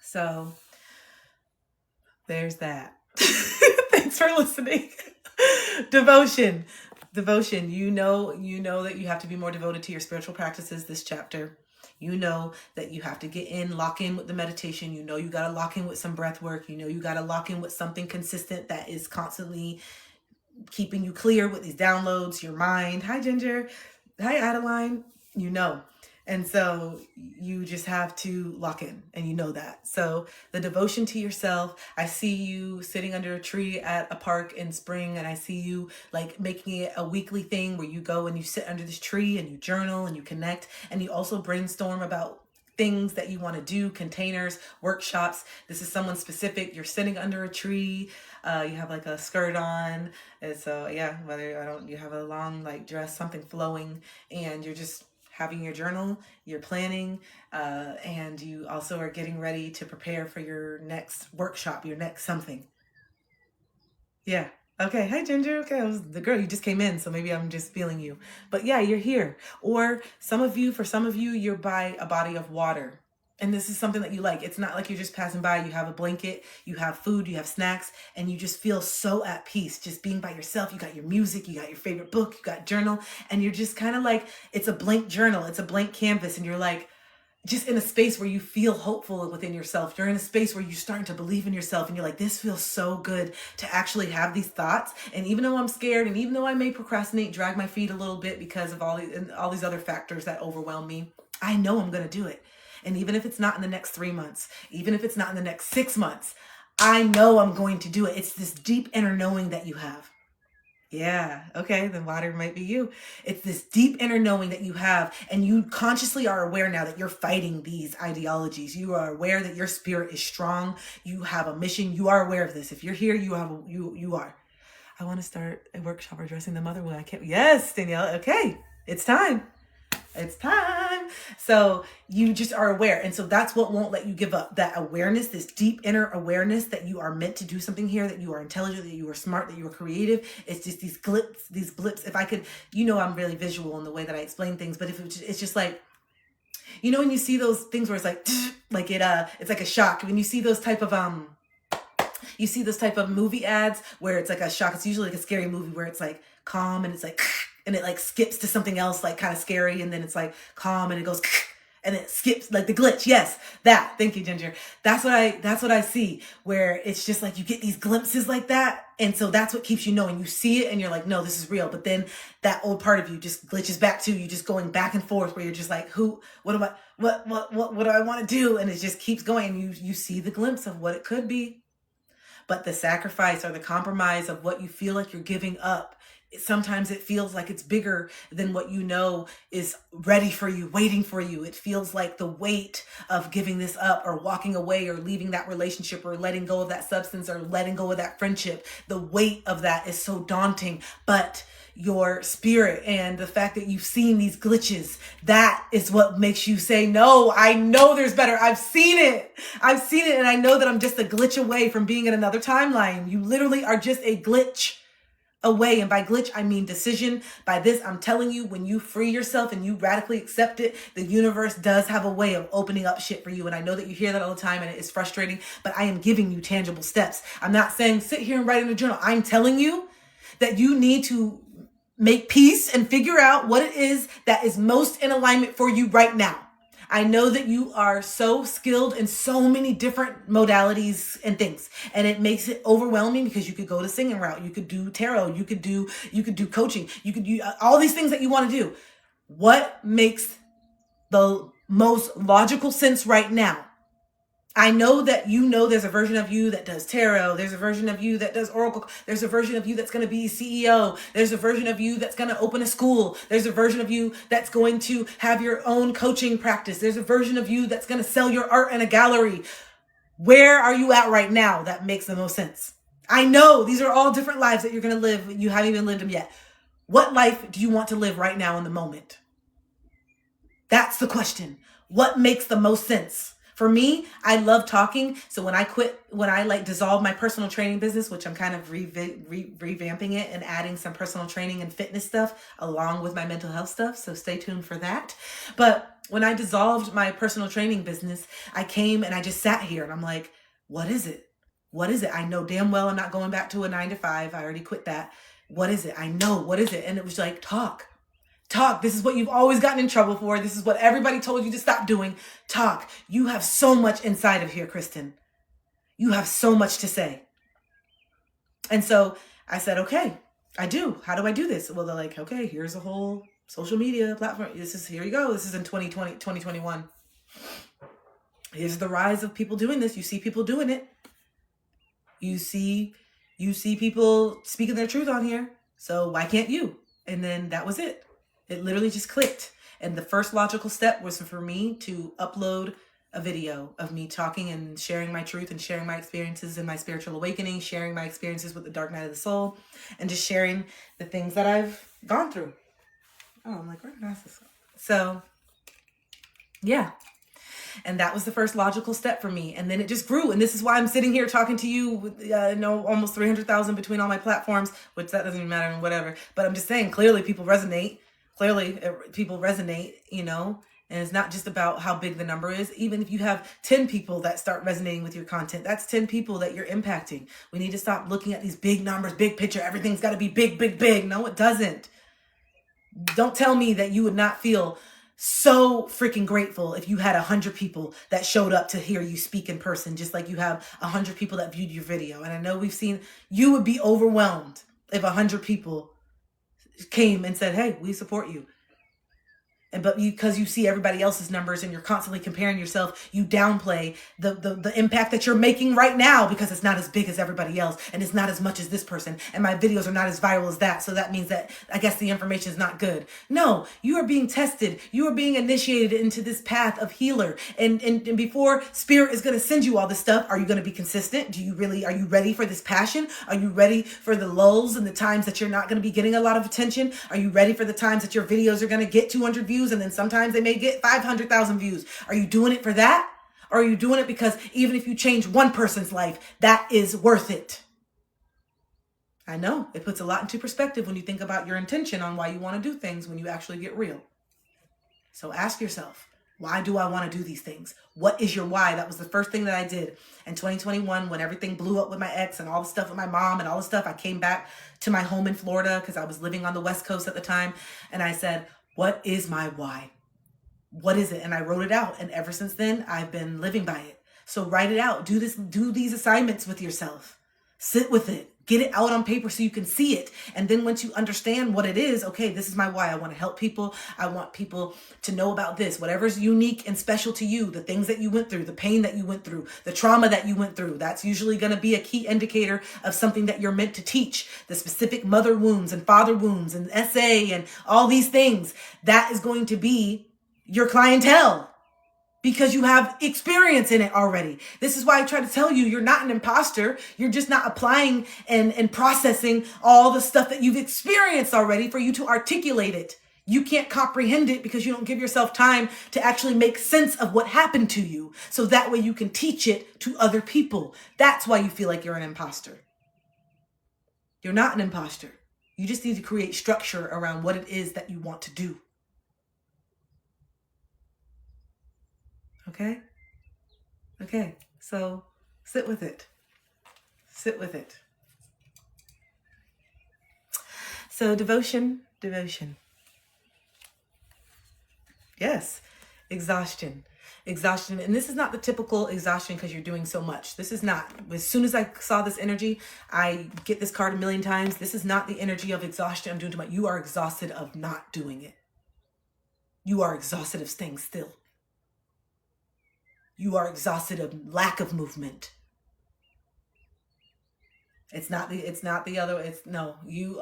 [SPEAKER 1] So there's that. Thanks for listening. Devotion. You know that you have to be more devoted to your spiritual practices this chapter. You know that you have to lock in with the meditation. You got to lock in with some breath work. You got to lock in with something consistent that is constantly keeping you clear with these downloads, your mind. Hi, Ginger. Hi, Adeline. And so you just have to lock in, and you know that. So the devotion to yourself, I see you sitting under a tree at a park in spring, and I see you making it a weekly thing where you go and you sit under this tree and you journal and you connect, and you also brainstorm about things that you want to do, containers, workshops. This is someone specific. You're sitting under a tree. You have like a skirt on. And so yeah, you have a long like dress, something flowing, and you're just having your journal, you're planning, and you also are getting ready to prepare for your next workshop, your next something. Yeah. Okay. Hi, Ginger. Okay. I was the girl. You just came in, so maybe I'm just feeling you. But yeah, you're here. Or for some of you, you're by a body of water. And this is something that you like. It's not like you're just passing by. You have a blanket, you have food, you have snacks, and you just feel so at peace just being by yourself. You got your music, you got your favorite book, you got journal, and you're just kind of like, it's a blank journal, it's a blank canvas, and you're like, just in a space where you feel hopeful within yourself. You're in a space where you're starting to believe in yourself and you're like, this feels so good to actually have these thoughts. And even though I'm scared and even though I may procrastinate, drag my feet a little bit because of all these other factors that overwhelm me, I know I'm going to do it. And even if it's not in the next 3 months, even if it's not in the next 6 months, I know I'm going to do it. It's this deep inner knowing that you have. Yeah, okay, then water might be you. It's this deep inner knowing that you have, and you consciously are aware now that you're fighting these ideologies. You are aware that your spirit is strong. You have a mission. You are aware of this. If you're here, you are. I want to start a workshop addressing the mother wound. I can't. Yes, Danielle. Okay, it's time. It's time. So you just are aware. And so that's what won't let you give up. That awareness, this deep inner awareness that you are meant to do something here, that you are intelligent, that you are smart, that you are creative. It's just these blips. If I could, I'm really visual in the way that I explain things, but if it's just like, when you see those things where it's like, it's like a shock. When you see those type of, movie ads where it's like a shock. It's usually like a scary movie where it's like calm and it's like, and it like skips to something else like kind of scary, and then it's like calm and it goes and it skips, like the glitch. Yes, that. Thank you, Ginger. That's what I see, where it's just like you get these glimpses like that, and so that's what keeps you knowing. You see it and you're like, no, this is real. But then that old part of you just glitches back to you, just going back and forth, where you're just like, what do I want to do? And it just keeps going. And you see the glimpse of what it could be, but the sacrifice or the compromise of what you feel like you're giving up, sometimes it feels like it's bigger than what you know is ready for you, waiting for you. It feels like the weight of giving this up or walking away or leaving that relationship or letting go of that substance or letting go of that friendship. The weight of that is so daunting, but your spirit and the fact that you've seen these glitches, that is what makes you say, no, I know there's better. I've seen it. And I know that I'm just a glitch away from being in another timeline. You literally are just a glitch away. And by glitch, I mean decision. By this, I'm telling you, when you free yourself and you radically accept it, the universe does have a way of opening up shit for you. And I know that you hear that all the time and it is frustrating, but I am giving you tangible steps. I'm not saying sit here and write in a journal. I'm telling you that you need to make peace and figure out what it is that is most in alignment for you right now. I know that you are so skilled in so many different modalities and things, and it makes it overwhelming because you could go the singing route, you could do tarot, you could do coaching, you could do all these things that you want to do. What makes the most logical sense right now? I know that there's a version of you that does tarot. There's a version of you that does oracle. There's a version of you that's going to be CEO. There's a version of you that's going to open a school. There's a version of you that's going to have your own coaching practice. There's a version of you that's going to sell your art in a gallery. Where are you at right now that makes the most sense? I know these are all different lives that you're going to live. You haven't even lived them yet. What life do you want to live right now in the moment? That's the question. What makes the most sense? For me, I love talking. So when I dissolve my personal training business, which I'm kind of revamping it and adding some personal training and fitness stuff along with my mental health stuff. So stay tuned for that. But when I dissolved my personal training business, I came and I just sat here and I'm like, what is it? What is it? I know damn well I'm not going back to a 9-to-5. I already quit that. What is it? I know. What is it? And it was like, talk. This is what you've always gotten in trouble for. This is what everybody told you to stop doing. Talk. You have so much inside of here, Kristen. You have so much to say. And so I said, okay, I do. How do I do this? Well, they're like, okay, here's a whole social media platform. Here you go. This is in 2021. Here's the rise of people doing this. You see people doing it. You see people speaking their truth on here. So why can't you? And then that was it. It literally just clicked. And the first logical step was for me to upload a video of me talking and sharing my truth and sharing my experiences in my spiritual awakening, sharing my experiences with the dark night of the soul, and just sharing the things that I've gone through. Oh, I'm like, where did I ask this? So, yeah. And that was the first logical step for me. And then it just grew. And this is why I'm sitting here talking to you with, almost 300,000 between all my platforms, which that doesn't even matter and whatever. But I'm just saying, clearly people resonate. And it's not just about how big the number is. Even if you have 10 people that start resonating with your content, that's 10 people that you're impacting. We need to stop looking at these big numbers, big picture. Everything's got to be big, big, big. No, it doesn't. Don't tell me that you would not feel so freaking grateful if you had 100 people that showed up to hear you speak in person, just like you have 100 people that viewed your video. And I know you would be overwhelmed if 100 people came and said, hey, we support you. But because you see everybody else's numbers and you're constantly comparing yourself, you downplay the impact that you're making right now because it's not as big as everybody else and it's not as much as this person and my videos are not as viral as that. So that means that I guess the information is not good. No, you are being tested. You are being initiated into this path of healer. And before Spirit is going to send you all this stuff, are you going to be consistent? Are you ready for this passion? Are you ready for the lulls and the times that you're not going to be getting a lot of attention? Are you ready for the times that your videos are going to get 200 views? And then sometimes they may get 500,000 views. Are you doing it for that? Or are you doing it because even if you change one person's life, that is worth it? I know it puts a lot into perspective when you think about your intention on why you want to do things when you actually get real. So ask yourself, why do I want to do these things? What is your why? That was the first thing that I did in 2021 when everything blew up with my ex and all the stuff with my mom and all the stuff. I came back to my home in Florida because I was living on the West Coast at the time. And I said, what is my why? What is it? And I wrote it out. And ever since then, I've been living by it. So write it out. Do these assignments with yourself. Sit with it. Get it out on paper so you can see it. And then once you understand what it is, okay, this is my why. I want to help people. I want people to know about this. Whatever's unique and special to you, the things that you went through, the pain that you went through, the trauma that you went through, that's usually going to be a key indicator of something that you're meant to teach. The specific mother wounds and father wounds and SA and all these things, that is going to be your clientele. Because you have experience in it already. This is why I try to tell you, you're not an imposter. You're just not applying and processing all the stuff that you've experienced already for you to articulate it. You can't comprehend it because you don't give yourself time to actually make sense of what happened to you. So that way you can teach it to other people. That's why you feel like you're an imposter. You're not an imposter. You just need to create structure around what it is that you want to do. Okay, so sit with it. So devotion. Yes, exhaustion. And this is not the typical exhaustion because you're doing so much. This is not. As soon as I saw this energy, I get this card 1,000,000 times. This is not the energy of exhaustion. I'm doing too much. You are exhausted of not doing it. You are exhausted of staying still. You are exhausted of lack of movement. You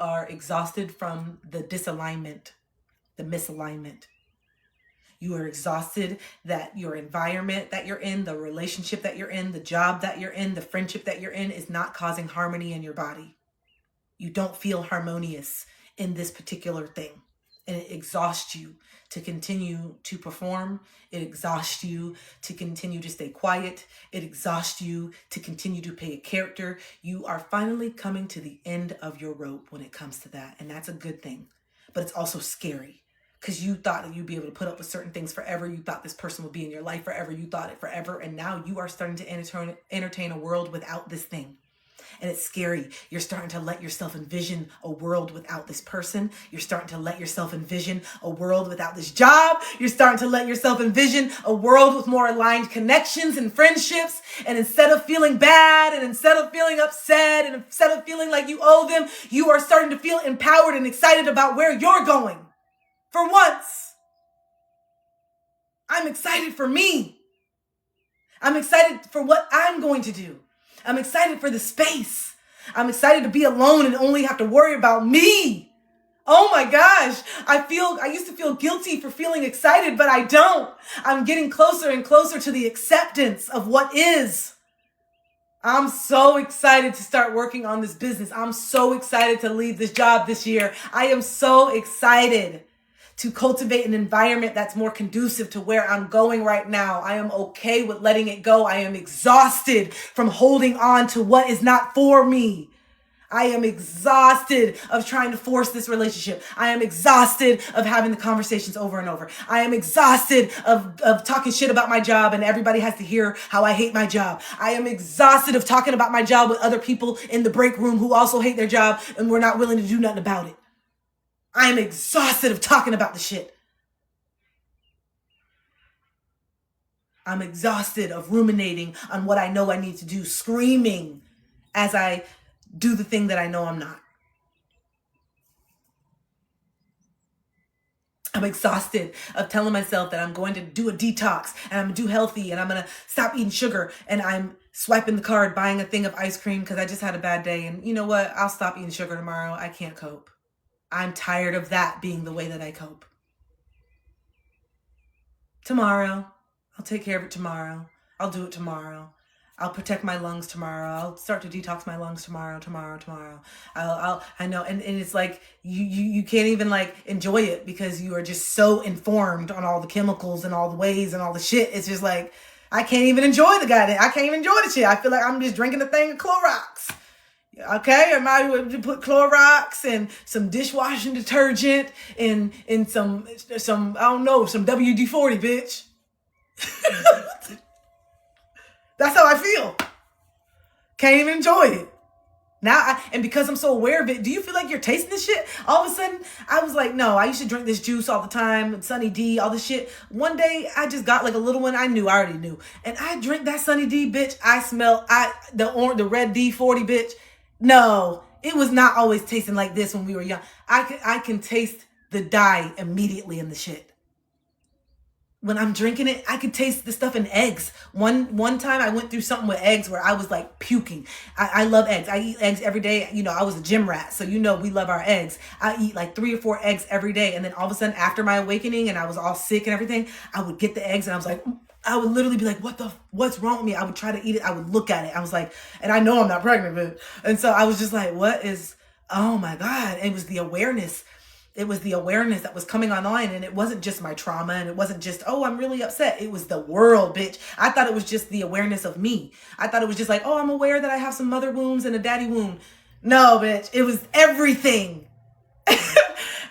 [SPEAKER 1] are exhausted from the disalignment, the misalignment. You are exhausted that your environment that you're in, the relationship that you're in, the job that you're in, the friendship that you're in is not causing harmony in your body. You don't feel harmonious in this particular thing. And it exhausts you to continue to perform. It exhausts you to continue to stay quiet. It exhausts you to continue to play a character. You are finally coming to the end of your rope when it comes to that. And that's a good thing. But it's also scary because you thought that you'd be able to put up with certain things forever. You thought this person would be in your life forever. You thought it forever. And now you are starting to entertain a world without this thing. And it's scary. You're starting to let yourself envision a world without this person. You're starting to let yourself envision a world without this job. You're starting to let yourself envision a world with more aligned connections and friendships. And instead of feeling bad and instead of feeling upset and instead of feeling like you owe them, you are starting to feel empowered and excited about where you're going. For once, I'm excited for me. I'm excited for what I'm going to do. I'm excited for the space. I'm excited to be alone and only have to worry about me. Oh my gosh, I used to feel guilty for feeling excited, but I don't. I'm getting closer and closer to the acceptance of what is. I'm so excited to start working on this business. I'm so excited to leave this job this year. I am so excited to cultivate an environment that's more conducive to where I'm going right now. I am okay with letting it go. I am exhausted from holding on to what is not for me. I am exhausted of trying to force this relationship. I am exhausted of having the conversations over and over. I am exhausted of talking shit about my job and everybody has to hear how I hate my job. I am exhausted of talking about my job with other people in the break room who also hate their job and we're not willing to do nothing about it. I am exhausted of talking about the shit. I'm exhausted of ruminating on what I know I need to do, screaming as I do the thing that I know I'm not. I'm exhausted of telling myself that I'm going to do a detox and I'm going to do healthy and I'm going to stop eating sugar and I'm swiping the card, buying a thing of ice cream because I just had a bad day. And you know what? I'll stop eating sugar tomorrow. I can't cope. I'm tired of that being the way that I cope. Tomorrow. I'll take care of it tomorrow. I'll do it tomorrow. I'll protect my lungs tomorrow. I'll start to detox my lungs tomorrow. I know. And it's like, you can't even like enjoy it because you are just so informed on all the chemicals and all the ways and all the shit. It's just like, I can't even enjoy the goddamn, I can't even enjoy the shit. I feel like I'm just drinking a thing of Clorox. Okay, I might would put Clorox and some dishwashing detergent and some I don't know, some WD-40, bitch. That's how I feel. Can't even enjoy it. Now, and because I'm so aware of it, do you feel like you're tasting this shit? All of a sudden, I was like, no, I used to drink this juice all the time, Sunny D, all this shit. One day, I just got like a little one. I already knew. And I drink that Sunny D, bitch. I smell the red D40, bitch. No, it was not always tasting like this when we were young. I can taste the dye immediately in the shit. When I'm drinking it, I could taste the stuff in eggs. One time I went through something with eggs where I was like puking. I love eggs. I eat eggs every day. You know, I was a gym rat. So you know we love our eggs. I eat like 3 or 4 eggs every day. And then all of a sudden after my awakening and I was all sick and everything, I would get the eggs and I was like, I would literally be like, what's wrong with me? I would try to eat it. I would look at it. I was like, and I know I'm not pregnant, but, and so I was just like, oh my God. And it was the awareness. It was the awareness that was coming online, and it wasn't just my trauma, and it wasn't just, oh, I'm really upset. It was the world, bitch. I thought it was just the awareness of me. I thought it was just like, oh, I'm aware that I have some mother wounds and a daddy wound. No, bitch. It was everything.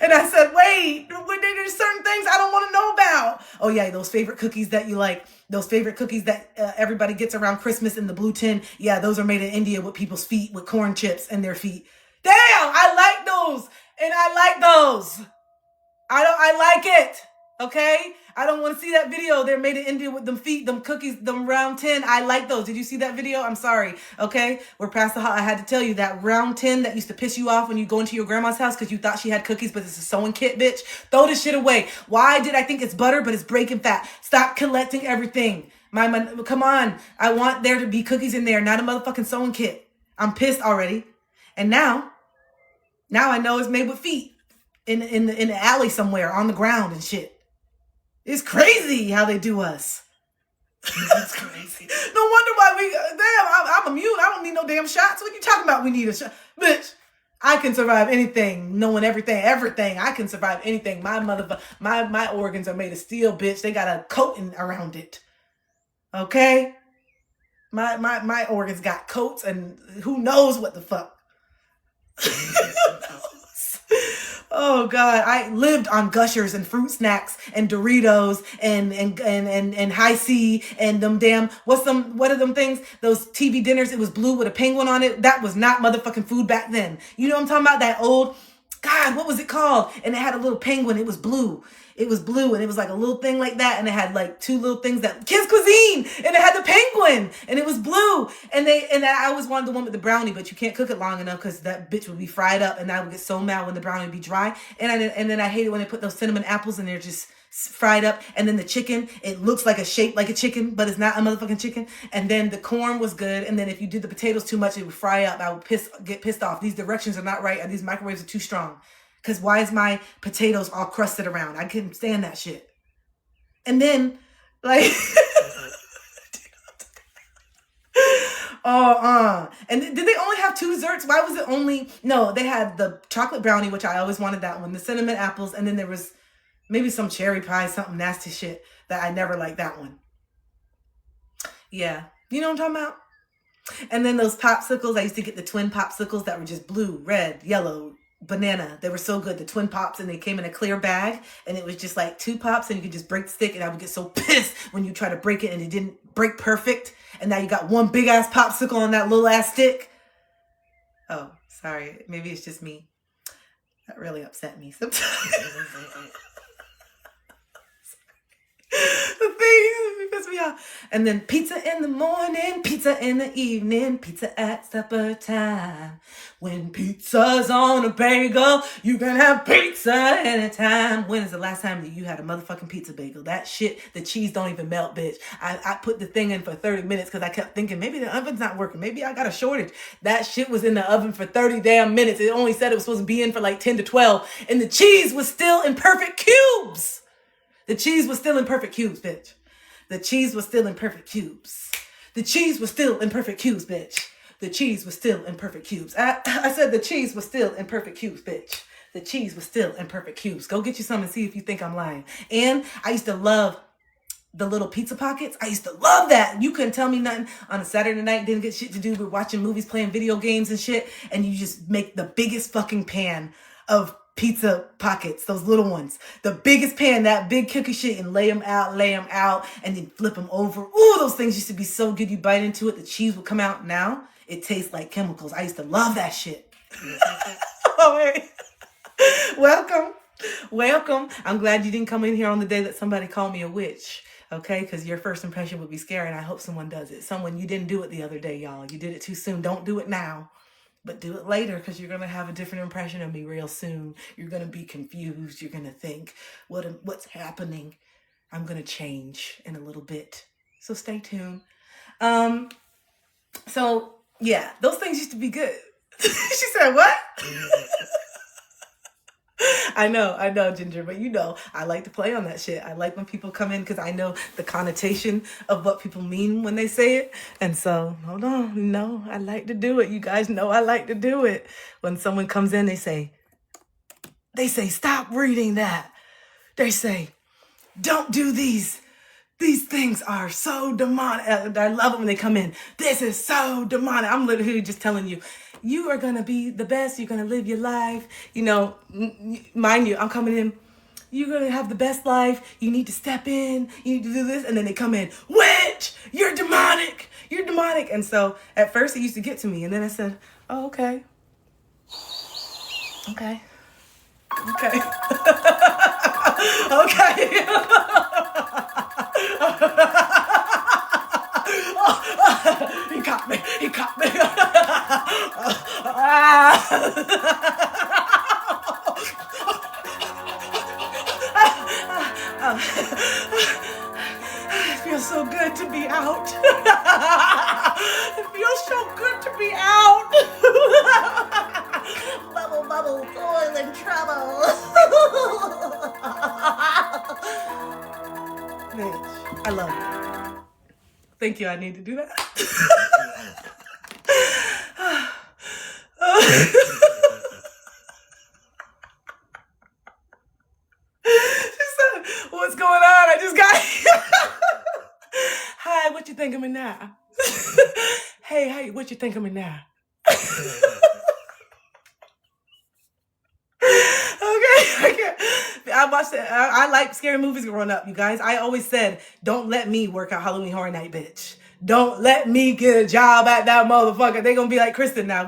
[SPEAKER 1] And I said, wait, there's certain things I don't want to know about. Oh yeah, those favorite cookies that you like, those favorite cookies that everybody gets around Christmas in the blue tin. Yeah, those are made in India with people's feet, with corn chips in their feet. Damn, I like those. And I like those. I like it. Okay? I don't want to see that video. They're made in India with them feet, them cookies, them round tin. I like those. Did you see that video? I'm sorry. Okay? We're past the I had to tell you that round tin that used to piss you off when you go into your grandma's house because you thought she had cookies, but it's a sewing kit, bitch. Throw this shit away. Why did I think it's butter, but it's breaking fat? Stop collecting everything. Come on. I want there to be cookies in there, not a motherfucking sewing kit. I'm pissed already. And now I know it's made with feet in the alley somewhere on the ground and shit. It's crazy how they do us. It's crazy. No wonder why I'm immune. I don't need no damn shots. What you talking about? We need a shot. Bitch, I can survive anything, knowing everything. I can survive anything. My organs are made of steel, bitch. They got a coating around it. Okay? My organs got coats and who knows what the fuck. Oh God, I lived on Gushers and fruit snacks and Doritos and High C and them damn, what are them things? Those TV dinners, it was blue with a penguin on it. That was not motherfucking food back then. You know what I'm talking about? That old, God, what was it called? And it had a little penguin. It was blue. It was blue and it was like a little thing like that. And it had like 2 little things that kids cuisine and it had the penguin and it was blue. And I always wanted the one with the brownie, but you can't cook it long enough because that bitch would be fried up and I would get so mad when the brownie would be dry. And then I hate it when they put those cinnamon apples and they're just fried up. And then the chicken, it looks like a shape like a chicken, but it's not a motherfucking chicken. And then the corn was good. And then if you did the potatoes too much, it would fry up. I would get pissed off. These directions are not right. And these microwaves are too strong. Because why is my potatoes all crusted around? I couldn't stand that shit. And then, like, and did they only have 2 desserts? Why was it only, no, they had the chocolate brownie, which I always wanted that one, the cinnamon apples, and then there was maybe some cherry pie, something nasty shit that I never liked that one. Yeah. You know what I'm talking about? And then those popsicles, I used to get the twin popsicles that were just blue, red, yellow, banana. They were so good, the twin pops, and they came in a clear bag, and it was just like 2 pops, and you could just break the stick, and I would get so pissed when you try to break it and it didn't break perfect, and now you got one big ass popsicle on that little ass stick. Oh, sorry, maybe it's just me. That really upset me sometimes. The thing pisses me off. And then pizza in the morning, pizza in the evening, pizza at supper time. When pizza's on a bagel, you can have pizza anytime. When is the last time that you had a motherfucking pizza bagel? That shit, the cheese don't even melt, bitch. I put the thing in for 30 minutes because I kept thinking maybe the oven's not working. Maybe I got a shortage. That shit was in the oven for 30 damn minutes. It only said it was supposed to be in for like 10 to 12. And the cheese was still in perfect cubes. The cheese was still in perfect cubes, bitch. The cheese was still in perfect cubes. The cheese was still in perfect cubes, bitch. The cheese was still in perfect cubes. I said the cheese was still in perfect cubes, bitch. The cheese was still in perfect cubes. Go get you some and see if you think I'm lying. And I used to love the little pizza pockets. I used to love that. You couldn't tell me nothing on a Saturday night, didn't get shit to do with watching movies, playing video games and shit. And you just make the biggest fucking pan of pizza pockets, those little ones, the biggest pan, that big cookie shit, and lay them out, and then flip them over. Ooh, those things used to be so good. You bite into it, the cheese would come out. Now it tastes like chemicals. I used to love that shit. Oh, hey. Welcome. I'm glad you didn't come in here on the day that somebody called me a witch. Okay, because your first impression would be scary, and I hope someone does it. Someone, you didn't do it the other day, y'all. You did it too soon. Don't do it now. But do it later, because you're going to have a different impression of me real soon. You're going to be confused. You're going to think, what's happening? I'm going to change in a little bit. So stay tuned. So, yeah, those things used to be good. She said, what? I know, Ginger, but you know, I like to play on that shit. I like when people come in because I know the connotation of what people mean when they say it. And so, hold on. No, I like to do it. You guys know I like to do it. When someone comes in, they say, stop reading that. They say, don't do these. These things are so demonic. I love it when they come in. This is so demonic. I'm literally just telling you, you are going to be the best. You're going to live your life. You know, mind you, I'm coming in. You're going to have the best life. You need to step in. You need to do this. And then they come in, witch, you're demonic. You're demonic. And so at first it used to get to me. And then I said, oh, okay. Okay. Okay. Okay. He caught me. It feels so good to be out. It feels so good to be out. Bubble, oil and trouble. Bitch, I love it. Thank you, I need to do that. What's going on? I just got here. Hi, what you think of me now? Hey, what you think of me now? Okay. I watched it. I like scary movies growing up, you guys. I always said, don't let me work out Halloween Horror Night, bitch. Don't let me get a job at that motherfucker. They gonna be like, Kristen now.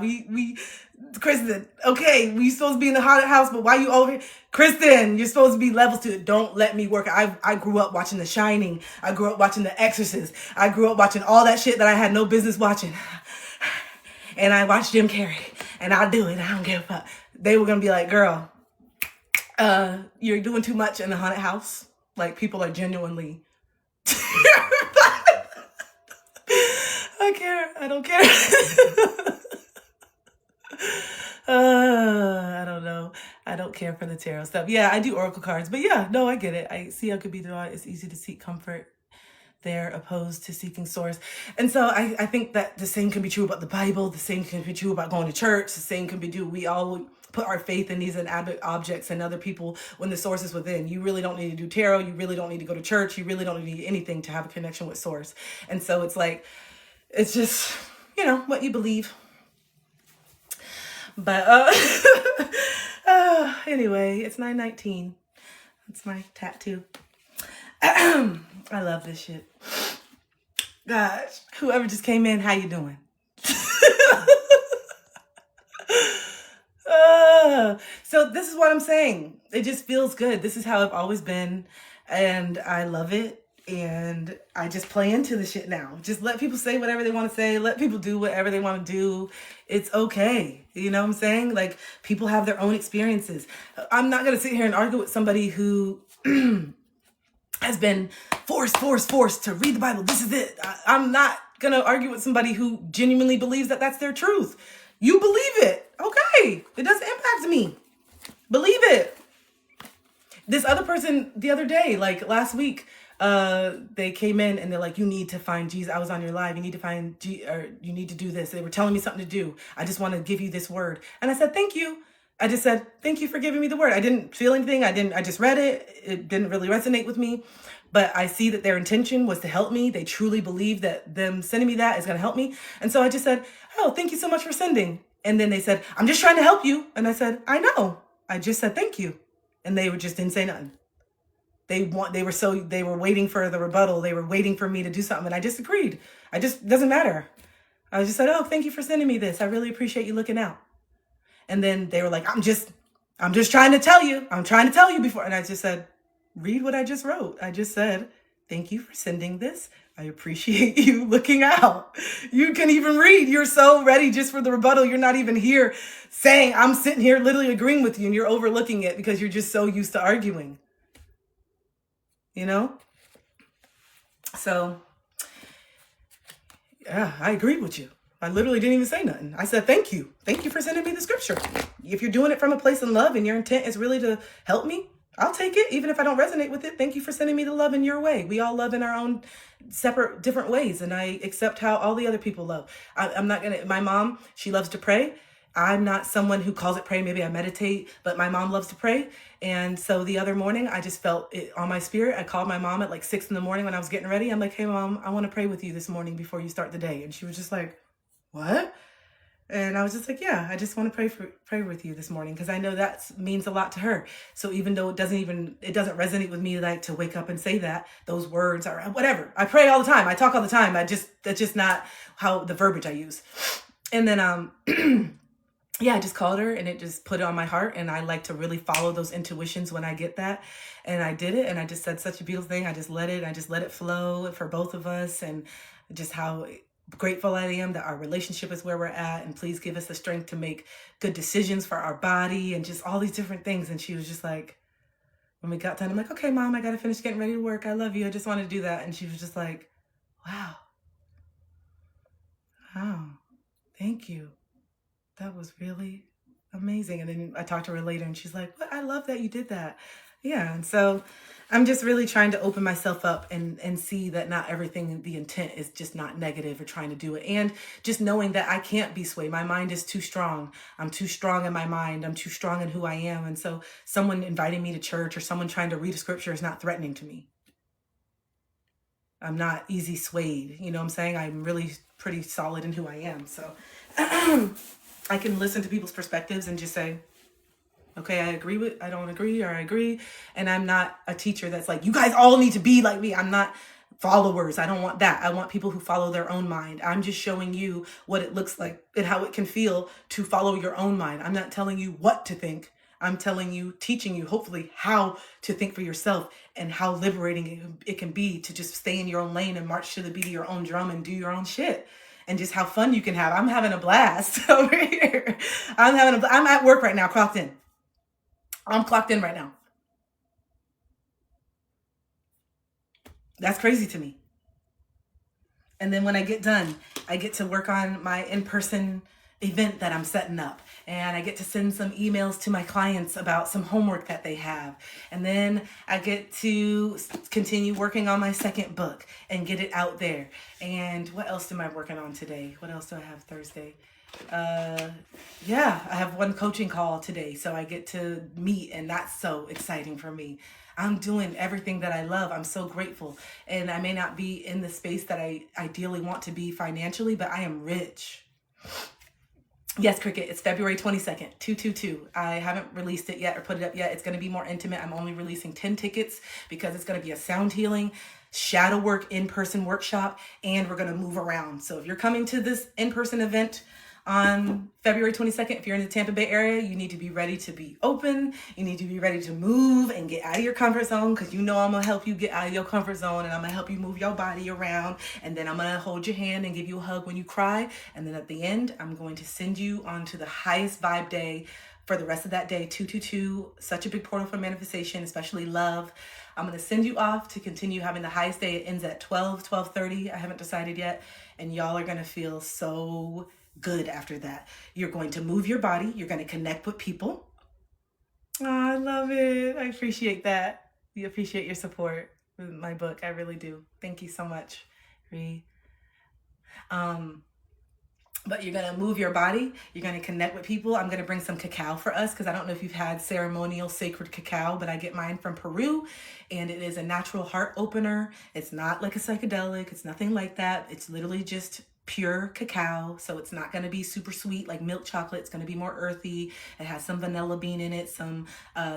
[SPEAKER 1] Kristen, okay, we supposed to be in the haunted house, but why you over here? Kristen, you're supposed to be levels to it. Don't let me work. I grew up watching The Shining. I grew up watching The Exorcist. I grew up watching all that shit that I had no business watching. And I watched Jim Carrey. And I'll do it. I don't give a fuck. They were going to be like, girl, you're doing too much in the haunted house. Like, people are genuinely I don't care. I don't know. I don't care for the tarot stuff. Yeah, I do oracle cards, but yeah, no, I get it. I see how could be throughout. It's easy to seek comfort there opposed to seeking source. And so I think that the same can be true about the Bible. The same can be true about going to church. The same can be true. We all put our faith in these inanimate objects and other people when the source is within. You really don't need to do tarot. You really don't need to go to church. You really don't need anything to have a connection with source. And so it's like, it's just, what you believe. But anyway, it's 9:19. That's my tattoo. I love this shit. Gosh, whoever just came in, how you doing? So this is what I'm saying. It just feels good. This is how I've always been, and I love it. And I just play into the shit now. Just let people say whatever they want to say. Let people do whatever they want to do. It's okay. You know what I'm saying? Like, people have their own experiences. I'm not going to sit here and argue with somebody who has been forced to read the Bible. This is it. I'm not going to argue with somebody who genuinely believes that that's their truth. You believe it. Okay. It doesn't impact me. Believe it. This other person the other day, like last week, they came in and they're like, you need to find Jesus. I was on your live. You need to find or you need to do this. They were telling me something to do. I just want to give you this word. And I said, thank you. I just said, thank you for giving me the word. I didn't feel anything. I just read it. It didn't really resonate with me, but I see that their intention was to help me. They truly believe that them sending me that is going to help me. And so I just said, oh, thank you so much for sending. And then they said, I'm just trying to help you. And I said, I know. I just said, thank you. And they just didn't say nothing. They were waiting for the rebuttal. They were waiting for me to do something. And I just agreed. Doesn't matter. I just said, oh, thank you for sending me this. I really appreciate you looking out. And then they were like, I'm just trying to tell you. I'm trying to tell you before. And I just said, read what I just wrote. I just said, thank you for sending this. I appreciate you looking out. You can even read. You're so ready just for the rebuttal. You're not even here saying, I'm sitting here literally agreeing with you, and you're overlooking it because you're just so used to arguing. So, yeah, I agreed with you. I literally didn't even say nothing. I said, thank you. Thank you for sending me the scripture. If you're doing it from a place of love and your intent is really to help me, I'll take it. Even if I don't resonate with it, thank you for sending me the love in your way. We all love in our own separate, different ways. And I accept how all the other people love. My mom, she loves to pray. I'm not someone who calls it praying. Maybe I meditate, but my mom loves to pray. And so the other morning, I just felt it on my spirit. I called my mom at like 6 a.m. when I was getting ready. I'm like, hey, Mom, I want to pray with you this morning before you start the day. And she was just like, what? And I was just like, yeah, I just want to pray with you this morning because I know that means a lot to her. So even though it doesn't resonate with me like to wake up and say that, those words are whatever. I pray all the time. I talk all the time. That's just not how the verbiage I use. And then yeah, I just called her and it just put it on my heart. And I like to really follow those intuitions when I get that. And I did it. And I just said such a beautiful thing. I just let it flow for both of us, and just how grateful I am that our relationship is where we're at. And please give us the strength to make good decisions for our body and just all these different things. And she was just like, when we got done, I'm like, okay, Mom, I got to finish getting ready to work. I love you. I just want to do that. And she was just like, wow, thank you. That was really amazing. And then I talked to her later and she's like, what? I love that you did that. Yeah. And so I'm just really trying to open myself up and see that not everything, the intent is just not negative or trying to do it. And just knowing that I can't be swayed. My mind is too strong. I'm too strong in my mind. I'm too strong in who I am. And so someone inviting me to church or someone trying to read a scripture is not threatening to me. I'm not easy swayed. You know what I'm saying? I'm really pretty solid in who I am. So I can listen to people's perspectives and just say, okay, I don't agree, or I agree. And I'm not a teacher that's like, you guys all need to be like me. I'm not followers. I don't want that. I want people who follow their own mind. I'm just showing you what it looks like and how it can feel to follow your own mind. I'm not telling you what to think. I'm teaching you, hopefully, how to think for yourself and how liberating it can be to just stay in your own lane and march to the beat of your own drum and do your own shit. And just how fun you can have. I'm having a blast over here. I'm at work right now, clocked in. I'm clocked in right now. That's crazy to me. And then when I get done, I get to work on my in-person event that I'm setting up. and I get to send some emails to my clients about some homework that they have. And then I get to continue working on my second book and get it out there. And what else am I working on today? What else do I have Thursday? Yeah, I have one coaching call today, so I get to meet, and that's so exciting for me. I'm doing everything that I love. I'm so grateful. And I may not be in the space that I ideally want to be financially, but I am rich. Yes, Cricket, it's February 22nd, 222. I haven't released it yet or put it up yet. It's going to be more intimate. I'm only releasing 10 tickets because it's going to be a sound healing, shadow work, in-person workshop, and we're going to move around. So if you're coming to this in-person event on February 22nd, if you're in the Tampa Bay area, you need to be ready to be open. You need to be ready to move and get out of your comfort zone, because you know I'm going to help you get out of your comfort zone, and I'm going to help you move your body around, and then I'm going to hold your hand and give you a hug when you cry. And then at the end, I'm going to send you onto the highest vibe day for the rest of that day. 222, such a big portal for manifestation, especially love. I'm going to send you off to continue having the highest day. It ends at 12:30. I haven't decided yet. And y'all are going to feel so good after that. You're going to move your body. You're going to connect with people. Oh, I love it. I appreciate that. You appreciate your support with my book. I really do. Thank you so much. But you're going to move your body. You're going to connect with people. I'm going to bring some cacao for us, because I don't know if you've had ceremonial sacred cacao, but I get mine from Peru, and it is a natural heart opener. It's not like a psychedelic. It's nothing like that. It's literally just pure cacao. So it's not going to be super sweet like milk chocolate. It's going to be more earthy. It has some vanilla bean in it, some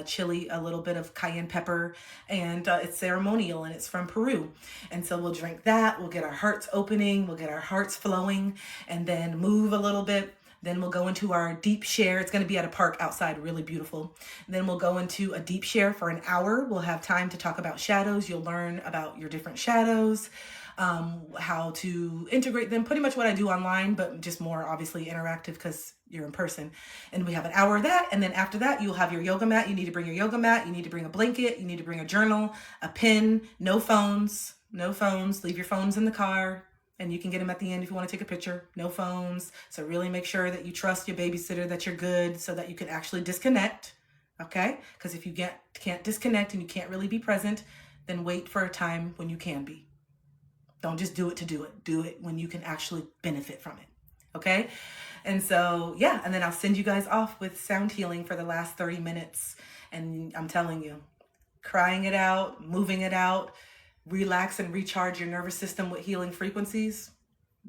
[SPEAKER 1] chili, a little bit of cayenne pepper, and it's ceremonial, and it's from Peru. And so we'll drink that. We'll get our hearts opening. We'll get our hearts flowing, and then move a little bit. Then we'll go into our deep share. It's going to be at a park outside, really beautiful. And then we'll go into a deep share for an hour. We'll have time to talk about shadows. You'll learn about your different shadows, how to integrate them, pretty much what I do online, but just more obviously interactive because you're in person. And we have an hour of that. And then after that, you'll have your yoga mat. You need to bring your yoga mat. You need to bring a blanket. You need to bring a journal, a pen, no phones, leave your phones in the car. And you can get them at the end if you want to take a picture. No phones. So really make sure that you trust your babysitter, that you're good, so that you can actually disconnect. Okay? Because if you can't disconnect and you can't really be present, then wait for a time when you can be. Don't just do it to do it. Do it when you can actually benefit from it. Okay? And so, yeah. And then I'll send you guys off with sound healing for the last 30 minutes. And I'm telling you, crying it out, moving it out, relax and recharge your nervous system with healing frequencies.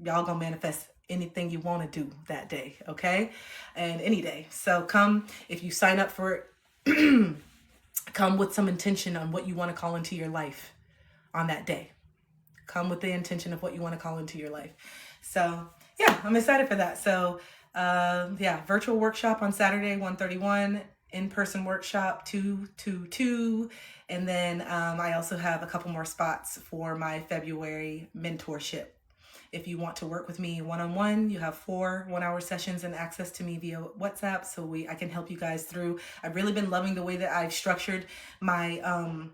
[SPEAKER 1] Y'all gonna manifest anything you want to do that day. Okay? And any day. So come, if you sign up for it, come with some intention on what you want to call into your life on that day. Come with the intention of what you want to call into your life. So yeah, I'm excited for that. So yeah, virtual workshop on Saturday, 1:31, in-person workshop 2:22. And then I also have a couple more spots for my February mentorship. If you want to work with me one-on-one, you have 4 one-hour sessions and access to me via WhatsApp. So I can help you guys through. I've really been loving the way that I've structured my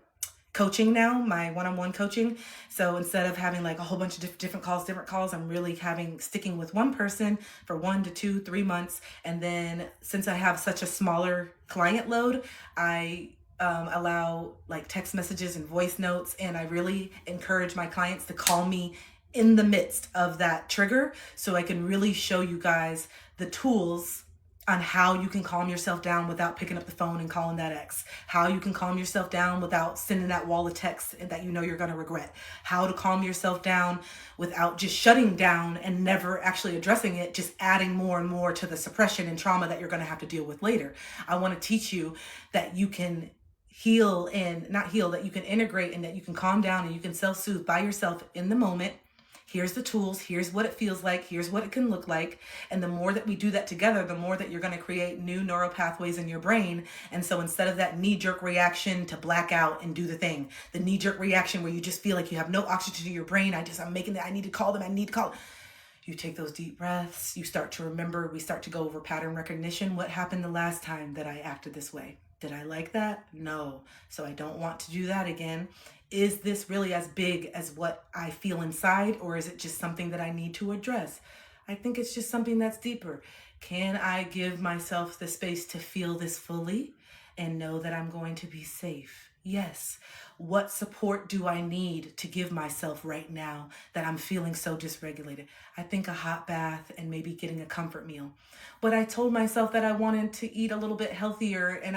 [SPEAKER 1] coaching now, my one-on-one coaching. So instead of having like a whole bunch of different calls, I'm really sticking with one person for 1 to 2, 3 months. And then since I have such a smaller client load, I allow like text messages and voice notes. And I really encourage my clients to call me in the midst of that trigger, so I can really show you guys the tools on how you can calm yourself down without picking up the phone and calling that ex. How you can calm yourself down without sending that wall of text that you know you're going to regret. How to calm yourself down without just shutting down and never actually addressing it, just adding more and more to the suppression and trauma that you're going to have to deal with later. I want to teach you that you can heal and not heal, that you can integrate and that you can calm down and you can self-soothe by yourself in the moment. Here's the tools. Here's what it feels like. Here's what it can look like. And the more that we do that together, the more that you're going to create new neural pathways in your brain. And so instead of that knee-jerk reaction to black out and do the thing, the knee-jerk reaction where you just feel like you have no oxygen to your brain, I need to call them. You take those deep breaths. You start to remember. We start to go over pattern recognition. What happened the last time that I acted this way? Did I like that? No. So I don't want to do that again. Is this really as big as what I feel inside, or is it just something that I need to address? I think it's just something that's deeper. Can I give myself the space to feel this fully and know that I'm going to be safe? Yes. What support do I need to give myself right now that I'm feeling so dysregulated? I think a hot bath and maybe getting a comfort meal. But I told myself that I wanted to eat a little bit healthier, and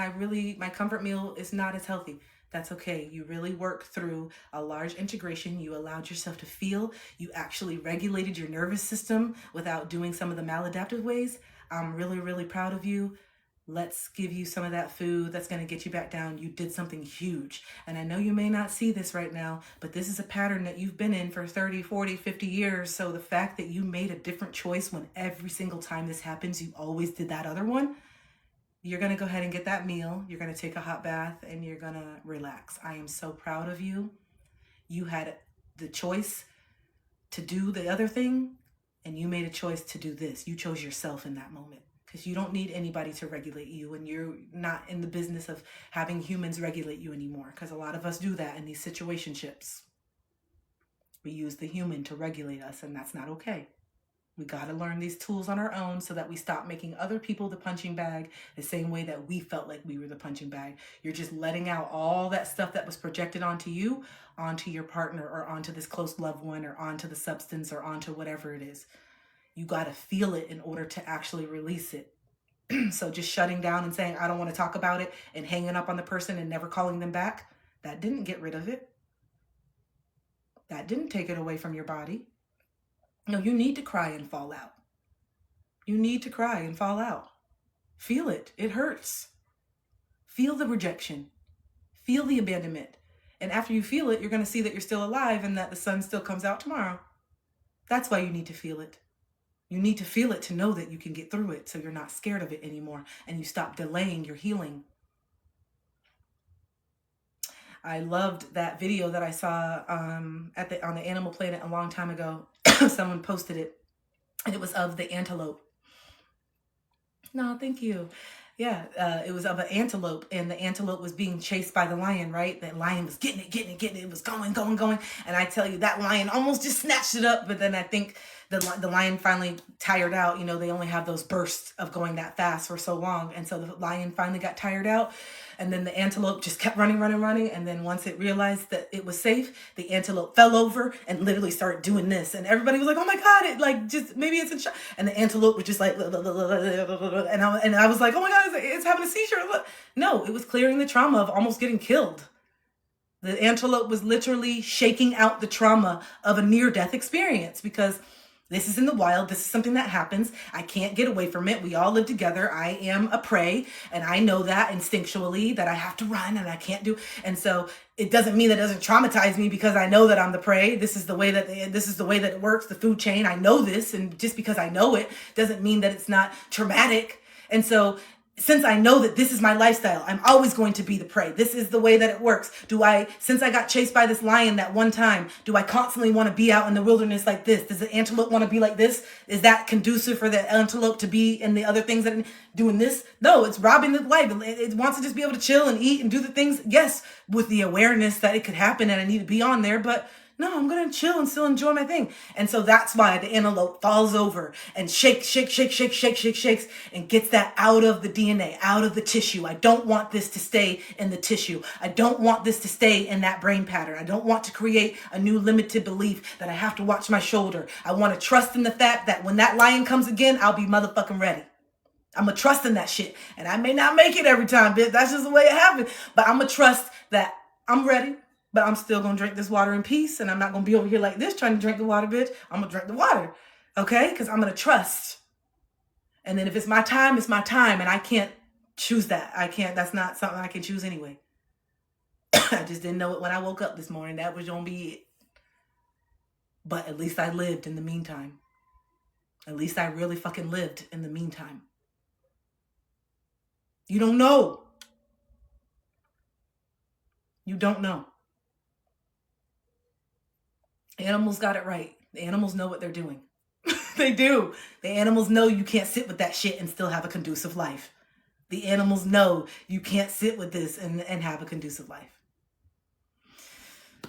[SPEAKER 1] my comfort meal is not as healthy. That's okay. You really worked through a large integration. You allowed yourself to feel. You actually regulated your nervous system without doing some of the maladaptive ways. I'm really, really proud of you. Let's give you some of that food that's going to get you back down. You did something huge. And I know you may not see this right now, but this is a pattern that you've been in for 30, 40, 50 years. So the fact that you made a different choice when every single time this happens, you always did that other one, you're going to go ahead and get that meal. You're going to take a hot bath and you're going to relax. I am so proud of you. You had the choice to do the other thing, and you made a choice to do this. You chose yourself in that moment, because you don't need anybody to regulate you, and you're not in the business of having humans regulate you anymore, because a lot of us do that in these situationships. We use the human to regulate us, and that's not okay. We got to learn these tools on our own so that we stop making other people the punching bag the same way that we felt like we were the punching bag. You're just letting out all that stuff that was projected onto you, onto your partner, or onto this close loved one, or onto the substance, or onto whatever it is. You got to feel it in order to actually release it. So just shutting down and saying, I don't want to talk about it, and hanging up on the person and never calling them back, that didn't get rid of it. That didn't take it away from your body. No, you need to cry and fall out. You need to cry and fall out. Feel it. It hurts. Feel the rejection. Feel the abandonment. And after you feel it, you're going to see that you're still alive and that the sun still comes out tomorrow. That's why you need to feel it. You need to feel it to know that you can get through it, so you're not scared of it anymore and you stop delaying your healing. I loved that video that I saw on the Animal Planet a long time ago. Someone posted it, and it was of the antelope. No, thank you. Yeah, it was of an antelope, and the antelope was being chased by the lion, right? That lion was getting it. It was going. And I tell you, that lion almost just snatched it up. But then I think the lion finally tired out. You know, they only have those bursts of going that fast for so long. And so the lion finally got tired out. And then the antelope just kept running. And then once it realized that it was safe, the antelope fell over and literally started doing this. And everybody was like, oh my God, it like just, maybe it's in shock. And the antelope was just like, and I was like, oh my God, it's having a seizure. No, it was clearing the trauma of almost getting killed. The antelope was literally shaking out the trauma of a near-death experience, because this is in the wild. This is something that happens. I can't get away from it. We all live together. I am a prey, and I know that instinctually, that I have to run and I can't do. And so it doesn't mean that it doesn't traumatize me, because I know that I'm the prey. This is the way that it works, the food chain. I know this, and just because I know it doesn't mean that it's not traumatic. And so since I know that this is my lifestyle, I'm always going to be the prey. This is the way that it works. Since I got chased by this lion that one time, do I constantly want to be out in the wilderness like this? Does the antelope want to be like this? Is that conducive for the antelope to be in the other things that doing this? No, it's robbing the life. It wants to just be able to chill and eat and do the things. Yes, with the awareness that it could happen and I need to be on there, but no, I'm going to chill and still enjoy my thing. And so that's why the antelope falls over and shakes and gets that out of the DNA, out of the tissue. I don't want this to stay in the tissue. I don't want this to stay in that brain pattern. I don't want to create a new limited belief that I have to watch my shoulder. I want to trust in the fact that when that lion comes again, I'll be motherfucking ready. I'm going to trust in that shit. And I may not make it every time, bitch. That's just the way it happens. But I'm going to trust that I'm ready. But I'm still going to drink this water in peace. And I'm not going to be over here like this trying to drink the water, bitch. I'm going to drink the water. Okay? Because I'm going to trust. And then if it's my time, it's my time. And I can't choose that. That's not something I can choose anyway. I just didn't know it when I woke up this morning. That was going to be it. But at least I lived in the meantime. At least I really fucking lived in the meantime. You don't know. You don't know. Animals got it right. The animals know what they're doing. They do. The animals know you can't sit with that shit and still have a conducive life. The animals know you can't sit with this and have a conducive life.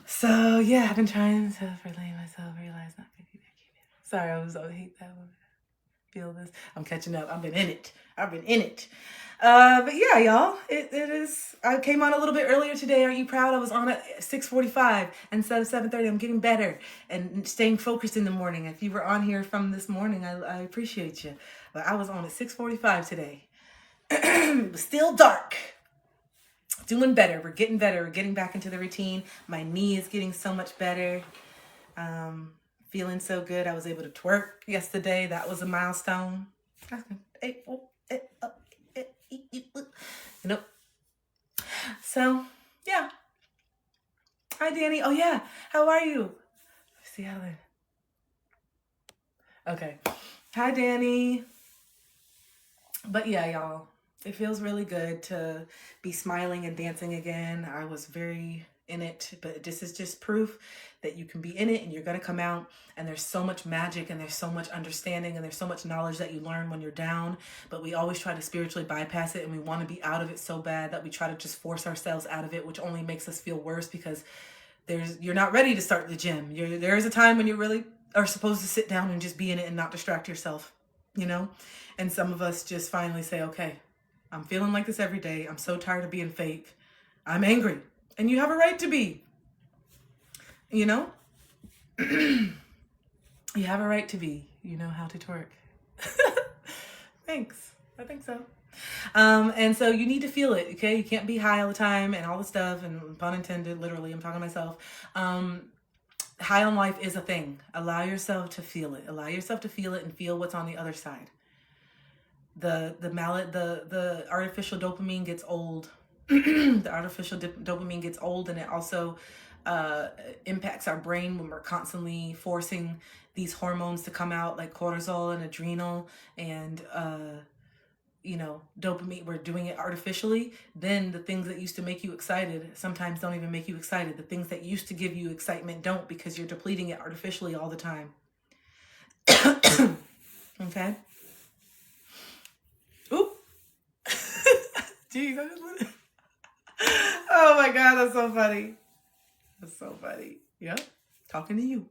[SPEAKER 1] So yeah, I've been trying to relay myself, realize not 50. Sorry, I hate that one. Feel this? I'm catching up. I've been in it. But yeah, y'all, it is. I came on a little bit earlier today. Are you proud? I was on at 6:45 instead of 7:30. I'm getting better and staying focused in the morning. If you were on here from this morning, I appreciate you. But I was on at 6:45 today. It was still dark. Doing better. We're getting better. We're getting back into the routine. My knee is getting so much better. Feeling so good. I was able to twerk yesterday. That was a milestone. Nope. So, yeah. Hi, Danny. Oh, yeah. How are you? See Helen. Okay. Hi, Danny. But yeah, y'all. It feels really good to be smiling and dancing again. I was very in it, but this is just proof that you can be in it and you're going to come out, and there's so much magic and there's so much understanding and there's so much knowledge that you learn when you're down, but we always try to spiritually bypass it, and we want to be out of it so bad that we try to just force ourselves out of it, which only makes us feel worse because you're not ready to start the gym. There is a time when you really are supposed to sit down and just be in it and not distract yourself, you know? And some of us just finally say, okay, I'm feeling like this every day. I'm so tired of being fake. I'm angry. And you have a right to be. You know? You have a right to be. You know how to twerk. Thanks. I think so. And so you need to feel it, okay? You can't be high all the time and all the stuff, and pun intended, literally, I'm talking to myself. High on life is a thing. Allow yourself to feel it. Allow yourself to feel it and feel what's on the other side. The artificial dopamine gets old. The artificial dopamine gets old, and it also impacts our brain when we're constantly forcing these hormones to come out, like cortisol and adrenal and dopamine. We're doing it artificially. Then the things that used to make you excited sometimes don't even make you excited. The things that used to give you excitement don't, because you're depleting it artificially all the time. Okay. Oop. Jeez, I just oh my God, that's so funny. That's so funny. Yep. Talking to you.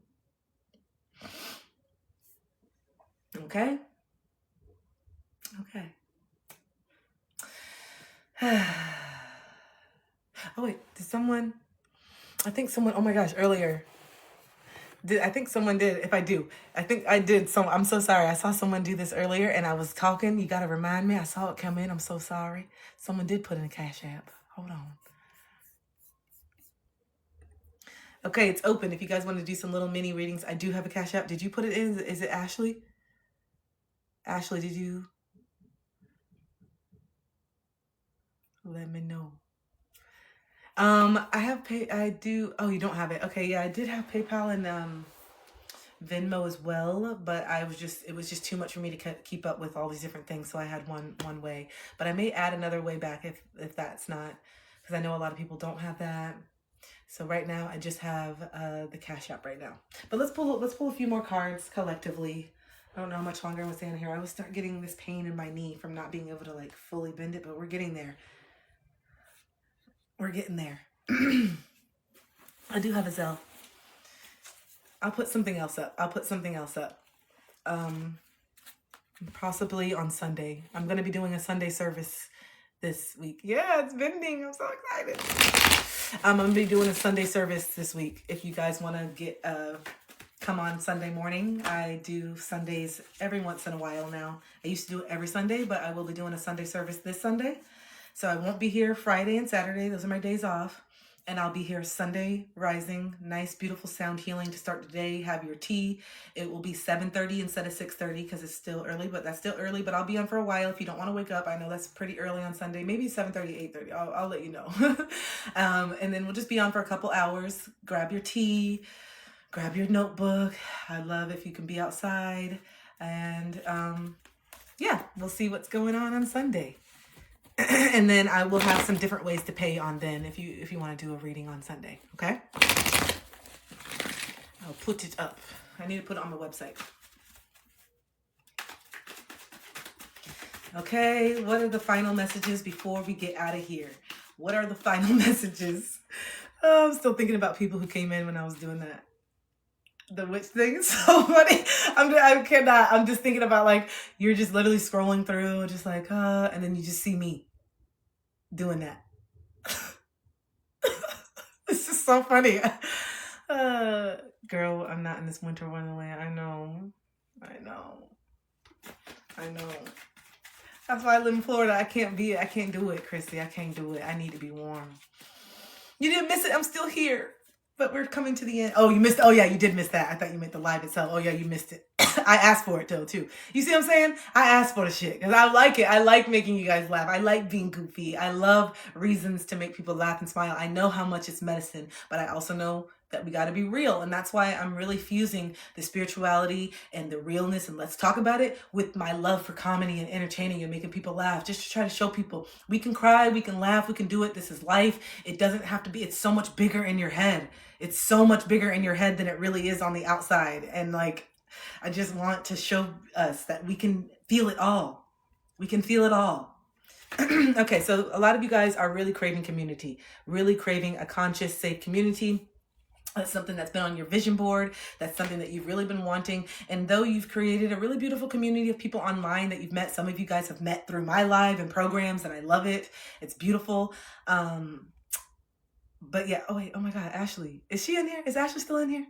[SPEAKER 1] Okay. Okay. Oh wait, I think someone, oh my gosh, earlier. I think someone did. If I do, I think I did. I'm so sorry. I saw someone do this earlier and I was talking. You got to remind me. I saw it come in. I'm so sorry. Someone did put in a Cash App. Hold on. Okay, it's open. If you guys want to do some little mini readings, I do have a Cash App. Did you put it in? Is it Ashley? Ashley, did you? Let me know. I have I do. Oh, you don't have it. Okay, yeah, I did have PayPal and Venmo as well, but it was just too much for me to keep up with all these different things. So I had one way, but I may add another way back if that's not, because I know a lot of people don't have that. So right now I just have the Cash App right now. But let's pull a few more cards collectively. I don't know how much longer I'm gonna stay in here. I would start getting this pain in my knee from not being able to like fully bend it, but we're getting there. We're getting there. I do have a Zelle. I'll put something else up. Possibly on Sunday. I'm going to be doing a Sunday service this week. Yeah, it's vending. I'm so excited. I'm going to be doing a Sunday service this week. If you guys want to come on Sunday morning. I do Sundays every once in a while now. I used to do it every Sunday, but I will be doing a Sunday service this Sunday. So I won't be here Friday and Saturday. Those are my days off. And I'll be here Sunday, rising, nice, beautiful sound healing to start the day. Have your tea. It will be 7:30 instead of 6:30 because it's still early, but that's still early. But I'll be on for a while if you don't want to wake up. I know that's pretty early on Sunday. Maybe 7:30, 8:30. I'll let you know. And then we'll just be on for a couple hours. Grab your tea. Grab your notebook. I love if you can be outside. And yeah, we'll see what's going on Sunday. And then I will have some different ways to pay on then if you want to do a reading on Sunday, okay? I'll put it up. I need to put it on my website. Okay, what are the final messages before we get out of here? What are the final messages? Oh, I'm still thinking about people who came in when I was doing that. The witch thing is so funny. I cannot. I'm just thinking about like, you're just literally scrolling through, just like, and then you just see me doing that. This is so funny. Girl, I'm not in this winter wonderland. I know. That's why I live in Florida. I can't do it, Christy. I can't do it. I need to be warm. You didn't miss it. I'm still here. But we're coming to the end. Oh, you missed it. Oh, yeah, you did miss that. I thought you meant the live itself. Oh, yeah, you missed it. I asked for it, though, too. You see what I'm saying? I asked for the shit because I like it. I like making you guys laugh. I like being goofy. I love reasons to make people laugh and smile. I know how much it's medicine, but I also know that we got to be real. And that's why I'm really fusing the spirituality and the realness and let's talk about it with my love for comedy and entertaining and making people laugh, just to try to show people we can cry, we can laugh, we can do it. This is life. It doesn't have to be, it's so much bigger in your head. It's so much bigger in your head than it really is on the outside. And like, I just want to show us that we can feel it all. We can feel it all. Okay, so a lot of you guys are really craving community, really craving a conscious, safe community. That's something that's been on your vision board. That's something that you've really been wanting. And though you've created a really beautiful community of people online that you've met, some of you guys have met through my live and programs, and I love it. It's beautiful. But yeah, oh wait, oh my God, Ashley. Is she in here? Is Ashley still in here?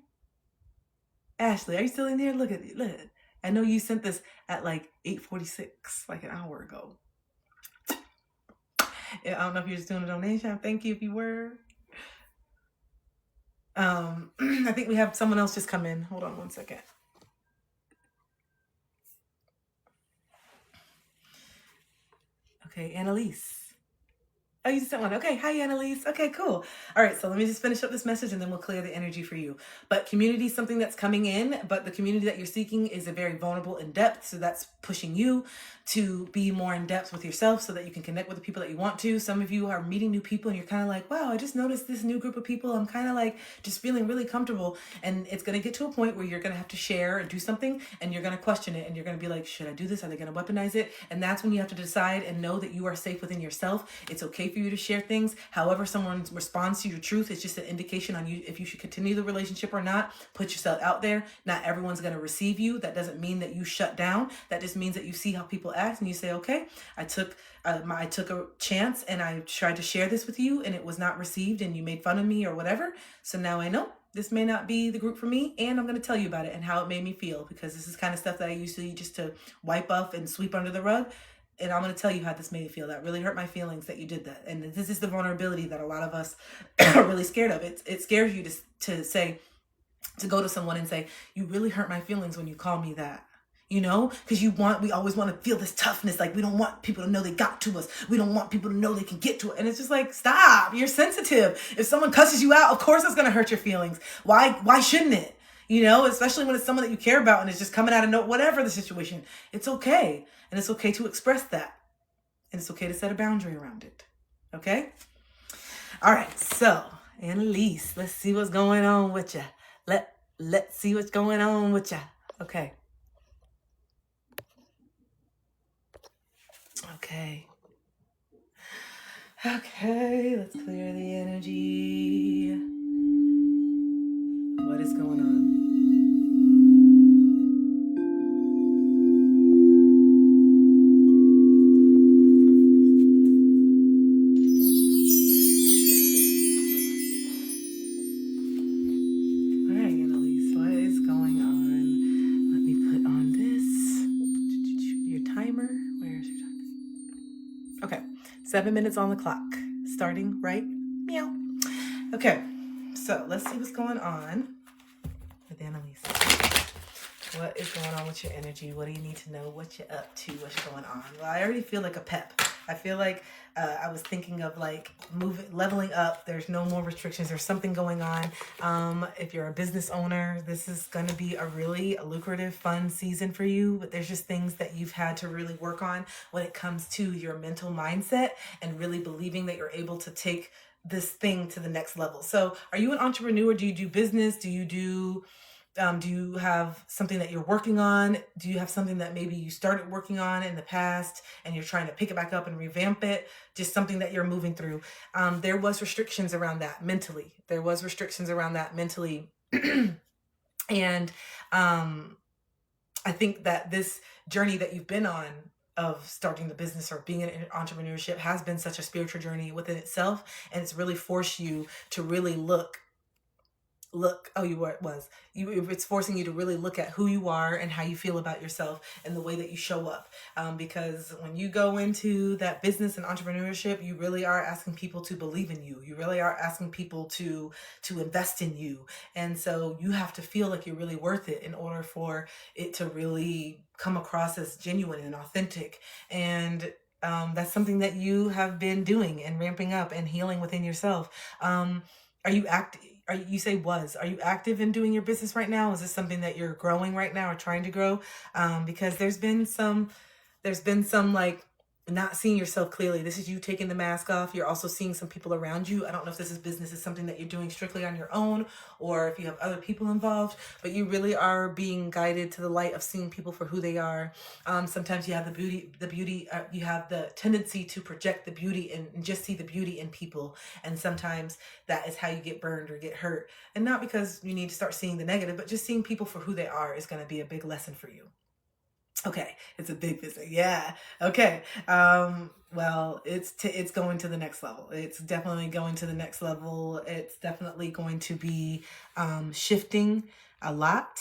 [SPEAKER 1] Ashley, are you still in here? Look at it, look. I know you sent this at like 8:46, like an hour ago. I don't know if you're just doing a donation. Thank you if you were. I think we have someone else just come in. Hold on one second. Okay, Annalise. Oh, you sent one. Okay. Hi, Annalise. Okay, cool. All right. So let me just finish up this message and then we'll clear the energy for you. But community is something that's coming in, but the community that you're seeking is a very vulnerable in depth. So that's pushing you to be more in depth with yourself so that you can connect with the people that you want to. Some of you are meeting new people and you're kind of like, wow, I just noticed this new group of people. I'm kind of like just feeling really comfortable. And it's going to get to a point where you're going to have to share and do something and you're going to question it. And you're going to be like, should I do this? Are they going to weaponize it? And that's when you have to decide and know that you are safe within yourself. It's okay for you to share things. However someone responds to your truth, it's just an indication on you if you should continue the relationship or not. Put yourself out there. Not everyone's going to receive you. That doesn't mean that you shut down. That just means that you see how people act and you say, okay, I took a chance and I tried to share this with you and it was not received and you made fun of me or whatever. So now I know this may not be the group for me and I'm going to tell you about it and how it made me feel, because this is kind of stuff that I usually just to wipe off and sweep under the rug. And I'm going to tell you how this made me feel. That really hurt my feelings that you did that. And this is the vulnerability that a lot of us are really scared of. It scares you to go to someone and say, you really hurt my feelings when you call me that. You know, because we always want to feel this toughness. Like we don't want people to know they got to us. We don't want people to know they can get to it. And it's just like, stop, you're sensitive. If someone cusses you out, of course it's going to hurt your feelings. Why shouldn't it? You know, especially when it's someone that you care about and it's just coming out of nowhere, whatever the situation, it's okay. And it's okay to express that. And it's okay to set a boundary around it. Okay? All right. So, Annalise, let's see what's going on with you. Let's see what's going on with you. Okay. Okay, let's clear the energy. What is going on? All right, Annalise, what is going on? Let me put on this. Your timer. Where's your timer? Okay, 7 minutes on the clock. Starting right. Meow. Okay, so let's see what's going on with Annalise. What is going on with your energy? What do you need to know? What you're up to? What's going on? Well, I already feel like a pep. I feel like I was thinking of like leveling up. There's no more restrictions. There's something going on. If you're a business owner, this is going to be a really lucrative, fun season for you. But there's just things that you've had to really work on when it comes to your mental mindset and really believing that you're able to take this thing to the next level. So are you an entrepreneur? Do you do business? Do you have something that you're working on? Do you have something that maybe you started working on in the past and you're trying to pick it back up and revamp it? Just something that you're moving through. There was restrictions around that mentally.
[SPEAKER 2] And I think that this journey that you've been on of starting the business or being in entrepreneurship has been such a spiritual journey within itself, and it's really forced you to really look oh you were it was you it's forcing you to really look at who you are and how you feel about yourself and the way that you show up, because when you go into that business and entrepreneurship, you really are asking people to believe in you. You really are asking people to invest in you, and so you have to feel like you're really worth it in order for it to really come across as genuine and authentic. And that's something that you have been doing and ramping up and healing within yourself. Are you active? You say was? Are you active in doing your business right now? Is this something that you're growing right now or trying to grow? Because there's been some like not seeing yourself clearly. This is you taking the mask off. You're also seeing some people around you. I don't know if this is business is something that you're doing strictly on your own or if you have other people involved, but you really are being guided to the light of seeing people for who they are. Sometimes you have you have the tendency to project the beauty and just see the beauty in people. And sometimes that is how you get burned or get hurt. And not because you need to start seeing the negative, but just seeing people for who they are is going to be a big lesson for you. Okay, it's a big business. Yeah. Okay. Well, it's going to the next level. It's definitely going to the next level. It's definitely going to be shifting a lot.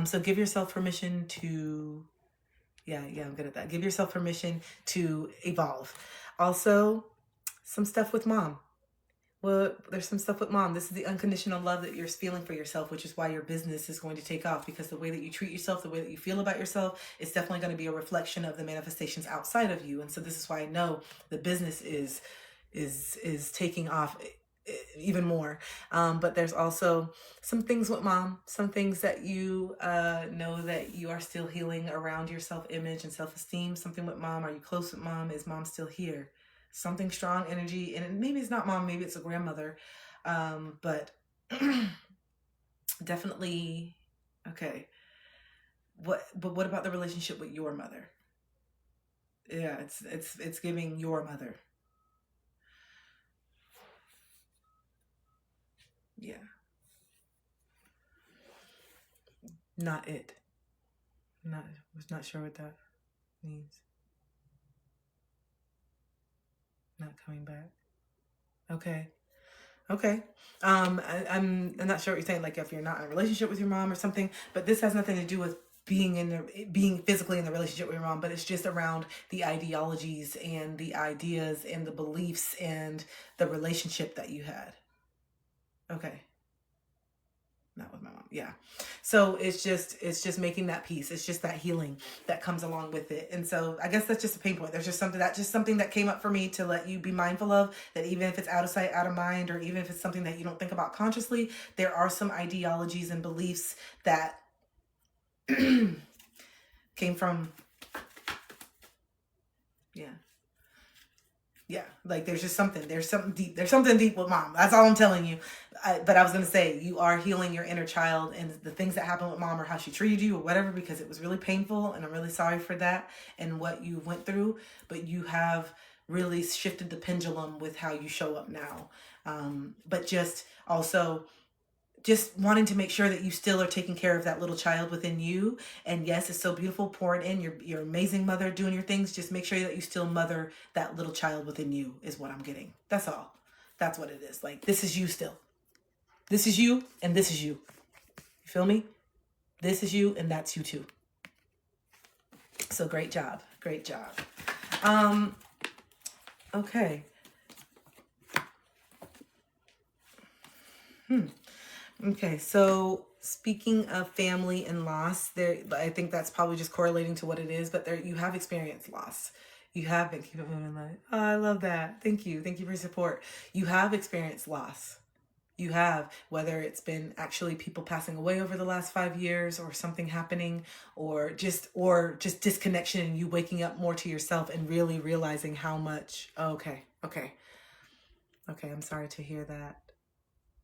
[SPEAKER 2] So give yourself permission to, yeah, I'm good at that. Give yourself permission to evolve. Also, some stuff with mom. Well, there's some stuff with mom. This is the unconditional love that you're feeling for yourself, which is why your business is going to take off, because the way that you treat yourself, the way that you feel about yourself, is definitely going to be a reflection of the manifestations outside of you. And so this is why I know the business is taking off even more. But there's also some things with mom, some things that you know that you are still healing around your self-image and self-esteem. Something with mom. Are you close with mom? Is mom still here? Something strong energy, and maybe it's not mom, maybe it's a grandmother, but definitely okay. But what about the relationship with your mother? Yeah, it's giving your mother. Yeah, not it. Not was not sure what that means. Not coming back. Okay. Okay. I'm not sure what you're saying, like if you're not in a relationship with your mom or something, but this has nothing to do with being physically in the relationship with your mom, but it's just around the ideologies and the ideas and the beliefs and the relationship that you had. Okay. Not with my mom. Yeah. So it's just making that peace. It's just that healing that comes along with it. And so I guess that's just a pain point. There's just something that came up for me to let you be mindful of, that even if it's out of sight, out of mind, or even if it's something that you don't think about consciously, there are some ideologies and beliefs that came from, yeah. Yeah, like there's something deep with mom. That's all I'm telling you. But I was gonna say, you are healing your inner child, and the things that happened with mom or how she treated you or whatever, because it was really painful, and I'm really sorry for that and what you went through. But you have really shifted the pendulum with how you show up now. But just also just wanting to make sure that you still are taking care of that little child within you. And yes, it's so beautiful pouring in your amazing mother doing your things. Just make sure that you still mother that little child within you is what I'm getting. That's all. That's what it is. Like, this is you still. This is you and this is you. You feel me? This is you and that's you too. So great job. Great job. Um, okay. Okay, so speaking of family and loss, there I think that's probably just correlating to what it is, but there you have experienced loss. You have been keep it moving like, oh, I love that. Thank you. Thank you for your support. You have experienced loss. You have, whether it's been actually people passing away over the last 5 years or something happening, or just disconnection and you waking up more to yourself and really realizing how much, okay, I'm sorry to hear that.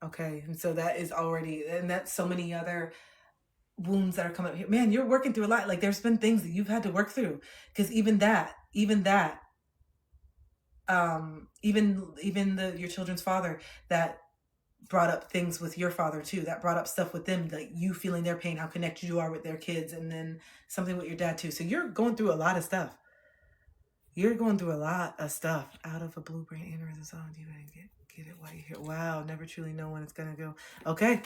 [SPEAKER 2] Okay, and so that is already, and that's so many other wounds that are coming up here. Man, you're working through a lot. Like, there's been things that you've had to work through, because even the your children's father, that brought up things with your father too. That brought up stuff with them, like you feeling their pain, how connected you are with their kids, and then something with your dad too. So you're going through a lot of stuff. You're going through a lot of stuff. Out of a blueprint aneurysm zone, you didn't get it while you're here. Wow, never truly know when it's gonna go. Okay,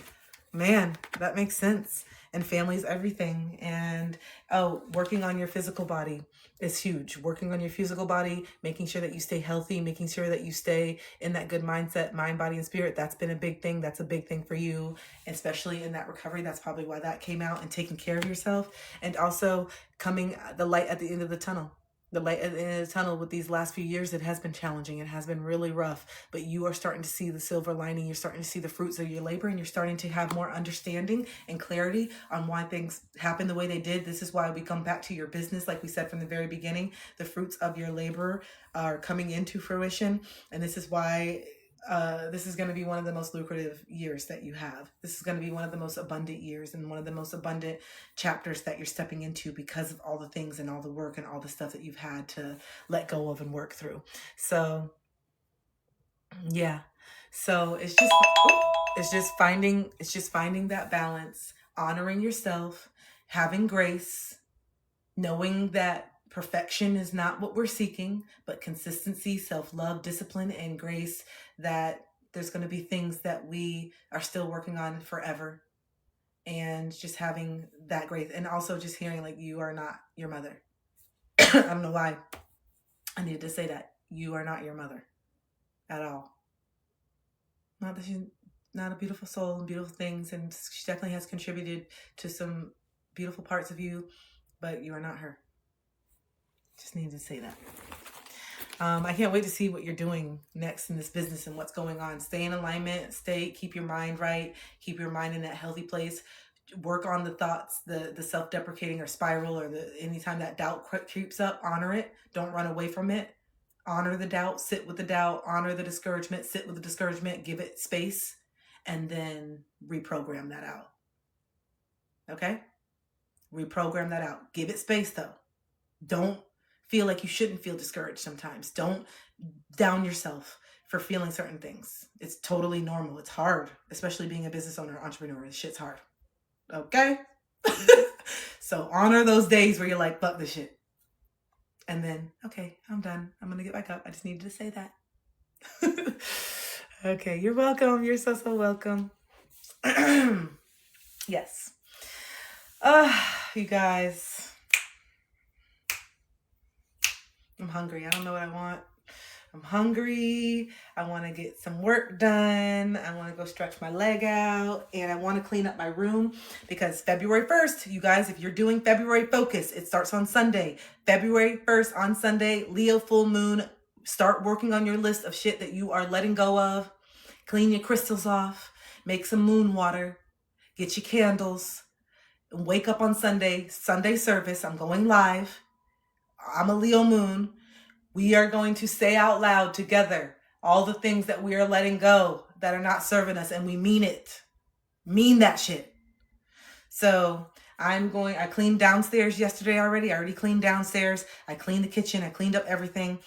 [SPEAKER 2] man, that makes sense. And family's everything. And working on your physical body is huge. Working on your physical body, making sure that you stay healthy, making sure that you stay in that good mindset, mind, body, and spirit. That's been a big thing. That's a big thing for you, especially in that recovery. That's probably why that came out, and taking care of yourself. And also coming the light at the end of the tunnel. The light at the end of the tunnel with these last few years, it has been challenging. It has been really rough, but you are starting to see the silver lining. You're starting to see the fruits of your labor, and you're starting to have more understanding and clarity on why things happen the way they did. This is why we come back to your business. Like we said from the very beginning, the fruits of your labor are coming into fruition. And this is why this is going to be one of the most lucrative years that you have. This is going to be one of the most abundant years and one of the most abundant chapters that you're stepping into because of all the things and all the work and all the stuff that you've had to let go of and work through. So yeah. So it's just finding that balance, honoring yourself, having grace, knowing that perfection is not what we're seeking, but consistency, self-love, discipline, and grace, that there's going to be things that we are still working on forever. And just having that grace. And also just hearing like, you are not your mother. I don't know why I needed to say that. You are not your mother at all. Not that she's not a beautiful soul and beautiful things, and she definitely has contributed to some beautiful parts of you, but you are not her. Just needed to say that. I can't wait to see what you're doing next in this business and what's going on. Stay in alignment, keep your mind right, keep your mind in that healthy place. Work on the thoughts, the self-deprecating or spiral, or anytime that doubt creeps up, honor it. Don't run away from it. Honor the doubt, sit with the doubt, honor the discouragement, sit with the discouragement, give it space, and then reprogram that out. Okay? Reprogram that out. Give it space though. Don't feel like you shouldn't feel discouraged sometimes. Don't down yourself for feeling certain things. It's totally normal. It's hard, especially being a business owner, entrepreneur. This shit's hard. Okay? So honor those days where you're like, fuck this shit. And then, okay, I'm done. I'm going to get back up. I just needed to say that. Okay, you're welcome. You're so welcome. Yes. You guys. I'm hungry. I don't know what I want. I'm hungry. I want to get some work done. I want to go stretch my leg out, and I want to clean up my room because February 1st, you guys, if you're doing February Focus, it starts on Sunday. February 1st on Sunday, Leo full moon. Start working on your list of shit that you are letting go of. Clean your crystals off. Make some moon water. Get your candles. And wake up on Sunday service. I'm going live. I'm a Leo moon. We are going to say out loud together all the things that we are letting go that are not serving us, and we mean it. Mean that shit. So I cleaned downstairs yesterday already. I already cleaned downstairs. I cleaned the kitchen. I cleaned up everything.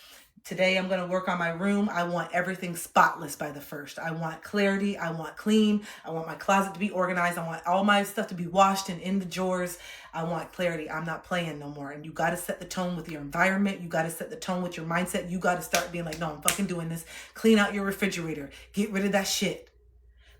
[SPEAKER 2] Today I'm going to work on my room. I want everything spotless by the 1st. I want clarity. I want clean. I want my closet to be organized. I want all my stuff to be washed and in the drawers. I want clarity. I'm not playing no more. And you got to set the tone with your environment. You got to set the tone with your mindset. You got to start being like, no, I'm fucking doing this. Clean out your refrigerator. Get rid of that shit.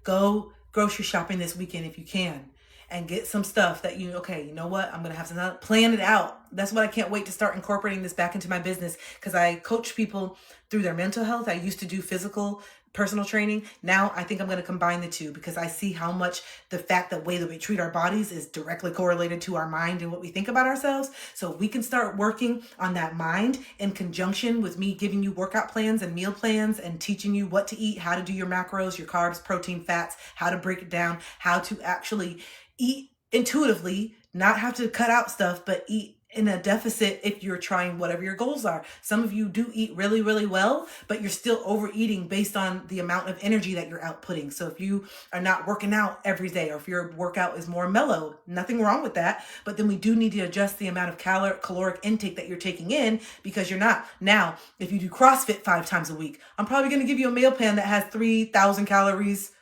[SPEAKER 2] Go grocery shopping this weekend if you can. And get some stuff that you know what? I'm going to have to plan it out. That's what I can't wait to start incorporating this back into my business, because I coach people through their mental health. I used to do physical personal training. Now I think I'm going to combine the two, because I see how much the fact that way that we treat our bodies is directly correlated to our mind and what we think about ourselves. So we can start working on that mind in conjunction with me giving you workout plans and meal plans and teaching you what to eat, how to do your macros, your carbs, protein, fats, how to break it down, how to actually eat intuitively, not have to cut out stuff, but eat in a deficit if you're trying whatever your goals are. Some of you do eat really, really well, but you're still overeating based on the amount of energy that you're outputting. So if you are not working out every day, or if your workout is more mellow, nothing wrong with that. But then we do need to adjust the amount of caloric intake that you're taking in, because you're not. Now, if you do CrossFit 5 times a week, I'm probably going to give you a meal plan that has 3,000 calories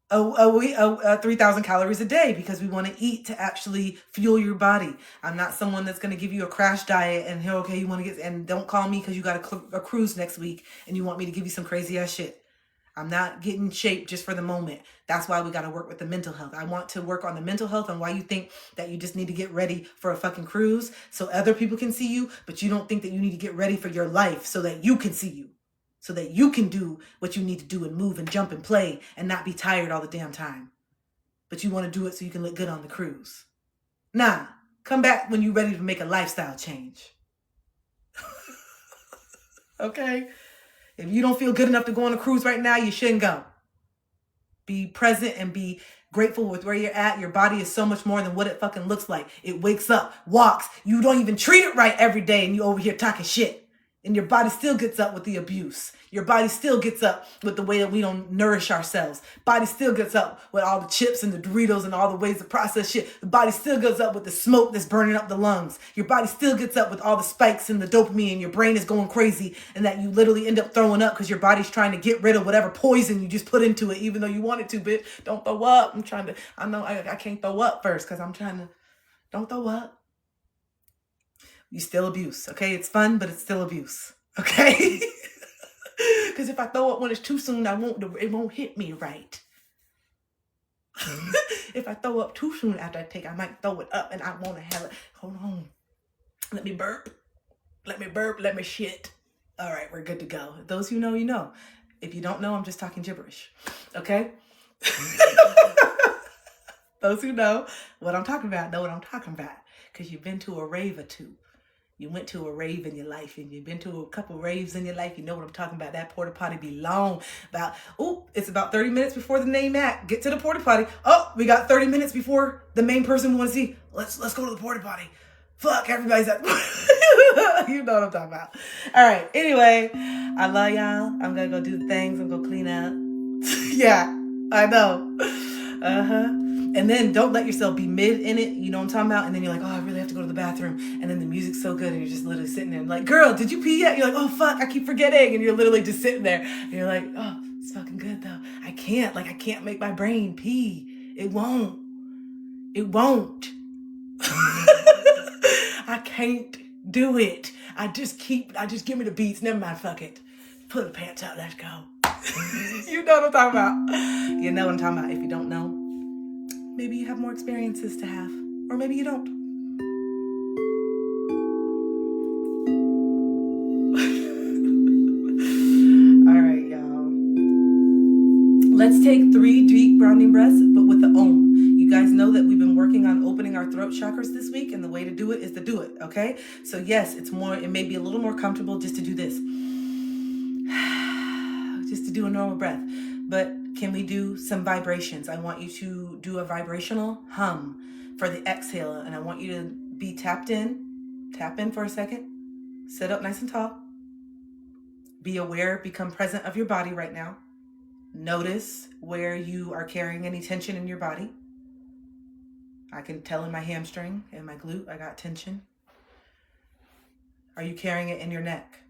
[SPEAKER 2] 3,000 calories a day, because we want to eat to actually fuel your body. I'm not someone that's going to give you a crash diet and here, okay, you want to get, and don't call me because you got a cruise next week and you want me to give you some crazy ass shit. I'm not getting shape just for the moment. That's why we got to work with the mental health. I want to work on the mental health and why you think that you just need to get ready for a fucking cruise so other people can see you, but you don't think that you need to get ready for your life so that you can see you, so that you can do what you need to do and move and jump and play and not be tired all the damn time. But you want to do it so you can look good on the cruise. Nah, come back when you're ready to make a lifestyle change. Okay? If you don't feel good enough to go on a cruise right now, you shouldn't go. Be present and be grateful with where you're at. Your body is so much more than what it fucking looks like. It wakes up, walks. You don't even treat it right every day and you over here talking shit. And your body still gets up with the abuse. Your body still gets up with the way that we don't nourish ourselves. Body still gets up with all the chips and the Doritos and all the ways to process shit. The body still gets up with the smoke that's burning up the lungs. Your body still gets up with all the spikes and the dopamine, and your brain is going crazy, and that you literally end up throwing up because your body's trying to get rid of whatever poison you just put into it, even though you want it to, bitch. Don't throw up. I know I can't throw up first because I'm trying to, don't throw up. You still abuse, okay? It's fun, but it's still abuse, okay? Because if I throw up when it's too soon, it won't hit me right. If I throw up too soon after I take, I might throw it up and I want to have it. Hold on. Let me burp. Let me shit. All right, we're good to go. Those who know, you know. If you don't know, I'm just talking gibberish, okay? Those who know what I'm talking about know what I'm talking about, because you've been to a rave or two. You went to a rave in your life, and you've been to a couple raves in your life. You know what I'm talking about. That porta potty be long. It's about 30 minutes before the main act. Get to the porta potty. Oh, we got 30 minutes before the main person we want to see. Let's go to the porta potty. Fuck, everybody's at you know what I'm talking about. All right. Anyway, I love y'all. I'm gonna go do the things. I'm gonna clean up. Yeah, I know. And then don't let yourself be mid in it, you know what I'm talking about? And then you're like, oh, I really have to go to the bathroom. And then the music's so good and you're just literally sitting there like, girl, did you pee yet? You're like, oh, fuck, I keep forgetting. And you're literally just sitting there. And you're like, oh, it's fucking good though. I can't make my brain pee. It won't. I can't do it. I just give me the beats. Never mind, fuck it. Pull the pants out, let's go. You know what I'm talking about. You know what I'm talking about. If you don't know, maybe you have more experiences to have, or maybe you don't. All right, y'all. Let's take 3 deep grounding breaths, but with the Om. You guys know that we've been working on opening our throat chakras this week, and the way to do it is to do it, okay? So yes, it may be a little more comfortable just to do this. Just to do a normal breath. But can we do some vibrations? I want you to do a vibrational hum for the exhale, and I want you to be tapped in. Tap in for a second. Sit up nice and tall. Be aware, become present of your body right now. Notice where you are carrying any tension in your body. I can tell in my hamstring and my glute, I got tension. Are you carrying it in your neck?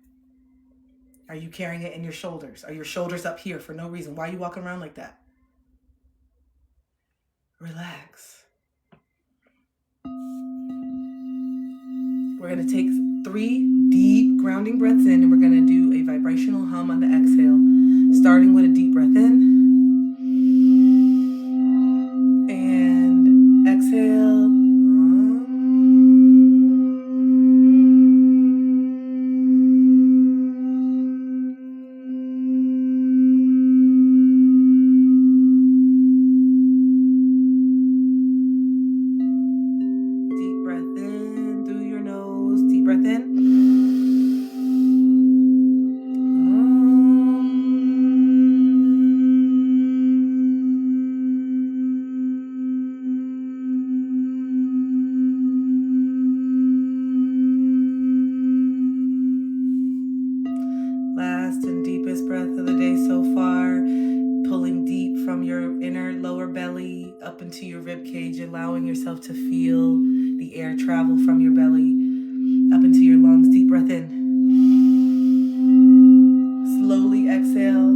[SPEAKER 2] Are you carrying it in your shoulders? Are your shoulders up here for no reason? Why are you walking around like that? Relax. We're going to take 3 deep grounding breaths in, and we're going to do a vibrational hum on the exhale, starting with a deep breath in and exhale. Last and deepest breath of the day so far, pulling deep from your inner lower belly up into your rib cage, allowing yourself to feel the air travel from your belly up into your lungs. Deep breath in. Slowly exhale.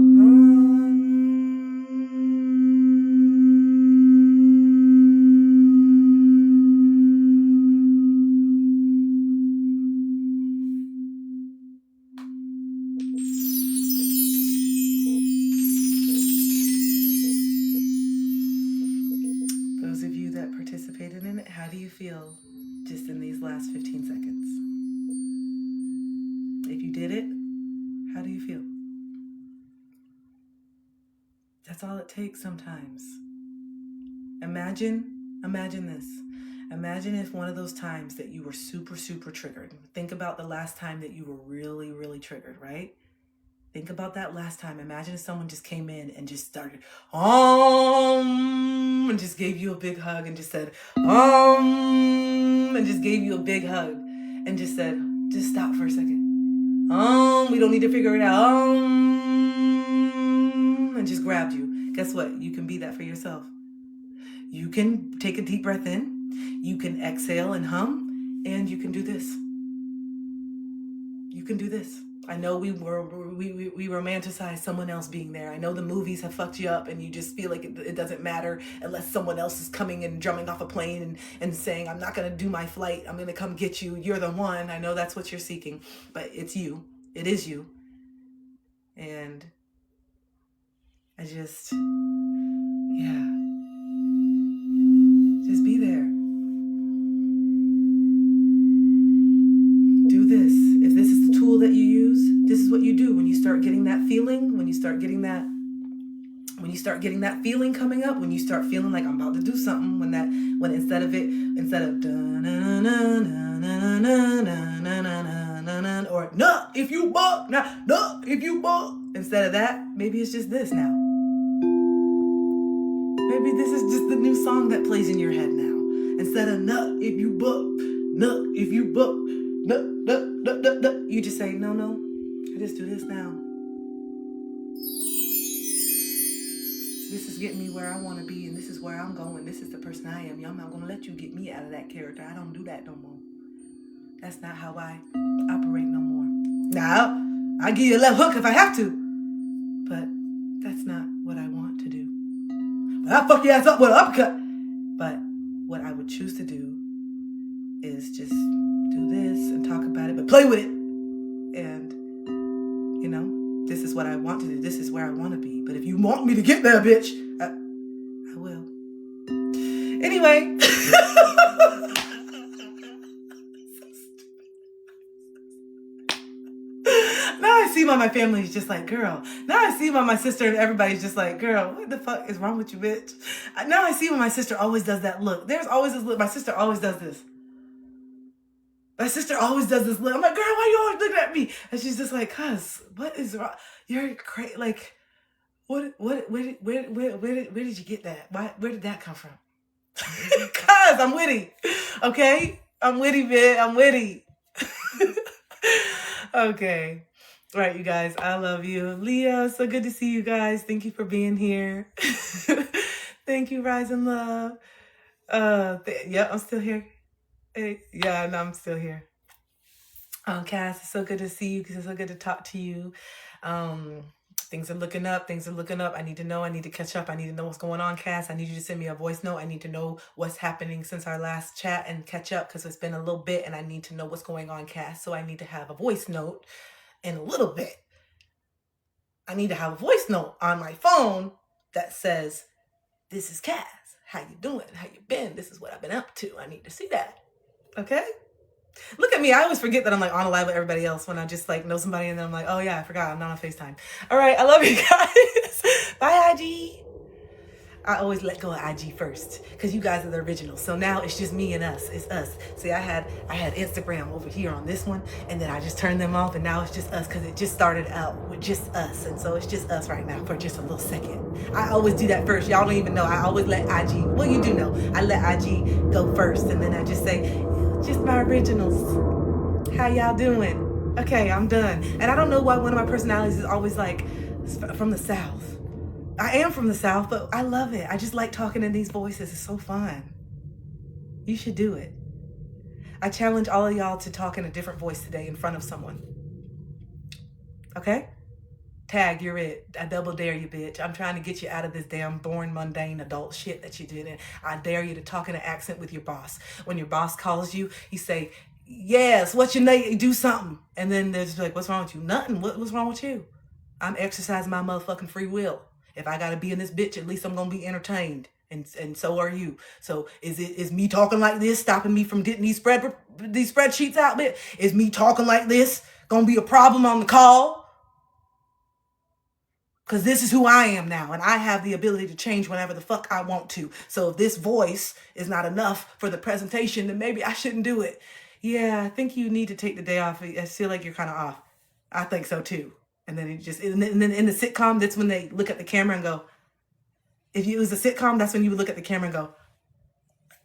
[SPEAKER 2] do you feel just in these last 15 seconds? If you did it, how do you feel? That's all it takes sometimes. Imagine this. Imagine if one of those times that you were super, super triggered. Think about the last time that you were really, really triggered, right? Think about that last time. Imagine if someone just came in and just started, and just gave you a big hug and just said, and just gave you a big hug and just said, just stop for a second. We don't need to figure it out. And just grabbed you. Guess what? You can be that for yourself. You can take a deep breath in. You can exhale and hum, and you can do this. You can do this. I know we romanticize someone else being there. I know the movies have fucked you up and you just feel like it doesn't matter unless someone else is coming and drumming off a plane and saying, I'm not going to do my flight. I'm going to come get you. You're the one. I know that's what you're seeking, but it's you. It is you. And I just, just be there. Do this. If this is the tool that you use, this is what you do when you start getting that feeling, when you start getting that feeling coming up, when you start feeling like I'm about to do something, when instead of or no, if you buck, no, if you buck, instead of that, maybe it's just this now. Maybe this is just the new song that plays in your head now. Instead of no, if you buck, no, if you buck, no, you just say, no, I just do this now. This is getting me where I want to be, and this is where I'm going. This is the person I am. I'm not going to let you get me out of that character. I don't do that no more. That's not how I operate no more. Now, I'll give you a left hook if I have to, but that's not what I want to do. But I'll fuck your ass up with an uppercut. But what I would choose to do is just do this and talk about it, but play with it. And, this is what I want to do. This is where I want to be. But if you want me to get there, bitch, I will. Anyway. Now I see why my family is just like, girl. Now I see why my sister and everybody's just like, girl, what the fuck is wrong with you, bitch? Now I see why my sister always does that look. There's always this look. My sister always does this. My sister always does this look. I'm like, girl, why you always looking at me? And she's just like, cuz, what is wrong? You're crazy. Like, where did you get that? Where did that come from? Cuz, I'm witty. Okay? I'm witty, man. I'm witty. Okay. All right, you guys. I love you. Leo, so good to see you guys. Thank you for being here. Thank you, Rise and Love. Yeah, I'm still here. Hey, yeah, no, I'm still here. Cass, it's so good to see you. It's so good to talk to you. Things are looking up. I need to know. I need to catch up. I need to know what's going on, Cass. I need you to send me a voice note. I need to know what's happening since our last chat and catch up because it's been a little bit and I need to know what's going on, Cass. So I need to have a voice note in a little bit. I need to have a voice note on my phone that says, this is Cass. How you doing? How you been? This is what I've been up to. I need to see that. Okay? Look at me. I always forget that I'm like on a live with everybody else when I just like know somebody and then I'm like, oh yeah, I forgot. I'm not on FaceTime. All right. I love you guys. Bye, IG. I always let go of IG first because you guys are the original. So now it's just me and us. It's us. See, I had Instagram over here on this one and then I just turned them off and now it's just us because it just started out with just us. And so it's just us right now for just a little second. I always do that first. Y'all don't even know. I always let IG, well, you do know. I let IG go first and then I just say, just my originals. How y'all doing? Okay, I'm done. And I don't know why one of my personalities is always like from the South. I am from the South, but I love it. I just like talking in these voices. It's so fun. You should do it. I challenge all of y'all to talk in a different voice today in front of someone. Okay? Tag, you're it. I double dare you, bitch. I'm trying to get you out of this damn boring, mundane adult shit that you did. And I dare you to talk in an accent with your boss. When your boss calls you, you say, yes, what's your name? Do something. And then they're just like, what's wrong with you? Nothing. What's wrong with you? I'm exercising my motherfucking free will. If I gotta be in this bitch, at least I'm gonna be entertained. And so are you. So is me talking like this stopping me from getting these spreadsheets out there? Is me talking like this gonna be a problem on the call? Because this is who I am now, and I have the ability to change whenever the fuck I want to. So if this voice is not enough for the presentation, then maybe I shouldn't do it. Yeah, I think you need to take the day off. I feel like you're kind of off. I think so too. And then and then in the sitcom, that's when they look at the camera and go, if it was a sitcom, that's when you would look at the camera and go,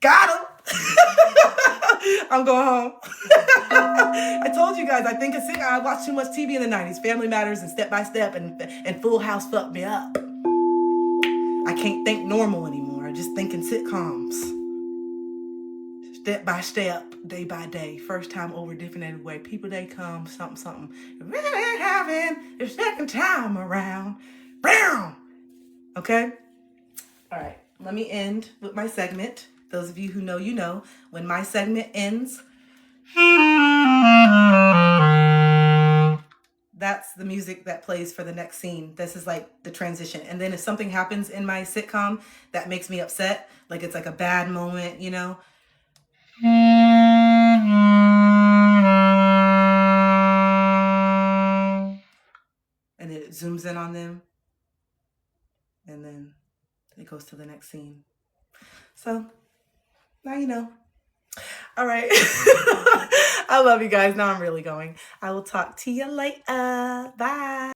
[SPEAKER 2] got him. I'm going home. I told you guys, I think I watched too much TV in the 90s. Family Matters and Step by Step and Full House fucked me up. I can't think normal anymore. I just think in sitcoms. Step by step, day by day, first time over, different every way. People, they come, something, something. Really having the second time around. Bam! Okay? All right, let me end with my segment. Those of you who know, you know. When my segment ends, that's the music that plays for the next scene. This is like the transition. And then if something happens in my sitcom that makes me upset, like it's like a bad moment, you know, and then it zooms in on them, and then it goes to the next scene. So now you know. All right. I love you guys. Now I'm really going. I will talk to you later. Bye.